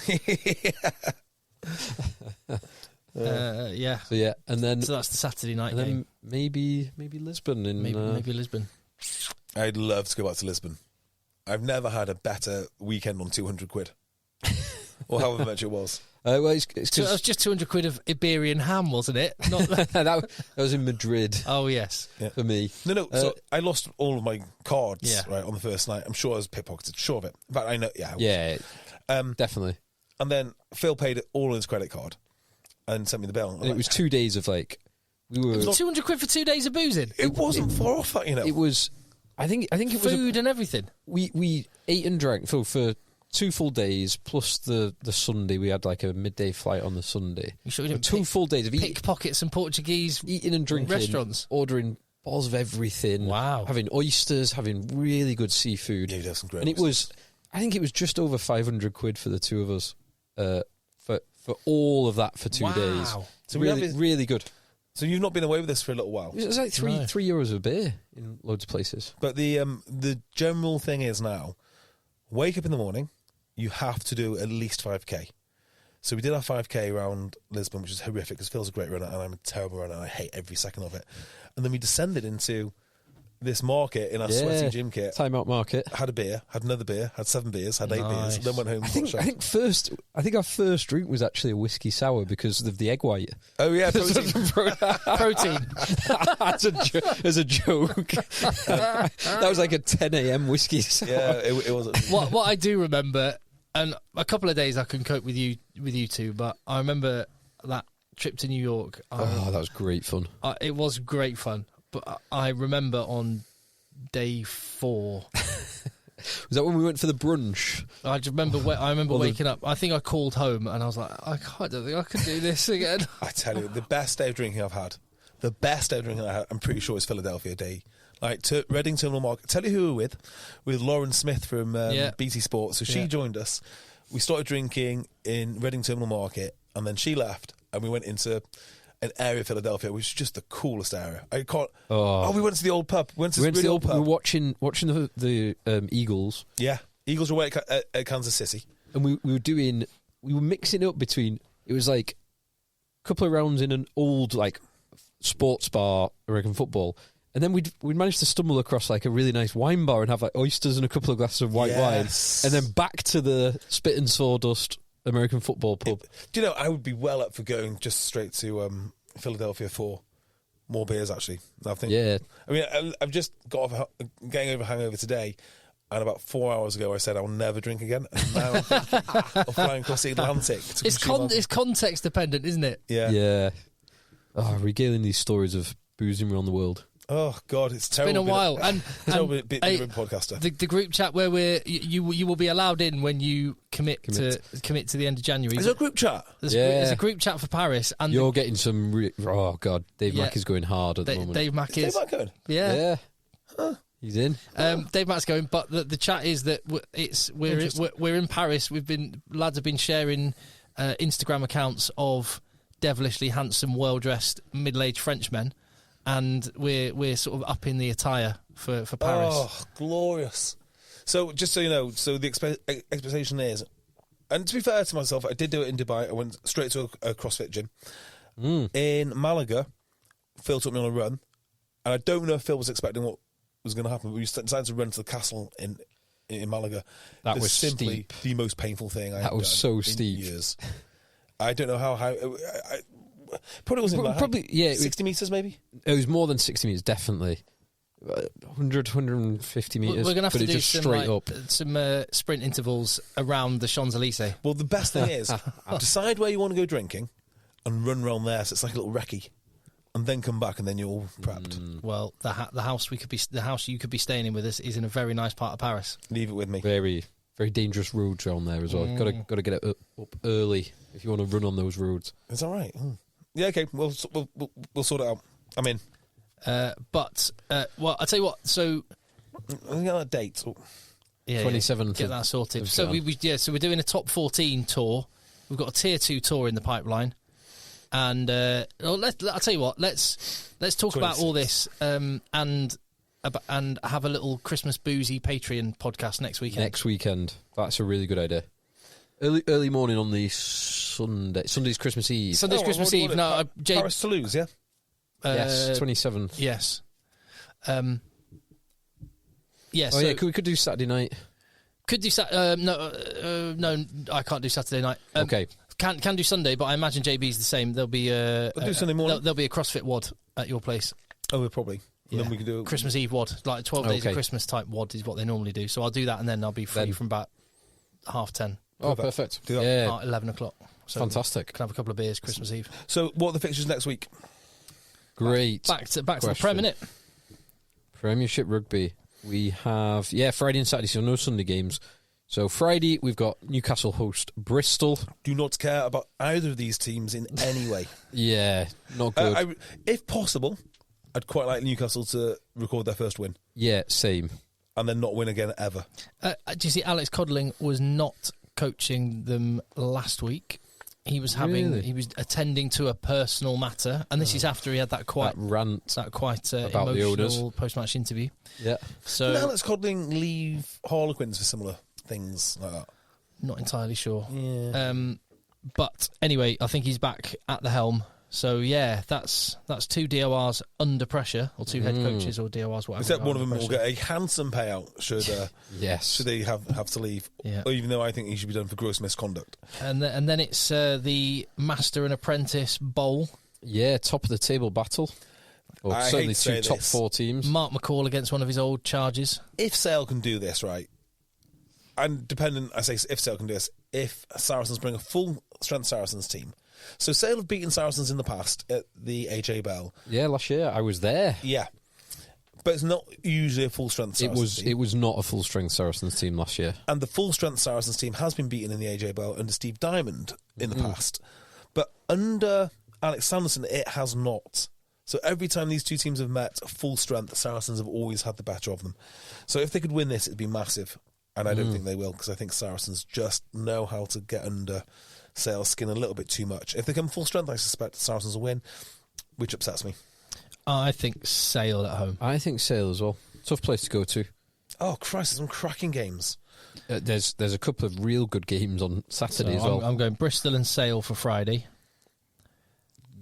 Yeah. So yeah, and then So that's the Saturday night and game. then maybe Lisbon in Maybe Lisbon. I'd love to go back to Lisbon. I've never had a better weekend on 200 quid. Or however much it was. Well, it's So that was just 200 quid of Iberian ham, wasn't it? Not that was in Madrid. Oh, yes. For me. No. So I lost all of my cards Yeah. right on the first night. I'm sure I was pickpocketed. Sure of it. But I know. Yeah. I was. Yeah, definitely. And then Phil paid it all on his credit card and sent me the bill. And it was 2 days of like we were. 200 quid for 2 days of boozing? It wasn't far off that, you know. It was. I think it was Food and everything? we ate and drank for 2 full days plus the Sunday. We had like a midday flight on the Sunday. You sure you didn't 2 full days of pickpockets and Portuguese eating and drinking, restaurants, ordering balls of everything. Wow. Having oysters, having really good seafood. Yeah, you did have some great and it oysters. was, I think it was just over 500 quid for the two of us for all of that for 2 Wow. days. So we really, have really good. So you've not been away with this for a little while. It was like three euros a beer in loads of places. But the general thing is now, wake up in the morning, you have to do at least 5k. So we did our 5k around Lisbon, which is horrific because Phil's a great runner and I'm a terrible runner and I hate every second of it. And then we descended into this market in our sweaty gym kit. Timeout market. Had a beer, had another beer, had 7 beers, had 8 beers, and then went home. I think our first drink was actually a whiskey sour because of the egg white. Oh yeah, protein. protein. as a joke. That was like a 10 a.m. whiskey sour. Yeah, it was. What I do remember, and a couple of days I can cope with you two, but I remember that trip to New York. That was great fun. It was great fun, but I remember on day 4. Was that when we went for the brunch? I just remember. I remember waking up. I think I called home and I was like, I don't think I could do this again. I tell you, the best day of drinking I've had. I'm pretty sure it's Philadelphia Day. Like Reading Terminal Market. Tell you who we were with Lauren Smith from BT Sports. So she joined us. We started drinking in Reading Terminal Market, and then she left, and we went into an area of Philadelphia which is just the coolest area. I can't. Oh, we went to the old pub. We went to the old pub. We were watching the Eagles. Yeah, Eagles were away at Kansas City, and we were mixing up between. It was like a couple of rounds in an old like sports bar, American football. And then we'd managed to stumble across like a really nice wine bar and have like oysters and a couple of glasses of white wine, and then back to the spit and sawdust American football pub. Do you know, I would be well up for going just straight to Philadelphia for more beers. Actually, I think. Yeah, I mean, I've just got getting over a hangover today, and about 4 hours ago I said I'll never drink again. And now I'm thinking of flying across the Atlantic. It's context dependent, isn't it? Yeah, yeah. Oh, regaling these stories of boozing around the world. Oh God, it's terrible. It's been a while, and podcaster. The group chat where you will be allowed in when you commit to the end of January. Is there a group chat? There's a group chat for Paris, and you're getting some. Oh God, Dave Mack is going hard at the moment. Dave Mack is. Dave Mack going? Yeah. Huh. He's in. Dave Mack's going, but the chat is that we're in Paris. Lads have been sharing Instagram accounts of devilishly handsome, well dressed, middle aged Frenchmen. And we're sort of up in the attire for Paris. Oh, glorious! So just so you know, the expectation is, and to be fair to myself, I did do it in Dubai. I went straight to a CrossFit gym. In Malaga. Phil took me on a run, and I don't know if Phil was expecting what was going to happen. But we decided to run to the castle in Malaga. That was simply steep. The most painful thing I have done so steep. in years. I don't know how. Probably wasn't that probably high. 60 metres maybe? It was more than 60 metres, definitely. 100, 150 metres. We're going to have to do just straight up. some sprint intervals around the Champs-Elysees. Well, the best thing is, decide where you want to go drinking and run around there, so it's like a little recce, and then come back and then you're all prepped. Well, the house you could be staying in with us is in a very nice part of Paris. Leave it with me. Very, very dangerous roads around there as well. Got to get it up early if you want to run on those roads. Is that right? Yeah, okay. We'll sort it out. I'm in. But I'll tell you what. So, I got a date. 27th. Get that sorted. So so we're doing a top 14 tour. We've got a tier 2 tour in the pipeline, and I'll tell you what. Let's talk about all this and have a little Christmas boozy Patreon podcast next weekend. That's a really good idea. Early morning on the Sunday. Sunday's Christmas Eve. Sunday's Christmas Eve. No, Paris to lose, yeah? Yes, 27th. Yes. Yeah, so we could do Saturday night. Could do no, I can't do Saturday night. Okay. Can do Sunday, but I imagine JB's the same. There'll be We'll do Sunday morning. There'll be a CrossFit WOD at your place. Oh, we'll probably. Yeah. Then we can do Christmas Eve WOD, like 12 days of Christmas type WOD is what they normally do. So I'll do that, and then I'll be free from about 10:30. Oh, perfect. Do that. Yeah. 11 o'clock. So fantastic. Can have a couple of beers Christmas Eve. So what are the fixtures next week? Great. Back to the Prem, innit? Premiership Rugby. We have, Friday and Saturday, so no Sunday games. So Friday, we've got Newcastle host Bristol. Do not care about either of these teams in any way. Yeah, not good. If possible, I'd quite like Newcastle to record their first win. Yeah, same. And then not win again ever. Do you see Alex Codling was not coaching them last week? He was he was attending to a personal matter, and this is after he had that rant quite about emotional post-match interview. Yeah. So did Alex Codling leave Harlequins for similar things like that? Not entirely sure. Yeah. But anyway, I think he's back at the helm. So yeah, that's two DORs under pressure, or two head coaches or DORs, whatever. Except one of them will get a handsome payout should should they have to leave. Yeah. Even though I think he should be done for gross misconduct. And then it's the Master and Apprentice Bowl. Yeah, top of the table battle. Or I certainly hate to two say top this. 4 teams. Mark McCall against one of his old charges. If Sale can do this, right, and I say if Sale can do this, if Saracens bring a full strength Saracens team. So Sale have beaten Saracens in the past at the AJ Bell. Yeah, last year I was there. Yeah. But it's not usually a full strength Saracens team. It was not a full strength Saracens team last year. And the full strength Saracens team has been beaten in the AJ Bell under Steve Diamond in the past. But under Alex Sanderson, it has not. So every time these two teams have met, full strength, the Saracens have always had the better of them. So if they could win this, it'd be massive. And I don't think they will, because I think Saracens just know how to get under Sale's skin a little bit too much. If they come full strength, I suspect Saracens will win, which upsets me. I think Sale at home. I think Sale as well. Tough place to go to. Oh, Christ, there's some cracking games. There's a couple of real good games on Saturday as well. I'm going Bristol and Sale for Friday.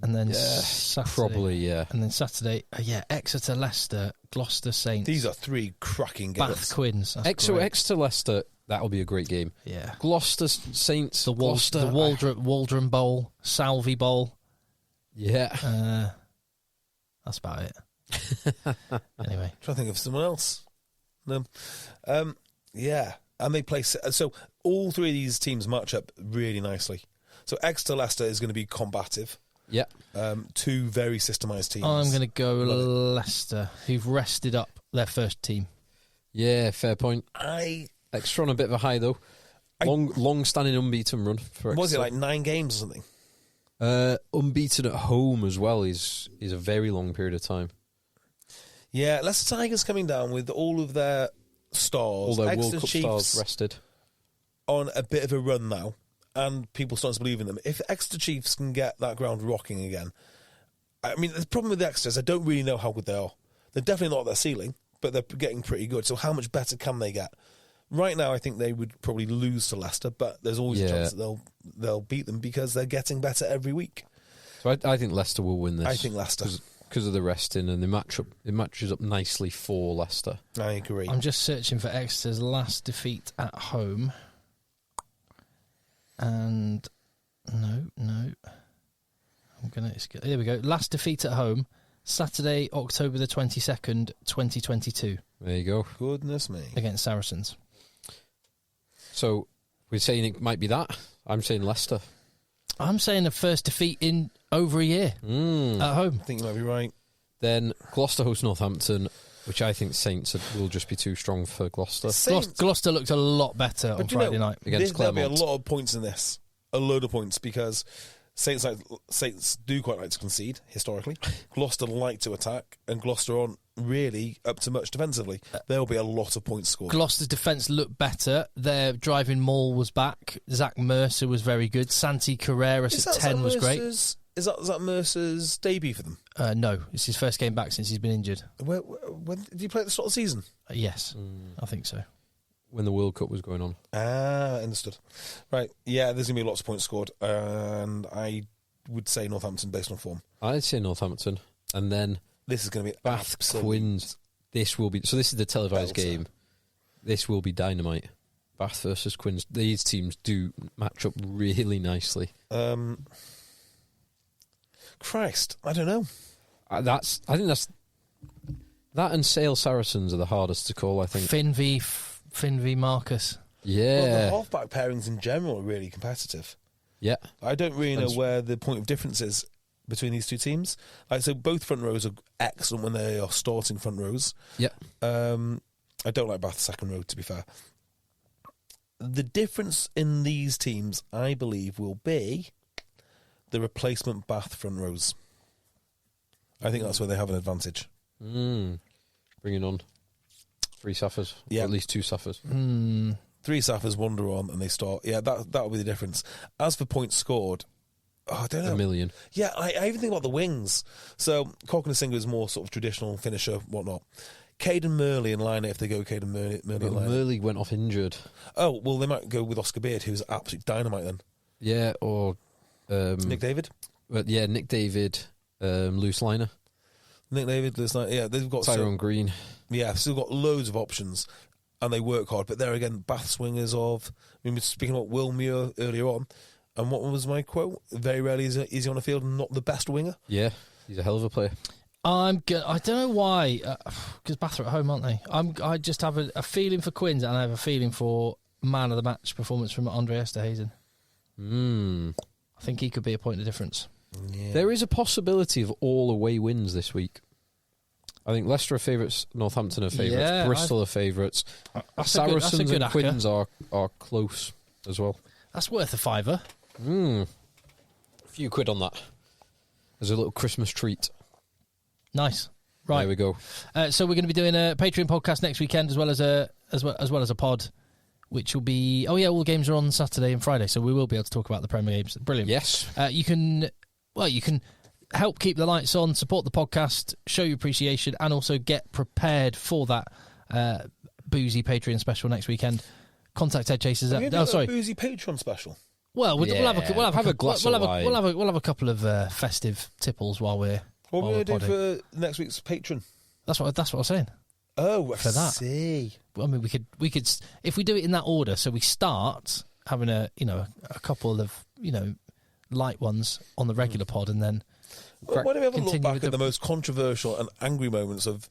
And then Saturday. Probably, yeah. And then Saturday, Exeter, Leicester, Gloucester, Saints. These are 3 cracking games. Bath, Quins. Exeter, Leicester, that'll be a great game. Yeah. Gloucester, Saints, The Waldron Bowl, Salvey Bowl. Yeah. That's about it. Anyway. I'm trying to think of someone else. No. Yeah. And they play... So all 3 of these teams match up really nicely. So Exeter Leicester is going to be combative. Yeah. 2 very systemised teams. I'm going to go Leicester, who've rested up their first team. Yeah, fair point. Exeter on a bit of a high, though. Long-standing unbeaten run for Exeter. Was it like 9 games or something? Unbeaten at home as well is a very long period of time. Yeah, Leicester Tigers coming down with all of their stars. All their Exeter World Cup Chiefs stars rested. on a bit of a run now, and people start to believe in them. If Exeter Chiefs can get that ground rocking again, I mean, the problem with the Exeter is I don't really know how good they are. They're definitely not at their ceiling, but they're getting pretty good. So how much better can they get? Right now, I think they would probably lose to Leicester, but there's always a chance that they'll beat them because they're getting better every week. So I think Leicester will win this. I think Leicester. Because of the resting, and it matches up nicely for Leicester. I agree. I'm just searching for Exeter's last defeat at home. And no. Here we go. Last defeat at home, Saturday, October the 22nd, 2022. There you go. Goodness me. Against Saracens. So we're saying it might be that. I'm saying Leicester. I'm saying the first defeat in over a year at home. I think you might be right. Then Gloucester host Northampton, which I think Saints will just be too strong for Gloucester. Gloucester looked a lot better on Friday night against Claremont. There'll be a lot of points in this. A load of points because Saints do quite like to concede, historically. Gloucester like to attack, and Gloucester aren't really up to much defensively. There'll be a lot of points scored. Gloucester's defence looked better. Their driving maul was back. Zach Mercer was very good. Santi Carreras at 10 was great. Is that Mercer's debut for them? No, it's his first game back since he's been injured. When did he play at the start of the season? Yes, I think so. when the World Cup was going on. Ah, understood. Right, yeah, there's going to be lots of points scored, and I would say Northampton based on form. I'd say Northampton, and then This is going to be Bath absolute Quins. This is the televised game. This will be dynamite. Bath versus Quins. These teams do match up really nicely. Christ, I don't know. I think that's that and Sale Saracens are the hardest to call. I think Finn v Marcus. Yeah. Well, the halfback pairings in general are really competitive. Yeah. I don't really know where the point of difference is between these two teams. Like, so both front rows are excellent when they are starting front rows. Yeah. I don't like Bath's second row, to be fair. The difference in these teams, I believe, will be the replacement Bath front rows. I think that's where they have an advantage. Bringing on 3 Saffers. Yeah. Or at least 2 Saffers. 3 Saffers wander on and they start. Yeah, that'll be the difference. As for points scored, I don't know. A million. Yeah, I even think about the wings. So Cocknessinger is more sort of traditional finisher, whatnot. Caden Murley in line if they go Caden Murley in line. Murley went off injured. Oh, well, they might go with Oscar Beard, who's absolute dynamite then. Yeah, or Nick David? Yeah, Nick David, loose liner. Nick David, loose liner. Yeah, they've got Tyrone Green. Yeah, so they've got loads of options and they work hard. But there again, Bath swingers of. I mean, we were speaking about Will Muir earlier on. And what was my quote? Very rarely is he on a field and not the best winger. Yeah, he's a hell of a player. I don't know why, because Bath are at home, aren't they? I just have a feeling for Quins, and I have a feeling for man of the match performance from Andre Esterhazen. I think he could be a point of difference. Yeah. There is a possibility of all away wins this week. I think Leicester are favourites, Northampton are favourites, Yeah, Bristol are favourites. Saracens and Quins are close as well. That's worth a fiver. A few quid on that as a little Christmas treat. Nice. Right. There we go. So we're going to be doing a Patreon podcast next weekend as well as a pod, which will be all the games are on Saturday and Friday, so we will be able to talk about the Premier games. Brilliant. Yes. You can help keep the lights on, support the podcast, show your appreciation, and also get prepared for that boozy Patreon special next weekend. Contact EggChasers. A boozy Patreon special. Well, we'll have a glass of wine. We'll have a couple of festive tipples while we're. What are we going to do podding. for next week's patron? That's what I was saying. Oh, for that. See. Well, I mean, we could if we do it in that order. So we start having a couple of light ones on the regular pod, and then. Why don't we have a look continue back with at the most controversial and angry moments of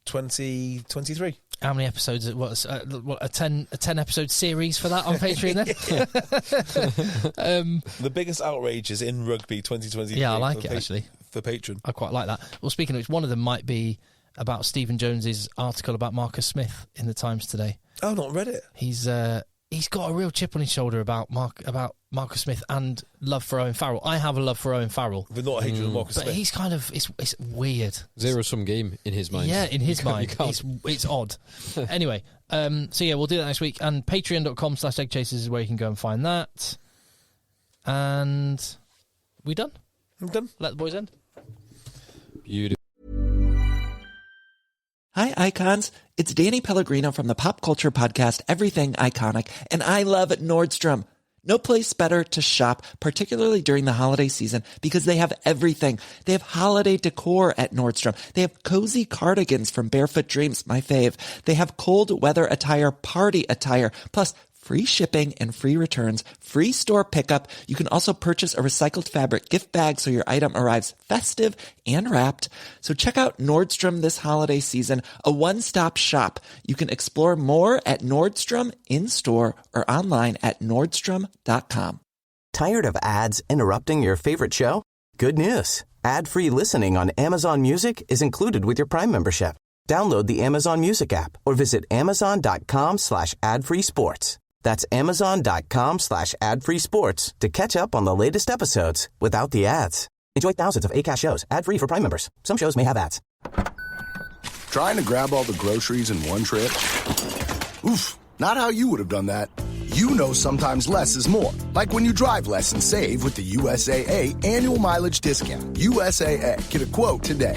2023? How many episodes? A 10 episode series for that on Patreon then? The biggest outrages in rugby 2023. Yeah, I like it actually. For Patreon. I quite like that. Well, speaking of which, one of them might be about Stephen Jones's article about Marcus Smith in the Times today. Oh, not read it. He's got a real chip on his shoulder about Marcus Smith and love for Owen Farrell. I have a love for Owen Farrell, but not a hatred of Marcus Smith. But he's kind of it's weird. Zero-sum game in his mind. Yeah, in his mind, it's odd. Anyway, so yeah, we'll do that next week. And Patreon.com/EggChasers is where you can go and find that. And we done? I'm done. Let the boys end. Beautiful. Hi, Icons. It's Danny Pellegrino from the pop culture podcast Everything Iconic, and I love Nordstrom. No place better to shop, particularly during the holiday season, because they have everything. They have holiday decor at Nordstrom. They have cozy cardigans from Barefoot Dreams, my fave. They have cold weather attire, party attire, plus free shipping and free returns, free store pickup. You can also purchase a recycled fabric gift bag so your item arrives festive and wrapped. So check out Nordstrom this holiday season, a one-stop shop. You can explore more at Nordstrom in-store or online at Nordstrom.com. Tired of ads interrupting your favorite show? Good news. Ad-free listening on Amazon Music is included with your Prime membership. Download the Amazon Music app or visit Amazon.com/ad-free sports. That's Amazon.com/ad-free sports to catch up on the latest episodes without the ads. Enjoy thousands of Acast shows ad-free for Prime members. Some shows may have ads. Trying to grab all the groceries in one trip? Oof, not how you would have done that. You know sometimes less is more. Like when you drive less and save with the USAA annual mileage discount. USAA. Get a quote today.